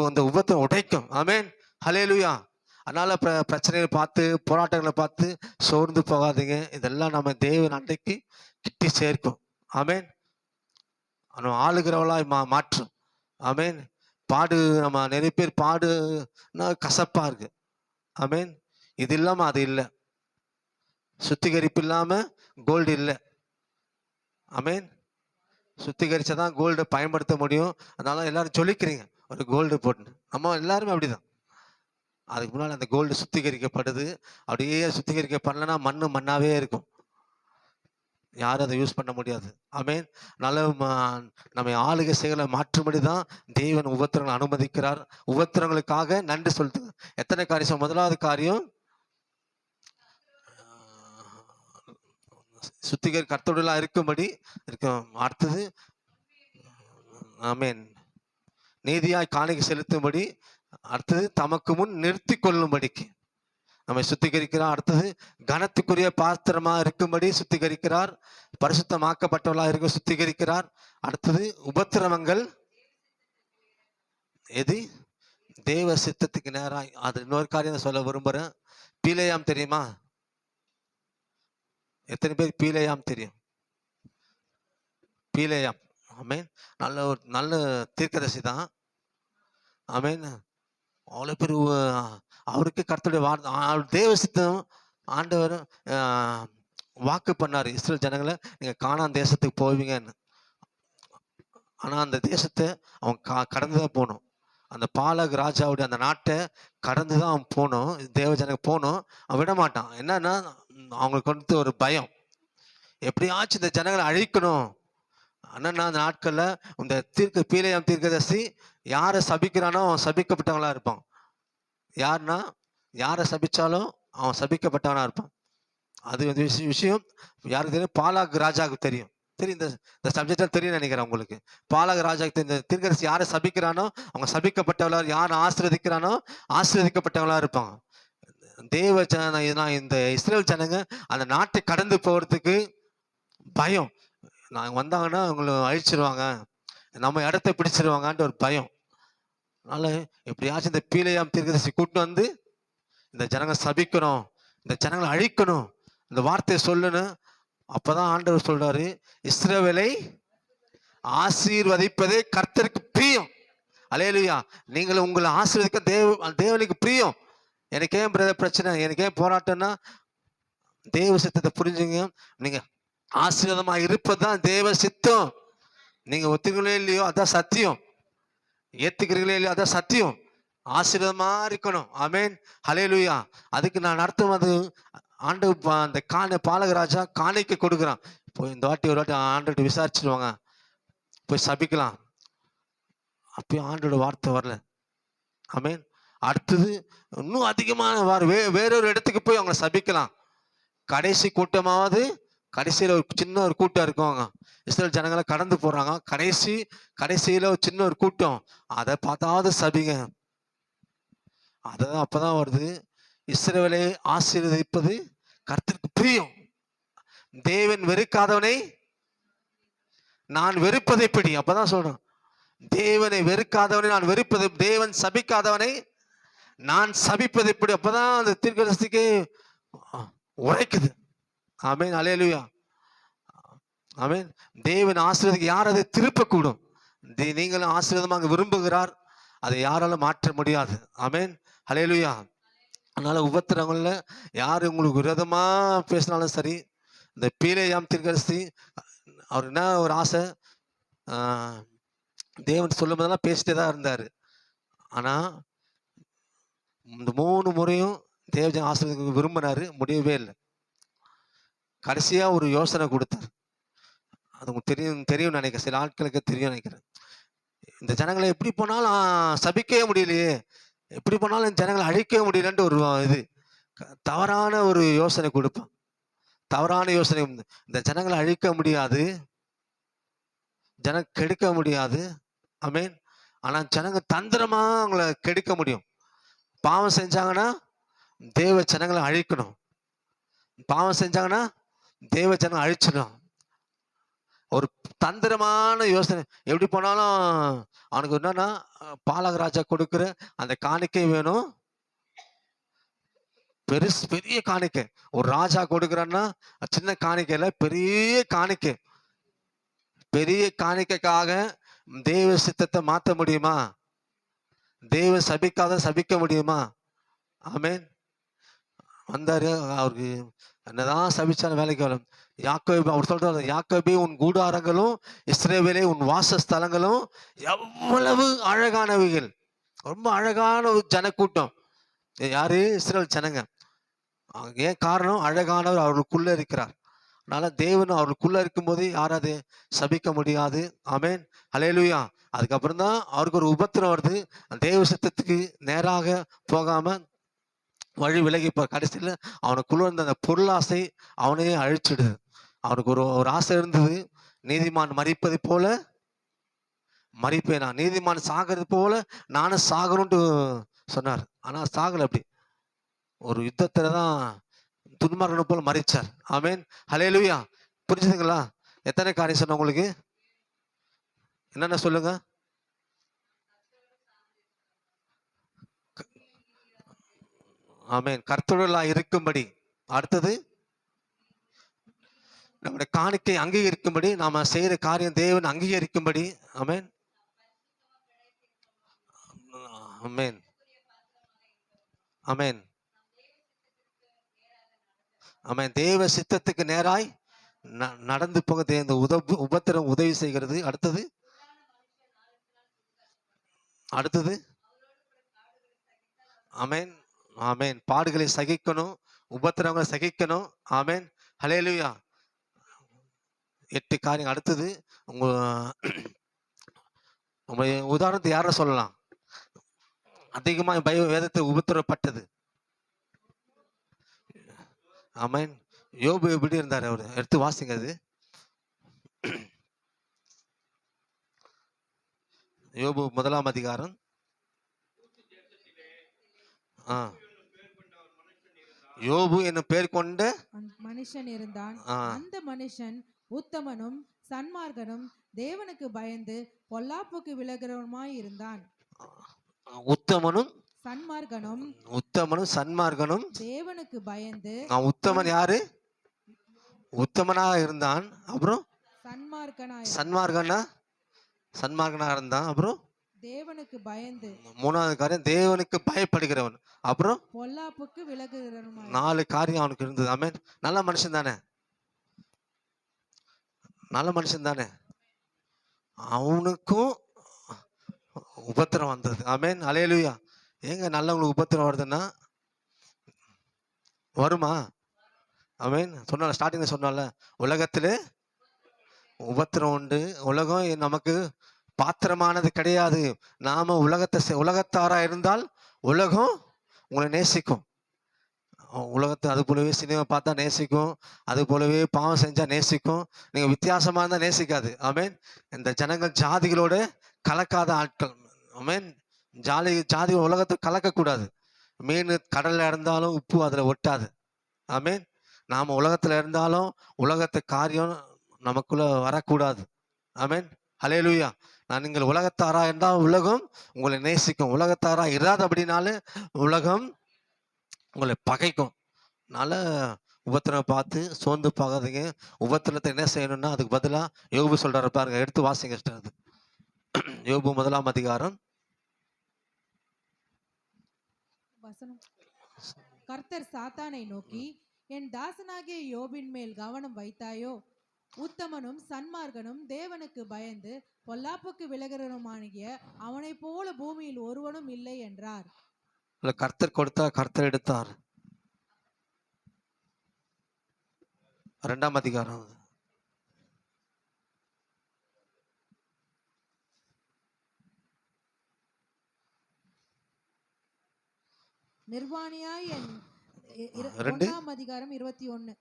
அந்த உபத்திரம் உடைக்கும். ஆமென், ஹல்லேலூயா. அதனால பிரச்சனைகளை பார்த்து, போராட்டங்களை பார்த்து சோர்ந்து போகாதீங்க. இதெல்லாம் நம்ம தேவன் அன்றைக்கு கிட்டி சேர்க்கும். ஆமென். நம்ம ஆளுகிறவளாய் மாற்றும். ஆமென். பாடு, நம்ம நிறைய பேர் பாடுனா கசப்பா இருக்கு. ஆமென். இது இல்லாம அது இல்லை, சுத்திகரிப்பு இல்லாம கோல்டு இல்லை. ஆமென். சுத்திகரிச்சாதான் கோல்டை பயன்படுத்த முடியும். அதனால எல்லாரும் சொல்லிக்கிறீங்க ஒரு கோல்டு போட்டு. நம்ம எல்லாருமே அப்படிதான். அதுக்கு முன்னால் அந்த கோல்டு சுத்திகரிக்கப்படுது. அப்படியே சுத்திகரிக்கப்படலைன்னா மண்ணாவே இருக்கும், யாரும் அதை யூஸ் பண்ண முடியாது. ஆமென். நல்ல நம்ம ஆளுகை செயலை மாற்றும்படி தான் தேவன் உபத்திரங்களை அனுமதிக்கிறார். உபத்திரங்களுக்காக நன்றி சொல்லுது. எத்தனை காரியம்? முதலாவது காரியம், கர்த்தருடையவர்களாக இருக்கும்படி இருக்கும். அடுத்தது, ஆமென், நீதியாய் காணிக்கை செலுத்தும்படி. அடுத்தது, தமக்கு முன் நிறுத்தி கொள்ளும்படிக்கு நம்மை சுத்திகரிக்கிறார். அடுத்தது, கனத்துக்குரிய பாத்திரமா இருக்கும்படி சுத்திகரிக்கிறார். பரிசுத்தமாக்கப்பட்டவர்களாக இருக்க சுத்திகரிக்கிறார். அடுத்தது, உபத்திரவங்கள் எது தேவ சித்தத்துக்கு நேராய். அது இன்னொரு காரியம் சொல்ல விரும்புறேன். பீலேயாம் தெரியுமா? எத்தனை பேர் பீலேயாம் தெரியும்? பீலேயாம், ஆமென், நல்ல தீர்க்கதரிசி தான். ஆமென். அவ்வளோ பேர் அவருக்கு கர்த்தருடைய வார்த்தை, தேவ சித்தம். ஆண்டவர் வாக்கு பண்ணார், இஸ்ரேல் ஜனங்களை நீங்க கானான் தேசத்துக்கு போவீங்கன்னு. ஆனா அந்த தேசத்தை அவன் கடந்துதான் போகணும். அந்த பாலக் ராஜாவுடைய அந்த நாட்டை கடந்துதான் அவன் போகணும். தேவ ஜனங்க போகணும். அவன் விட மாட்டான். என்னன்னா, அவங்களுக்கு வந்து ஒரு பயம், எப்படியாச்சும் இந்த ஜனங்களை அழிக்கணும். ஆனா அந்த நாட்கள்ல இந்த பீலேயாம் தீர்க்கதரிசி யாரை சபிக்கிறானோ அவன் சபிக்கப்பட்டவங்களா இருப்பான். யாருன்னா, யாரை சபிச்சாலும் அவன் சபிக்கப்பட்டவனா இருப்பான். அது வந்து விஷயம் யாருக்கு தெரியும்? பாலாக் ராஜாவுக்கு தெரியும். இந்த சப்ஜெக்ட் தெரியும் நினைக்கிறேன் உங்களுக்கு. பாலாக் ராஜாவுக்கு இந்த தீர்க்கதரிசி யாரை சபிக்கிறானோ அவங்க சபிக்கப்பட்டவளா, யாரை ஆசீர்வதிக்கிறானோ ஆசீர்வதிக்கப்பட்டவங்களா இருப்பாங்க. தேவ இந்த இஸ்ரேல் ஜனங்க அந்த நாட்டை கடந்து போறதுக்கு பயம். நாங்கள் வந்தாங்கன்னா அவங்களை அழிச்சிருவாங்க, நம்ம இடத்த பிடிச்சிருவாங்கன்ட்டு ஒரு பயம். அதனால எப்படியாச்சும் இந்த பீலேயாம் தீர்க்கதரிசி கூட்டு வந்து இந்த ஜனங்க சபிக்கணும், இந்த ஜனங்களை அழிக்கணும், இந்த வார்த்தையை சொல்லணும். அப்பதான் ஆண்டவர் சொல்றாரு, இஸ்ரவேலை ஆசீர்வதிப்பதே கர்த்தருக்கு பிரியம். அல்லேலூயா. நீங்கள் உங்களை ஆசீர்வதிக்க தேவனுக்கு பிரியம். எனக்கு ஏன் பிரதர் பிரச்சனை, எனக்கு ஏன் போராட்டம்னா, தேவ சித்தத்தை புரிஞ்சுங்க. நீங்க ஆசீர்வாதமா இருப்பதுதான் தேவ சித்தம். நீங்க ஒத்துக்கிறீங்களோ இல்லையோ அதான் சத்தியம், ஏத்துக்கிறீங்களோ இல்லையோ அதான் சத்தியம். ஆசீர்வாதமா இருக்கணும். ஆமென், ஹல்லேலூயா. அதுக்கு நான் அர்த்தம், அது ஆண்டு அந்த பாலகராஜா காணிக்கை கொடுக்குறான். இப்போ இந்த வாட்டி ஒரு வாட்டி ஆண்டு விசாரிச்சிருவாங்க, போய் சபிக்கலாம். அப்பயும் ஆண்டோட வார்த்தை வரல. ஆமென். அடுத்தது இன்னும் அதிகமான வேறொரு இடத்துக்கு போய் அவங்கள சபிக்கலாம். கடைசி கூட்டமாவது, கடைசியில ஒரு சின்ன ஒரு கூட்டம் இருக்குவாங்க, இஸ்ரேல் ஜனங்களை கடந்து போறாங்க. கடைசியில ஒரு சின்ன ஒரு கூட்டம், அதை பார்த்தாவது சபிங்க. அதான் அப்பதான் வருது, இஸ்ரவேலை ஆசீர்வதிப்பது கர்த்தருக்கு பிரியம். தேவன் வெறுக்காதவனை நான் வெறுப்பதை பிடி. அப்பதான் சொல்றேன், தேவனை வெறுக்காதவனை நான் வெறுப்பது, தேவன் சபிக்காதவனை நான் சபிப்பதை பிடி. அப்பதான் அந்த தீர்க்கதரிசிக்கு உரைக்குது. ஆமென், அல்லேலூயா. ஆமென். தேவன் ஆசீர்வதிக்க யார் அதை திருப்பக்கூடும்? நீங்களும் ஆசீர்வாதமாக விரும்புகிறார், அதை யாராலும் மாற்ற முடியாது. ஆமென், அல்லேலூயா. அதனால உபத்திரங்கள்ல யார் உங்களுக்கு விரோதமா பேசினாலும் சரி, இந்த பீலேயாம் தீர்க்கதரிசி அவர் என்ன ஒரு ஆசை, தேவன் சொல்லும் போதெல்லாம் பேசிட்டே தான் இருந்தாரு. ஆனா இந்த 3 முறையும் தேவஜன் ஆசீர்வாதம் விரும்பினாரு, முடியவே இல்லை. கடைசியா ஒரு யோசனை கொடுத்தார். அது உங்களுக்கு தெரியும் நினைக்கிறேன், சில ஆட்களுக்கு தெரியும் நினைக்கிறேன். இந்த ஜனங்களை எப்படி போனாலும் சபிக்கவே முடியலையே, எப்படி போனாலும் இந்த ஜனங்களை அழிக்கவே முடியலன்ட்டு ஒரு இது தவறான ஒரு யோசனை கொடுப்பான். தவறான யோசனை, இந்த ஜனங்களை அழிக்க முடியாது, கெடுக்க முடியாது. ஆமென். ஆனா ஜனங்க தந்திரமா அவங்கள கெடுக்க முடியும். பாவம் செஞ்சாங்கன்னா தேவ ஜனங்களை அழிக்கணும், பாவம் செஞ்சாங்கன்னா தேவ ஜனங்களை அழிச்சிடும். ஒரு தந்திரமான யோசனை. எப்படி போனாலும் அவனுக்கு என்னன்னா, பாலகராஜா கொடுக்குற அந்த காணிக்கை வேணும், பெரிய காணிக்கை. ஒரு ராஜா கொடுக்குறான்னா சின்ன காணிக்கையில பெரிய காணிக்கை. பெரிய காணிக்கைக்காக தேவ சித்தத்தை மாற்ற முடியுமா? தேவ சபிக்க முடியுமா? ஆமென். வந்தாரு, அவருக்கு என்னதான் சபிச்சாலும் வேலைக்கு வரும். யாக்கோபு அவர் சொல்றாரு, யாக்கோபே உன் கூடாரங்களும் இஸ்ரவேலே உன் வாசஸ்தலங்களும் எவ்வளவு அழகானவைகள். ரொம்ப அழகான ஒரு ஜனக்கூட்டம். யாரு? இஸ்ரவேல் ஜனங்க. ஏன் காரணம்? அழகானவர் அவர்களுக்குள்ள இருக்கிறார். அதனால தேவன் அவர்களுக்குள்ள இருக்கும்போது யாராவது சபிக்க முடியாது. ஆமென், அல்லேலூயா. அதுக்கப்புறம் தான் அவருக்கு ஒரு உபத்திரம் வருது. தேவ சித்தத்துக்கு நேராக போகாம வழி விலகி கடைசியில் அவனுக்குள்ள இருந்த அந்த பொருளாசை அவனையே அழிச்சிடுது. அவனுக்கு ஒரு ஆசை இருந்தது, நீதிமான் மரிப்பது போல மரிப்பேனா, நீதிமான் சாகிறது போல நானும் சாகணும்ட்டு சொன்னார். ஆனா சாகல. அப்படி ஒரு யுத்தத்துல தான் துன்மார்கனை போல மரிச்சார். ஆமென், ஹல்லேலூயா. புரிஞ்சுதுங்களா? எத்தனை காரியம் சொன்ன உங்களுக்கு? என்னென்ன சொல்லுங்க. ஆமென். கர்த்தருடலா இருக்கும்படி. அடுத்தது நம்முடைய காணிக்கை அங்கீகரிக்கும்படி, நாம செய்யற காரியம் தேவன் அங்கீகரிக்கும்படி. ஆமென், ஆமென், ஆமென், ஆமென். தேவ சித்தத்துக்கு நேராய் நடந்து போக இந்த உபத்திரம் உதவி செய்கிறது. அடுத்தது ஆமென், ஆமென். பாடுகளை சகிக்கணும், உபத்திரங்களை சகிக்கணும். ஆமென், ஹல்லேலூயா. 8 காரியம். அடுத்தது உங்க உதாரணத்தை யார சொல்லலாம்? அதிகமா வேதத்தை உபத்திரப்பட்டது. ஆமென். யோபு எப்படி இருந்தாரு? அவரு எடுத்து வாசிங்க. அது யோபு 1ஆம் அதிகாரம். யோபு என்னும் பேர் கொண்ட மனுஷன் இருந்தான். அந்த மனுஷன் உத்தமனும் சன்மார்க்கனும், தேவனுக்கு பயந்து பொல்லாப்புக்கு விலகிறவனுமாய் இருந்தான். உத்தமனும் சன்மார்க்கனும் தேவனுக்கு பயந்து. உத்தமன் யாரு? உத்தமனாக இருந்தான். அப்புறம் சன்மார்க்கனா இருந்தான். அப்புறம் தேவனுக்கு பயந்து. மூணாவது காரியம் தேவனுக்கு பயப்படுகிறவன். அப்புறம் பொல்லாப்புக்கு விலகுகிறவனுமாய். 4 காரியம் அவனுக்கு இருந்தது. ஆமென். நல்ல மனுஷன் தானே. அவனுக்கும் உபத்திரம் வந்தது. ஆமென். அல்லேலூயா. ஏங்க நல்லவங்களுக்கு உபத்திரம் வருதுன்னா வருமா? ஆமென். சொன்னால ஸ்டார்டிங்ல சொன்னால உலகத்திலே உபத்திரம் உண்டு. உலகம் நமக்கு பாத்திரமானது கிடையாது. நாம உலகத்தாரா இருந்தால் உலகம் உங்களை நேசிக்கும். உலகத்தை அது போலவே சினிமா பார்த்தா நேசிக்கும், அது போலவே பாவம் செஞ்சா நேசிக்கும். நீங்க வித்தியாசமா இருந்தா நேசிக்காது. ஆமென். இந்த ஜனங்கள் ஜாதிகளோட கலக்காத ஆட்கள். ஆமென். ஜாதி உலகத்தை கலக்கக்கூடாது. மீன் கடல்ல இருந்தாலும் உப்பு அதுல ஒட்டாது. ஆமென். நாம உலகத்துல இருந்தாலும் உலகத்து காரியம் நமக்குள்ள வரக்கூடாது. ஆமென். ஹல்லேலூயா. நீங்கள் உலகத்தாரா இருந்தால் உலகம் உங்களை நேசிக்கும். உலகத்தாரா இராத அப்படின்னாலே உலகம் உங்களை பகைக்கும். அதனால உபத்திரம் பார்த்து சோர்ந்து பார்க்காதீங்க. உபத்திரத்தை என்ன செய்யணும்னா அதுக்கு பதிலா யோபு சொல்றாரு பாருங்க. எடுத்து வாசிங்க. யோபு 1 அதிகாரம். கர்த்தர் சாத்தானை நோக்கி, என் தாசனாகிய யோபின் மேல் கவனம் வைத்தாயோ? உத்தமனும் சன்மார்க்கனும் தேவனுக்கு பயந்து பொல்லாப்புக்கு விலகிறவனுமாகிய அவனை போல பூமியில் ஒருவனும் இல்லை என்றார். கர்த்தர் கொடுத்தார், கர்த்தர் எடுத்தார். 2 அதிகாரம். நிர்வாணியாய் என் 1 அதிகாரம் 21.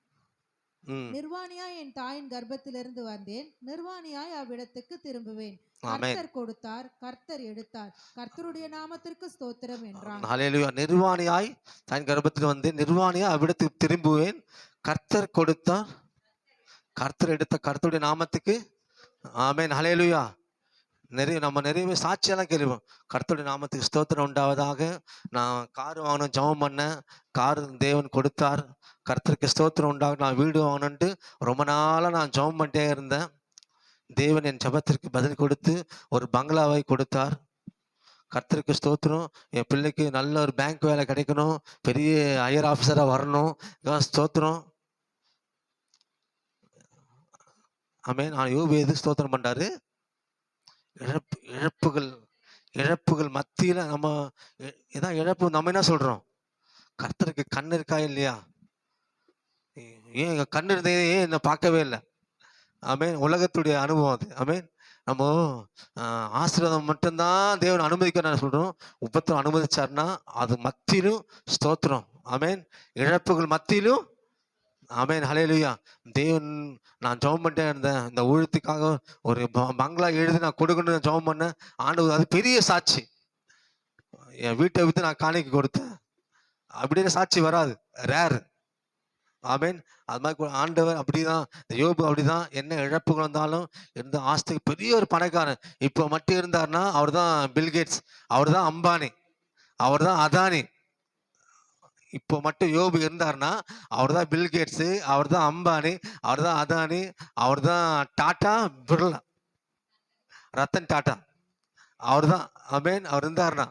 நிர்வாணியாய் என் தாயின் கர்ப்பத்திலிருந்து வந்தேன், நிர்வாணியாய் அவ்விடத்துக்கு திரும்புவேன். கர்த்தர் கொடுத்தார், கர்த்தர் எடுத்தார், கர்த்தருடைய நாமத்திற்கு ஸ்தோத்திரம் என்றான். ஹல்லேலூயா. நிர்வாணியாய் தாயின் கர்ப்பத்தில் வந்தேன், நிர்வாணியாய் அவ்விடத்துக்கு திரும்புவேன். கர்த்தர் கொடுத்தார், கர்த்தர் எடுத்த, கர்த்தருடைய நாமத்துக்கு. ஆமென். ஹல்லேலூயா. நம்ம நிறைய சாட்சியெல்லாம் கேள்விப்போம். கர்த்தருடைய நாமத்துக்கு ஸ்தோத்திரம் உண்டாவதாக. நான் கார் வாங்கணும் ஜெபம் பண்ணேன், கார் தேவன் கொடுத்தார். கர்த்தருக்கு ஸ்தோத்திரம் உண்டாக. நான் வீடு வாங்கணுன்ட்டு ரொம்ப நாளாக நான் ஜெபம் பண்ணிட்டே இருந்தேன். தேவன் என் ஜெபத்திற்கு பதில் கொடுத்து ஒரு பங்களாவை கொடுத்தார். கர்த்தருக்கு ஸ்தோத்திரம். என் பிள்ளைக்கு நல்ல ஒரு பேங்க் வேலை கிடைக்கணும், பெரிய ஹையர் ஆஃபீஸராக வரணும். ஸ்தோத்திரம். ஆமென். நான் யோபு எது ஸ்தோத்திரம் பண்றாரு? இழப்புகள் மத்தியில நம்ம இதான் இழப்பு. நம்ம என்ன சொல்றோம்? கர்த்தருக்கு கண் இருக்கா இல்லையா? ஏன் கண் இருந்தே ஏன் என்ன பார்க்கவே இல்லை? ஆமென். உலகத்துடைய அனுபவம் அது. ஆமென். நம்ம ஆசீர்வாதம் மட்டும்தான் தேவன் அனுமதிக்க சொல்றோம். உபத்திரம் அனுமதிச்சாருன்னா அது மத்தியிலும் ஸ்தோத்திரம். ஆமென். இழப்புகள் மத்தியிலும். ஆமென். ஹல்லேலூயா. தேவன் நான் ஜெபம் பண்ணிட்டே இருந்தேன். இந்த ஊழியத்துக்காக ஒரு பங்களா எழுதி நான் கொடுக்கணும்னு ஜெபம் பண்ணேன். ஆண்டவர் அது பெரிய சாட்சி. என் வீட்டை விட்டு நான் காணிக்கை கொடுத்தேன். அப்படின்னு சாட்சி வராது, ரேர். ஆமென். அது மாதிரி ஆண்டவர் அப்படிதான், யோபு அப்படிதான். என்ன இழப்புகள் வந்தாலும் இருந்த ஆஸ்திக்கு பெரிய ஒரு பணக்காரன். இப்போ மட்டும் இருந்தார்னா அவர் தான் பில்கேட்ஸ், அவர் தான் அம்பானி, அவர் தான் அதானி. இப்போ மட்டும் யோபு இருந்தார்னா அவர் தான் பில்கேட்ஸு, அவர் தான் அம்பானி, அவர் தான் அதானி, அவர் தான் டாட்டா பிர்லா, ரத்தன் டாட்டா, அவர் தான். ஆமென். அவர் இருந்தார்னா.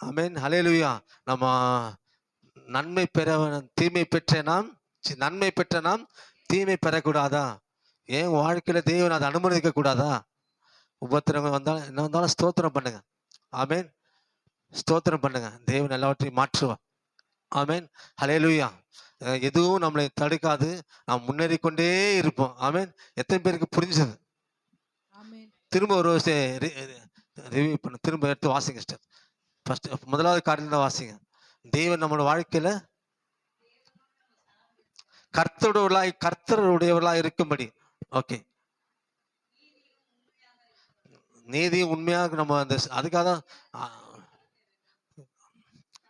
ஆமென். ஹல்லேலூயா. நம்ம நன்மை தீமை பெற்ற நாம் தீமை பெறக்கூடாதா? ஏன் வாழ்க்கையில தேவன் அதை அனுமதிக்க கூடாதா? உபத்திரங்கள் வந்தாலும் என்ன வந்தாலும் ஸ்தோத்திரம் பண்ணுங்க. ஆமென். ஸ்தோத்திரம் பண்ணுங்க. தேவன் எல்லாவற்றையும் மாற்றுவார். ஆமென். ஹல்லேலூயா. எதுவும் நம்மளை தடுக்காது. நாம் முன்னேறி கொண்டே இருப்போம். ஆமென். எத்தனை பேருக்கு புரிஞ்சது? திரும்ப ஒரு ரிவ்யூ பண்ண, திரும்ப எடுத்து வாசிங்க சிஸ்டர். ஃபர்ஸ்ட் 1வது காரியம் தான் வாசிங்க. தேவன் நம்மளோட வாழ்க்கையில கர்த்தருடையவர்களாய் இருக்கும்படி. ஓகே. நீதியும் உண்மையாக நம்ம அந்த அதுக்காக தான்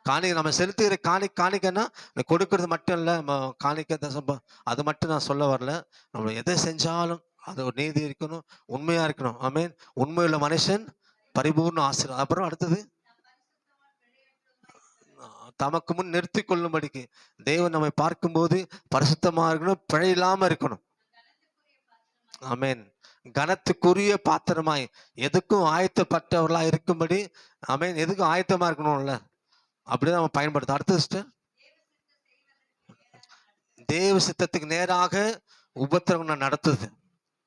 காணிக்கை நம்ம செலுத்துகிற காணிக்கைன்னா கொடுக்கறது மட்டும் இல்லை. நம்ம காணிக்கை அது மட்டும் நான் சொல்ல வரல. நம்ம எதை செஞ்சாலும் அது ஒரு நீதி இருக்கணும், உண்மையா இருக்கணும். ஆமென். உண்மையுள்ள மனுஷன் பரிபூர்ண ஆசீர்வாதம். அப்புறம் அடுத்தது தமக்கு முன் நிறுத்தி கொள்ளும்படிக்கு தேவன் நம்மை பார்க்கும்போது பரிசுத்தமா இருக்கணும், பிழை இல்லாம இருக்கணும். ஆமென். கனத்துக்குரிய பாத்திரமாய் எதுக்கும் ஆயத்தப்பட்டவர்களா இருக்கும்படி, ஆமென், எதுக்கும் ஆயத்தமா இருக்கணும்ல, அப்படிதான் நம்ம பயன்படுத்த. அடுத்த சிஸ்டர், தேவ சித்தத்துக்கு நேராக உபத்திரவம் நடத்துது.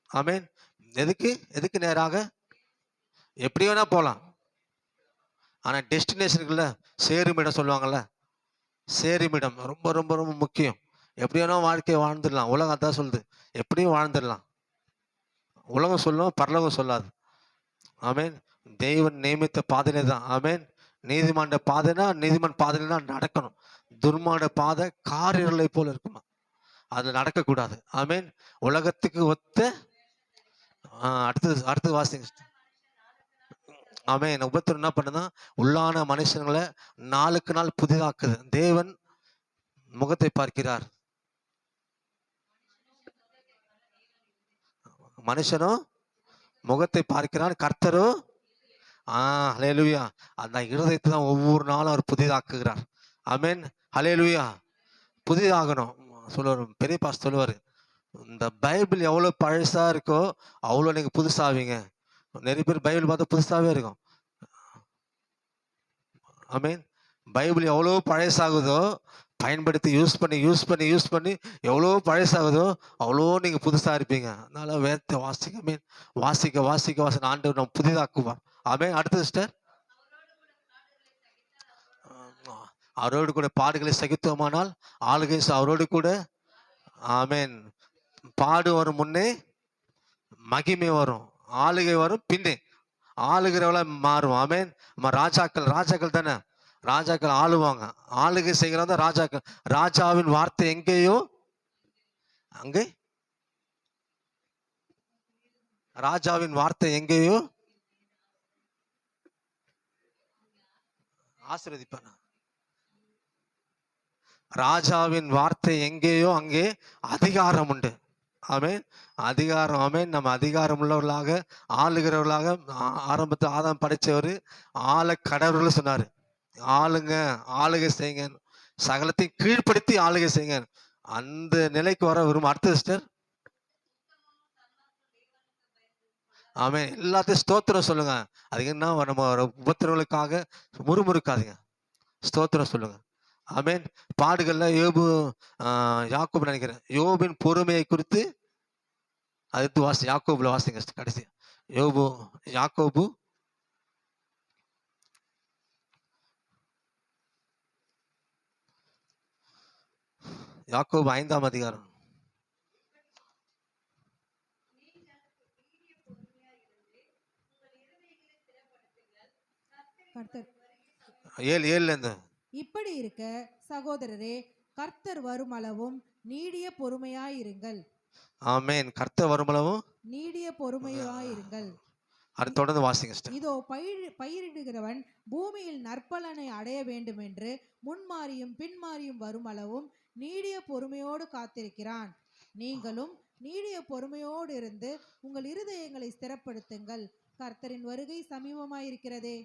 ஆமென். எதுக்கு எதுக்கு நேராக? எப்படி வேணா போலாம், ஆனா டெஸ்டினேஷனுக்குள்ள சேருமிடம் சொல்லுவாங்கல்ல, சேருமிடம் ரொம்ப ரொம்ப ரொம்ப முக்கியம். எப்படி வேணா வாழ்க்கையை வாழ்ந்துடலாம், உலகம் அதான் சொல்லுது, எப்படியும் வாழ்ந்துடலாம். உலகம் சொல்லும், பரலோகம் சொல்லாது. ஆமென். தேவன் நியமித்த பாதையில தான். ஆமென். நீதிமான் பாதைனா நீதிமான் பாதையில தான் நடக்கணும். துர்மான பாதை காரிருளை போல இருக்குமா, அது நடக்கக்கூடாது. ஆமென். உலகத்துக்கு ஒத்த அடுத்தது அடுத்தது வாசிங்க. ஆமென். உபத்திரம் என்ன பண்ணுதான், உள்ளான மனுஷங்களை நாளுக்கு நாள் புதிதாக்குது. தேவன் முகத்தை பார்க்கிறார், மனுஷனோ முகத்தை பார்க்கிறார், கர்த்தரோ ஹல்லேலூயா, அந்த இருதயத்தை தான் ஒவ்வொரு நாளும் அவர் புதிதாக்குகிறார். ஆமென். ஹல்லேலூயா. புதிதாகணும் சொல்லுவார், பெரிய பாஸ் சொல்லுவார், இந்த பைபிள் எவ்வளோ பழசா இருக்கோ அவ்வளோ நீங்க புதுசாவீங்க. நிறைய பேர் பைபிள் பார்த்தா புதுசாவே இருக்கும். ஆமென். பைபிள் எவ்வளோ பழசாகுதோ, பயன்படுத்தி யூஸ் பண்ணி எவ்வளோ பழசாகுதோ அவ்வளோ நீங்க புதுசா இருப்பீங்க. அதனால வேதத்தை வாசிக்க, ஆமென், வாசிக்க ஆண்டவர் நம்ம புதிதாக்குவார். ஆமென். அடுத்தது சிஸ்டர், அவரோடு கூட பாடுகளை சகித்தோமானால் ஆளுகை அவரோடு கூட. ஆமென். பாடு வரும் முன்னே மகிமை வரும், ஆளுகை வரும் பின்னே. ஆளுகிறவள மாறும். ஆமென். நம்ம ராஜாக்கள் தானே, ராஜாக்கள் ஆளுவாங்க, ஆளுகை செய்கிறவங்க தான் ராஜாக்கள். ராஜாவின் வார்த்தை எங்கேயோ அங்கே, ராஜாவின் வார்த்தை எங்கேயோ ஆசீர்வதிப்பான. ராஜாவின் வார்த்தை எங்கேயோ அங்கே அதிகாரம் உண்டு. ஆமென். அதிகாரம். ஆமென். நம்ம அதிகாரம் உள்ளவர்களாக, ஆளுகிறவர்களாக. ஆரம்பத்தில் ஆதாம் படைச்சவர் ஆள கடவுள் சொன்னாரு, ஆளுங்க, ஆளுகை செய்யுங்க, சகலத்தையும் கீழ்ப்படுத்தி ஆளுகை செய்யுங்க. அந்த நிலைக்கு வர விரும்ப. அடுத்த சிஸ்டர், ஆமென். எல்லாத்தையும் ஸ்தோத்திரம் சொல்லுங்க. அது என்ன, நம்ம உபத்திரவங்களுக்காக முறுமுறுக்காதீங்க, ஸ்தோத்திரம் சொல்லுங்க. ஆமென். பாடுகள்ல யோபு, யாக்கோபு நினைக்கிறேன், யோபின் பொறுமையை குறித்து அது யாக்கோபுல வாசிங்க கடைசி. யாக்கோபு யாக்கோபு 5ஆம் அதிகாரம். கர்த்தர் 7:7 இருந்து. இப்படி இருக்க சகோதரரே, கர்த்தர் வரும் அளவும் நீடிய பொறுமையாயிருங்கள். ஆமென். கர்த்தர் வருமளவும் நீடிய பொறுமையாயிருங்கள். அது தொடர்ந்து வாசிங்க. இதோ பயிரிடுகிறவன் பூமியில் நற்பலனை அடைய வேண்டும் என்று முன்மாறியும் பின்மாறியும் வரும் அளவும் நீடிய பொறுமையோடு காத்திருக்கிறான். நீங்களும் நீடிய பொறுமையோடு இருந்து உங்கள் இருதயங்களை ஸ்திரப்படுத்துங்கள், கர்த்தரின் வருகை சமீபமாயிருக்கிறதே.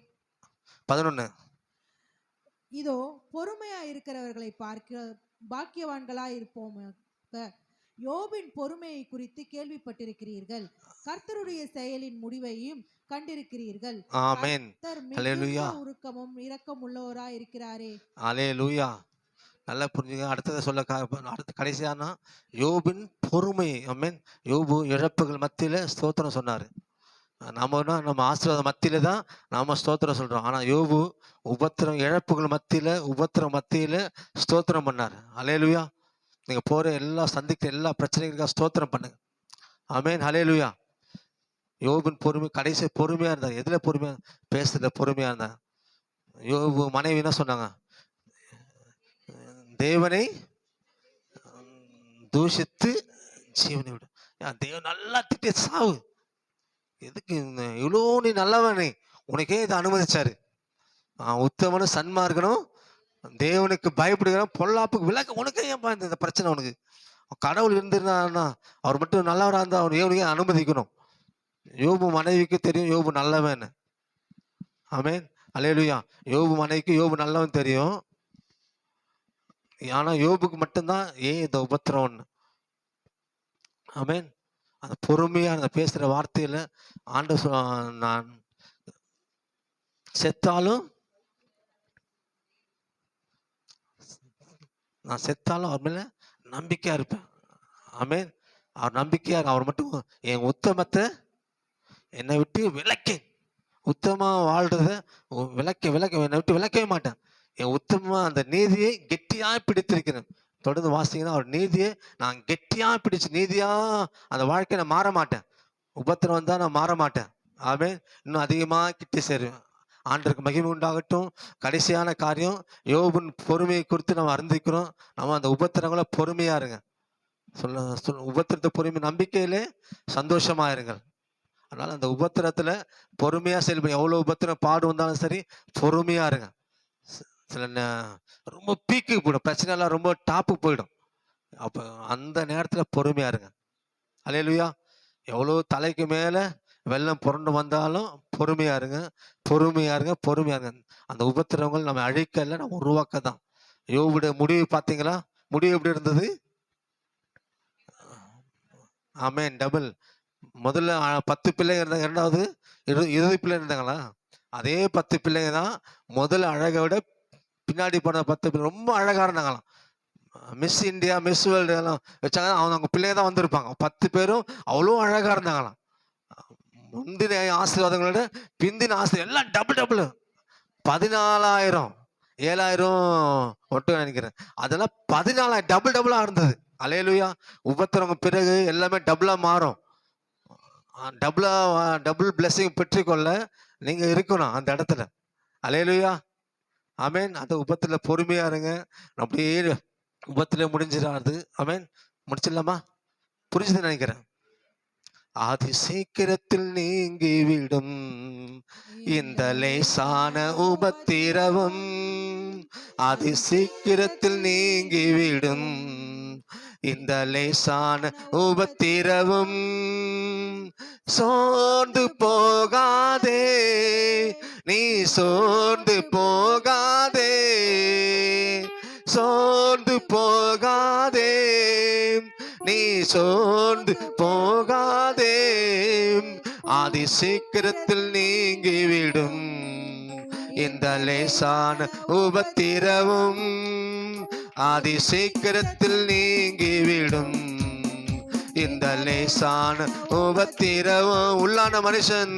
11. இதோ பொறுமையாயிருக்கிறவர்களை பார்க்க பாக்கியவான்களாயிருப்போம். யோபின் பொறுமையை குறித்து கேள்விப்பட்டிருக்கிறீர்கள், கர்த்தருடைய செயலின் முடிவையும் கண்டிருக்கிறீர்கள். ஆமென். ஹல்லேலூயா. உருக்கமும் இரக்கம் உள்ளவராய் இருக்கிறாரே. ஹல்லேலூயா. நல்லா புரிஞ்சுங்க. அடுத்ததை சொல்ல அடுத்த கடைசியானா யோபின் பொறுமை. ஆமென். யோபு இழப்புகள் மத்தியில ஸ்தோத்திரம் சொன்னாரு. நம்ம ஆசீர்வாத மத்தியில தான் நாம ஸ்தோத்திரம் சொல்றோம். ஆனா யோபு இழப்புகள் மத்தியில ஸ்தோத்திரம் பண்ணாரு. ஹல்லேலூயா. நீங்க போற சந்திக்கிற எல்லா பிரச்சனைகளுக்காக ஸ்தோத்திரம் பண்ணுங்க. ஆமென். ஹல்லேலூயா. யோபின் பொறுமை, கடைசி பொறுமையா இருந்தார். எதுல பொறுமையா? பேசுறதுல பொறுமையா இருந்தார். யோபு மனைவி என்ன சொன்னாங்க? தேவனை தூஷித்து ஜீவனை விடு. தேவன் நல்லா திட்டி சாவு, எதுக்கு இவ்வளோ நீ நல்லவனே, உனக்கே இதை அனுமதிச்சாரு. உத்தமனும் சன்மார்க்கனும் தேவனுக்கு பயப்படுகிறான், பொல்லாப்புக்கு விலக்கு, உனக்கே ஏன் இந்த பிரச்சனை? உனக்கு கடவுள் இருந்திருந்தாருன்னா அவர் மட்டும் நல்லவராக இருந்தால் அவர் ஏன் அனுமதிக்கணும்? யோபு மனைவிக்கு தெரியும் யோபு நல்லவன். ஆமென், அல்லேலூயா. யோபு மனைவிக்கு யோபு நல்லவன் தெரியும். ஆனா யோபுக்கு மட்டும்தான் ஏன் இந்த உபத்திரவம்னு. ஆமென். அந்த பொறுமையா அந்த பேசுற வார்த்தையில நான் செத்தாலும் அவர் மேல நம்பிக்கையா இருப்பேன். ஆமென். அவர் நம்பிக்கையா அவர் மட்டும் என் உத்தமத்தை என்னை விட்டு விலக்கி, உத்தமா வாழ்றத என்னை விட்டு விலக்கவே மாட்டேன். என் உத்தமமா அந்த நீதியை கெட்டியா பிடித்திருக்கிறேன். தொடர்ந்து வாசிங்கன்னா அவர் நீதியை நான் கெட்டியா பிடிச்சு நீதியா அந்த வாழ்க்கையை நான் மாற மாட்டேன். உபத்திரம் வந்தா நான் மாற மாட்டேன். ஆமென். இன்னும் அதிகமா கிட்டி சேருவேன். ஆண்டருக்கு மகிமை உண்டாகட்டும். கடைசியான காரியம், யோபின் பொறுமையை குறித்து நம்ம அறிந்திருக்கிறோம். நம்ம அந்த உபத்திரங்களை பொறுமையா இருங்க. உபத்திரத்தை பொறுமை, நம்பிக்கையிலே சந்தோஷமா இருங்கள். அதனால அந்த உபத்திரத்துல பொறுமையா செயல்படும். எவ்வளவு உபத்திரம் பாடு வந்தாலும் சரி பொறுமையா இருங்க. சில ரொம்ப பீக்கு போயிடும், பிரச்சனை எல்லாம் ரொம்ப டாப்பு போயிடும். அப்ப அந்த நேரத்துல பொறுமையா இருங்க. அல்லேலூயா. எவ்வளவு தலைக்கு மேல வெள்ளம் புரண்டு வந்தாலும் பொறுமையா இருங்க, பொறுமையா இருங்க, பொறுமையா இருங்க. அந்த உபத்திரவங்கள் நம்ம அழிக்கல, நம்ம உருவாக்க தான். யோபுடைய முடிவு பார்த்தீங்களா? முடிவு எப்படி இருந்தது? ஆமென். டபுள். முதல்ல 10 பிள்ளைங்க இருந்தாங்க, இரண்டாவது 20 பிள்ளை இருந்தாங்களா? அதே 10 பிள்ளைங்க தான் முதல்ல அழகை விட பின்னாடி போன 10 பிள்ளை ரொம்ப அழகா இருந்தாங்களாம். மிஸ் இந்தியா, மிஸ் வேர்ல்டு எல்லாம் வச்சாங்க. அவங்க பிள்ளைங்க தான் வந்திருப்பாங்க. 10 பேரும் அவ்வளோ அழகா இருந்தாங்களாம். முந்தின ஆசீர்வாதங்களோட பிந்தின ஆசீர்வாதம் எல்லாம் டபுள் 14,000 7,000 ஒட்டு நினைக்கிறேன். அதெல்லாம் 14,000 டபுளா இருந்தது. அல்லேலூயா. உபத்திரம் பிறகு எல்லாமே டபுளா மாறும். டபுள் பிளெஸிங் பெற்றுக்கொள்ள நீங்க இருக்கணும் அந்த இடத்துல. அல்லேலூயா. ஆமென். அந்த உபத்துல பொறுமையா இருங்க. அப்படியே உபத்துல முடிஞ்சிடாது. ஆமென். முடிச்சிடலாமா? புரிஞ்சுது நினைக்கிறேன். அதி சீக்கிரத்தில் நீங்கிவிடும் இந்த லேசான உபத்திரவம், அதி சீக்கிரத்தில் நீங்கிவிடும் இந்த லேசான உபத்திரவம். சோர்ந்து போகாதே, நீ சோர்ந்து போகாதே, சோர்ந்து போகாதே, நீ சோர்ந்து போகாதே. ஆதி சீக்கிரத்தில் நீங்கிவிடும் இந்த லேசான உபத்திரவம், ஆதி சீக்கிரத்தில் நீங்கிவிடும் இந்த லேசான உபத்திரவம். உள்ளான மனுஷன்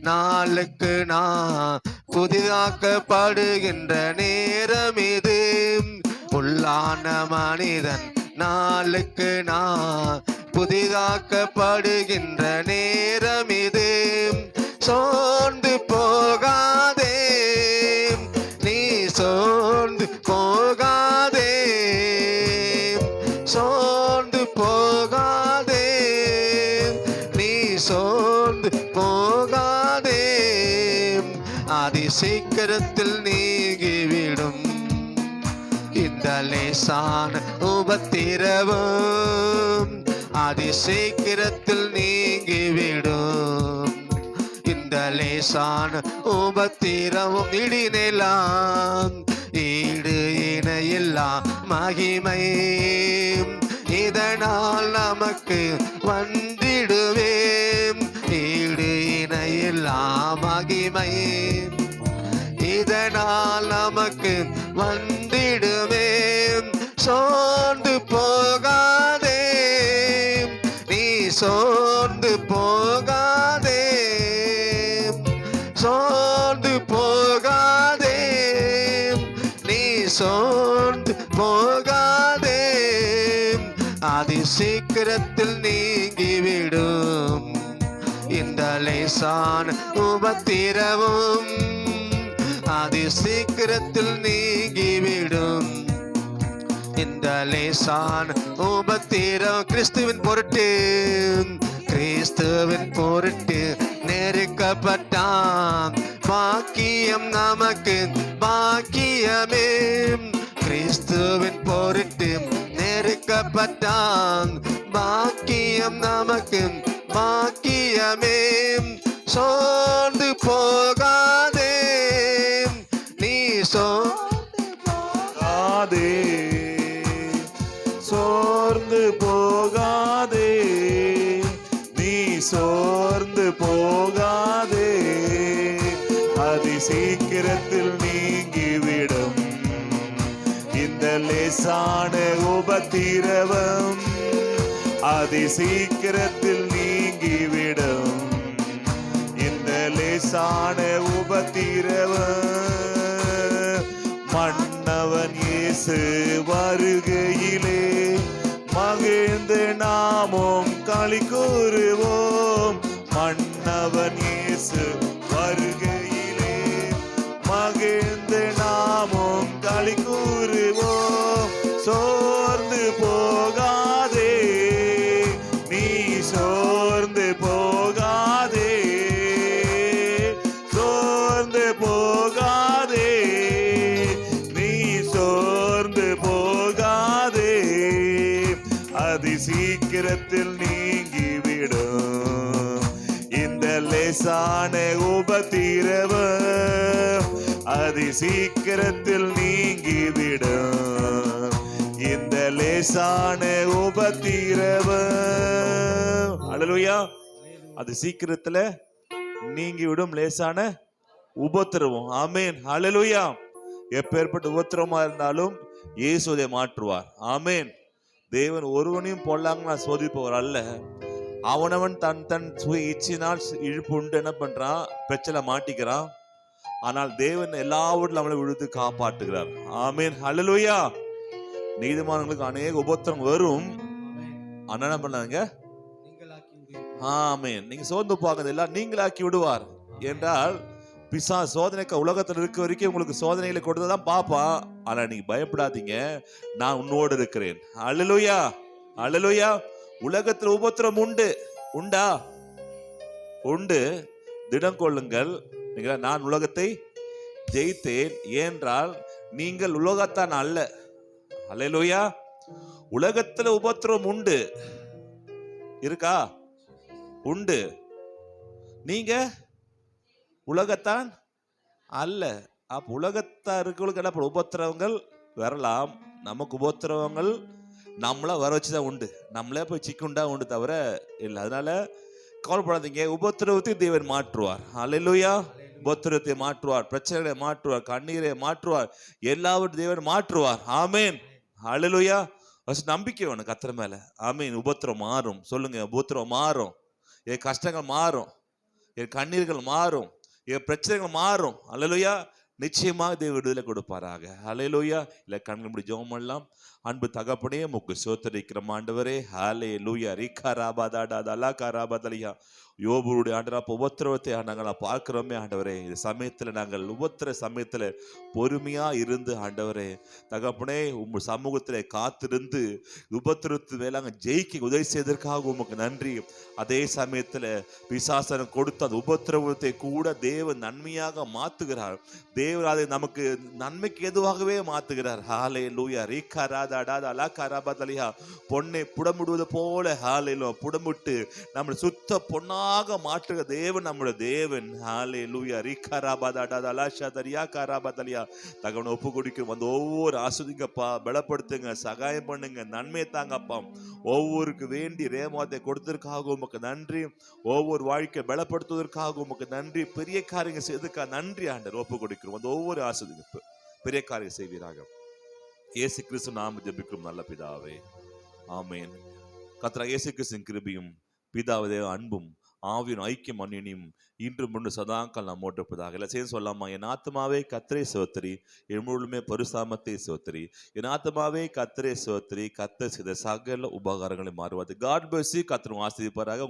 நாளுக்கு நான் புதிதாக்கப்படுகின்ற நேரம் இது. உள்ளான மனிதன் நாளுக்கு நான் புதிதாக்கப்படுகின்ற நேரம் இது. சோர்ந்து போகாதே, நீ சோர்ந்து போகாதே, சோர்ந்து போகாதே, நீ சோர்ந்து போகாதே. அதி சீக்கிரத்தில் நீங்கிவிடும் இந்த லேசான உபத்திரவம், அதி சீக்கிரத்தில் நீங்கிவிடும் இந்த லேசான உபத்திரவம். இடினெல்லாம் ஈடு இணையில்லா மகிமை இதனால் நமக்கு வந்திடுவேன். ஈடு இணையில்லா மகிமை இதனால் நமக்கு வந்திடுவேன். சோர்ந்து போகாதே, நீ சோர்ந்து போகாதே, சோர்ந்து போகாதே, நீ சோர்ந்து போகாதே. அதி சீக்கிரத்தில் நீங்கிவிடும் இந்த லேசான உபத்திரவம், அதி சீக்கிரத்தில் நீங்கிவிடும் இந்த லேசான உபத்திரம். கிறிஸ்துவின் பொருட்டு, கிறிஸ்துவின் பொருட்டு நெருக்கப்பட்டான். பாக்கியம் நமக்கு பாக்கியமே. கிறிஸ்துவின் பொருட்டு நெருக்கப்பட்டான். பாக்கியம் நமக்கு பாக்கியமே, சோர்ந்து போகாதே நீ போகாதே, சோர்ந்து போகாதே, நீ சோர்ந்து போகாதே. அதி சீக்கிரத்தில் நீங்கிவிடும் இந்த லேசான உபத்திரவம். அதி சீக்கிரத்தில் நீங்கிவிடும் இந்த லேசான உபத்திரவம். மன்னவன் இயேசு வருகையிலே மகிழ்ந்து நாமும் களி கூறுவோம். மன்னவன் இயேசு வருகையிலே மகிழ்ந்து நாமும் களி கூறுவோம். சோர்ந்து போகாதே நீ சோர்ந்து போகாதே, சோர்ந்து போகாதே நீ சோர்ந்து போகாதே. அதி சீக்கிரத்தில் நீங்கிவிடும் இந்த லேசான உபத்திரவம். அதி சீக்கிரத்தில் நீங்கிவிடும் இந்த லேசான உபத்திரவம். அல்லேலூயா. அது சீக்கிரத்துல நீங்கிவிடும் லேசான உபத்திரவம். ஆமென். அல்லேலூயா. எப்பேற்பட்ட உபத்திரவமா இருந்தாலும் இயேசுவை மாற்றுவார். ஆமென். தேவன் ஒருவனையும் பொல்லாங்கன்னு நான் சோதிப்பவர் அல்ல. அவனவன் தன் தன் சுய இச்சினால் இழுப்பு உண்டு என்ன பண்றான், பிரச்சனை மாட்டிக்கிறான். ஆனால் தேவன் எல்லாவற்றிலும் அவனை விழுந்து காப்பாற்றுகிறார். ஆமென். அல்லேலூயா. நீதிமான்களுக்கு அநேக உபத்திரம் வரும். ஆனா என்ன பண்ணாங்க? ஆமென். நீங்க சோர்ந்து போகாத, எல்லாம் நீங்களாக்கி விடுவார். என்றால் பிசா சோதனைக்கு உலகத்தில் இருக்க வரைக்கும் உங்களுக்கு சோதனைகளை கொடுத்துதான் பாப்பான். ஆனா நீங்க பயப்படாதீங்க, நான் உன்னோடு இருக்கிறேன். அல்லேலூயா. அல்லேலூயா. உலகத்தில் உபத்திரம் உண்டு. உண்டா? உண்டு. திடம் கொள்ளுங்கள், நான் உலகத்தை ஜெயித்தேன். ஏனென்றால் நீங்கள் உலகத்தான் அல்ல. அல்லேலூயா. உலகத்துல உபத்திரம் உண்டு. இருக்கா? உண்டு. நீங்க உலகத்தான் அல்ல. அப்ப உலகத்தா இருக்கவங்களுக்கு என்ன உபத்திரவங்கள் வரலாம். நமக்கு உபத்திரவங்கள் நம்மள வர வச்சுதான் உண்டு. நம்மளே போய் சிக்குண்டா உண்டு தவிர இல்லை. அதனால கவலைப்படாதீங்க. உபத்திரவத்தை தேவன் மாற்றுவார். அல்லேலூயா. உபத்திரத்தை மாற்றுவார், பிரச்சனைகளை மாற்றுவார், கண்ணீரை மாற்றுவார், எல்லாவற்றையும் தேவன் மாற்றுவார். ஆமென். அல்லேலூயா. நம்பிக்கை வேணும் கர்த்தர் மேல. ஆமென். உபத்திரம் மாறும். சொல்லுங்க, உபத்திரம் மாறும். என் கஷ்டங்கள் மாறும், என் கண்ணீர்கள் மாறும், என் பிரச்சனைகள் மாறும். அல்லேலூயா. நிச்சயமாக தேவ விடுதலை கொடுப்பாராக. அல்லேலூயா. இல்லை கண்கள் முடி ஜெபம் பண்ணலாம். அன்பு தகப்பனே, உமக்கு ஸ்தோத்திரிக்கிறோம் ஆண்டவரே. ஹல்லேலூயா. ரிகா ராபாதாடா தலகா ராபாதலியா. யோபுடைய ஆண்டவரே உபத்திரவத்தை நாங்கள் பார்க்கிறோமே ஆண்டவரே. இந்த சமயத்தில் நாங்கள் உபத்திர சமயத்தில் பொறுமையா இருந்து ஆண்டவரே தகப்பனே உங்கள் சமூகத்தில் காத்திருந்து உபத்திரத்து மேலாங்க ஜெயிக்க உதவி செய்ததற்காக உமக்கு நன்றி. அதே சமயத்தில் பிசாசனம் கொடுத்த அந்த உபத்திரவத்தை கூட தேவன் நன்மையாக மாத்துகிறார். தேவன் அதை நமக்கு நன்மைக்கு எதுவாகவே மாத்துகிறார். ஹல்லேலூயா. ரிகா ராதாடா தலகா ராபாதலியா. பொன்னை புடமுடுவது போல ஹல்லேலூயா புடமுட்டு நம்மளை சுத்த பொன்னா மாற்றுக தேவன் நம்முடைய தேவன். ஹல்லேலூயா. தகவன ஒப்பு கொடுக்கும் அந்த ஒவ்வொரு ஆஸ்வதிங்கப்பா, பலப்படுத்துங்க, சகாயம் பண்ணுங்க, நன்மை தாங்கப்பா. ஒவ்வொருக்கு வேண்டி ரேமாத்தை கொடுத்ததற்காக உமக்கு நன்றி. ஒவ்வொரு வாழ்க்கை பலப்படுத்துவதற்காக உமக்கு நன்றி. பெரிய காரியங்கள் செய்வதற்காக நன்றி ஆண்டவர். ஒப்பு கொடுக்கிறோம் அந்த ஒவ்வொரு ஆஸ்வதிங்க பெரிய காரியம் செய்வீராக. இயேசு கிறிஸ்து நாம ஜெபிக்கிறோம் நல்ல பிதாவே. ஆமென். கர்த்தர் இயேசு கிறிஸ்துவின் கிருபையும் பிதாவுடைய அன்பும் ஆவியின் ஐக்கியம் அந்நியும் இன்று முன்னு சதாக்கள் நாம் ஓட்டப்பதாக. இல்லை சேர்ந்து சொல்லாமா? என் ஆத்மாவே கர்த்தரை ஸ்தோத்திரி, என் முழுமே பரிசுத்தத்தை ஸ்தோத்திரி. என் ஆத்மாவே கர்த்தரை ஸ்தோத்திரி, கர்த்தர் செய்த சகல உபகாரங்களை மாறுவது. God bless you. கர்த்தர் ஆசீர்வதிப்பாராக.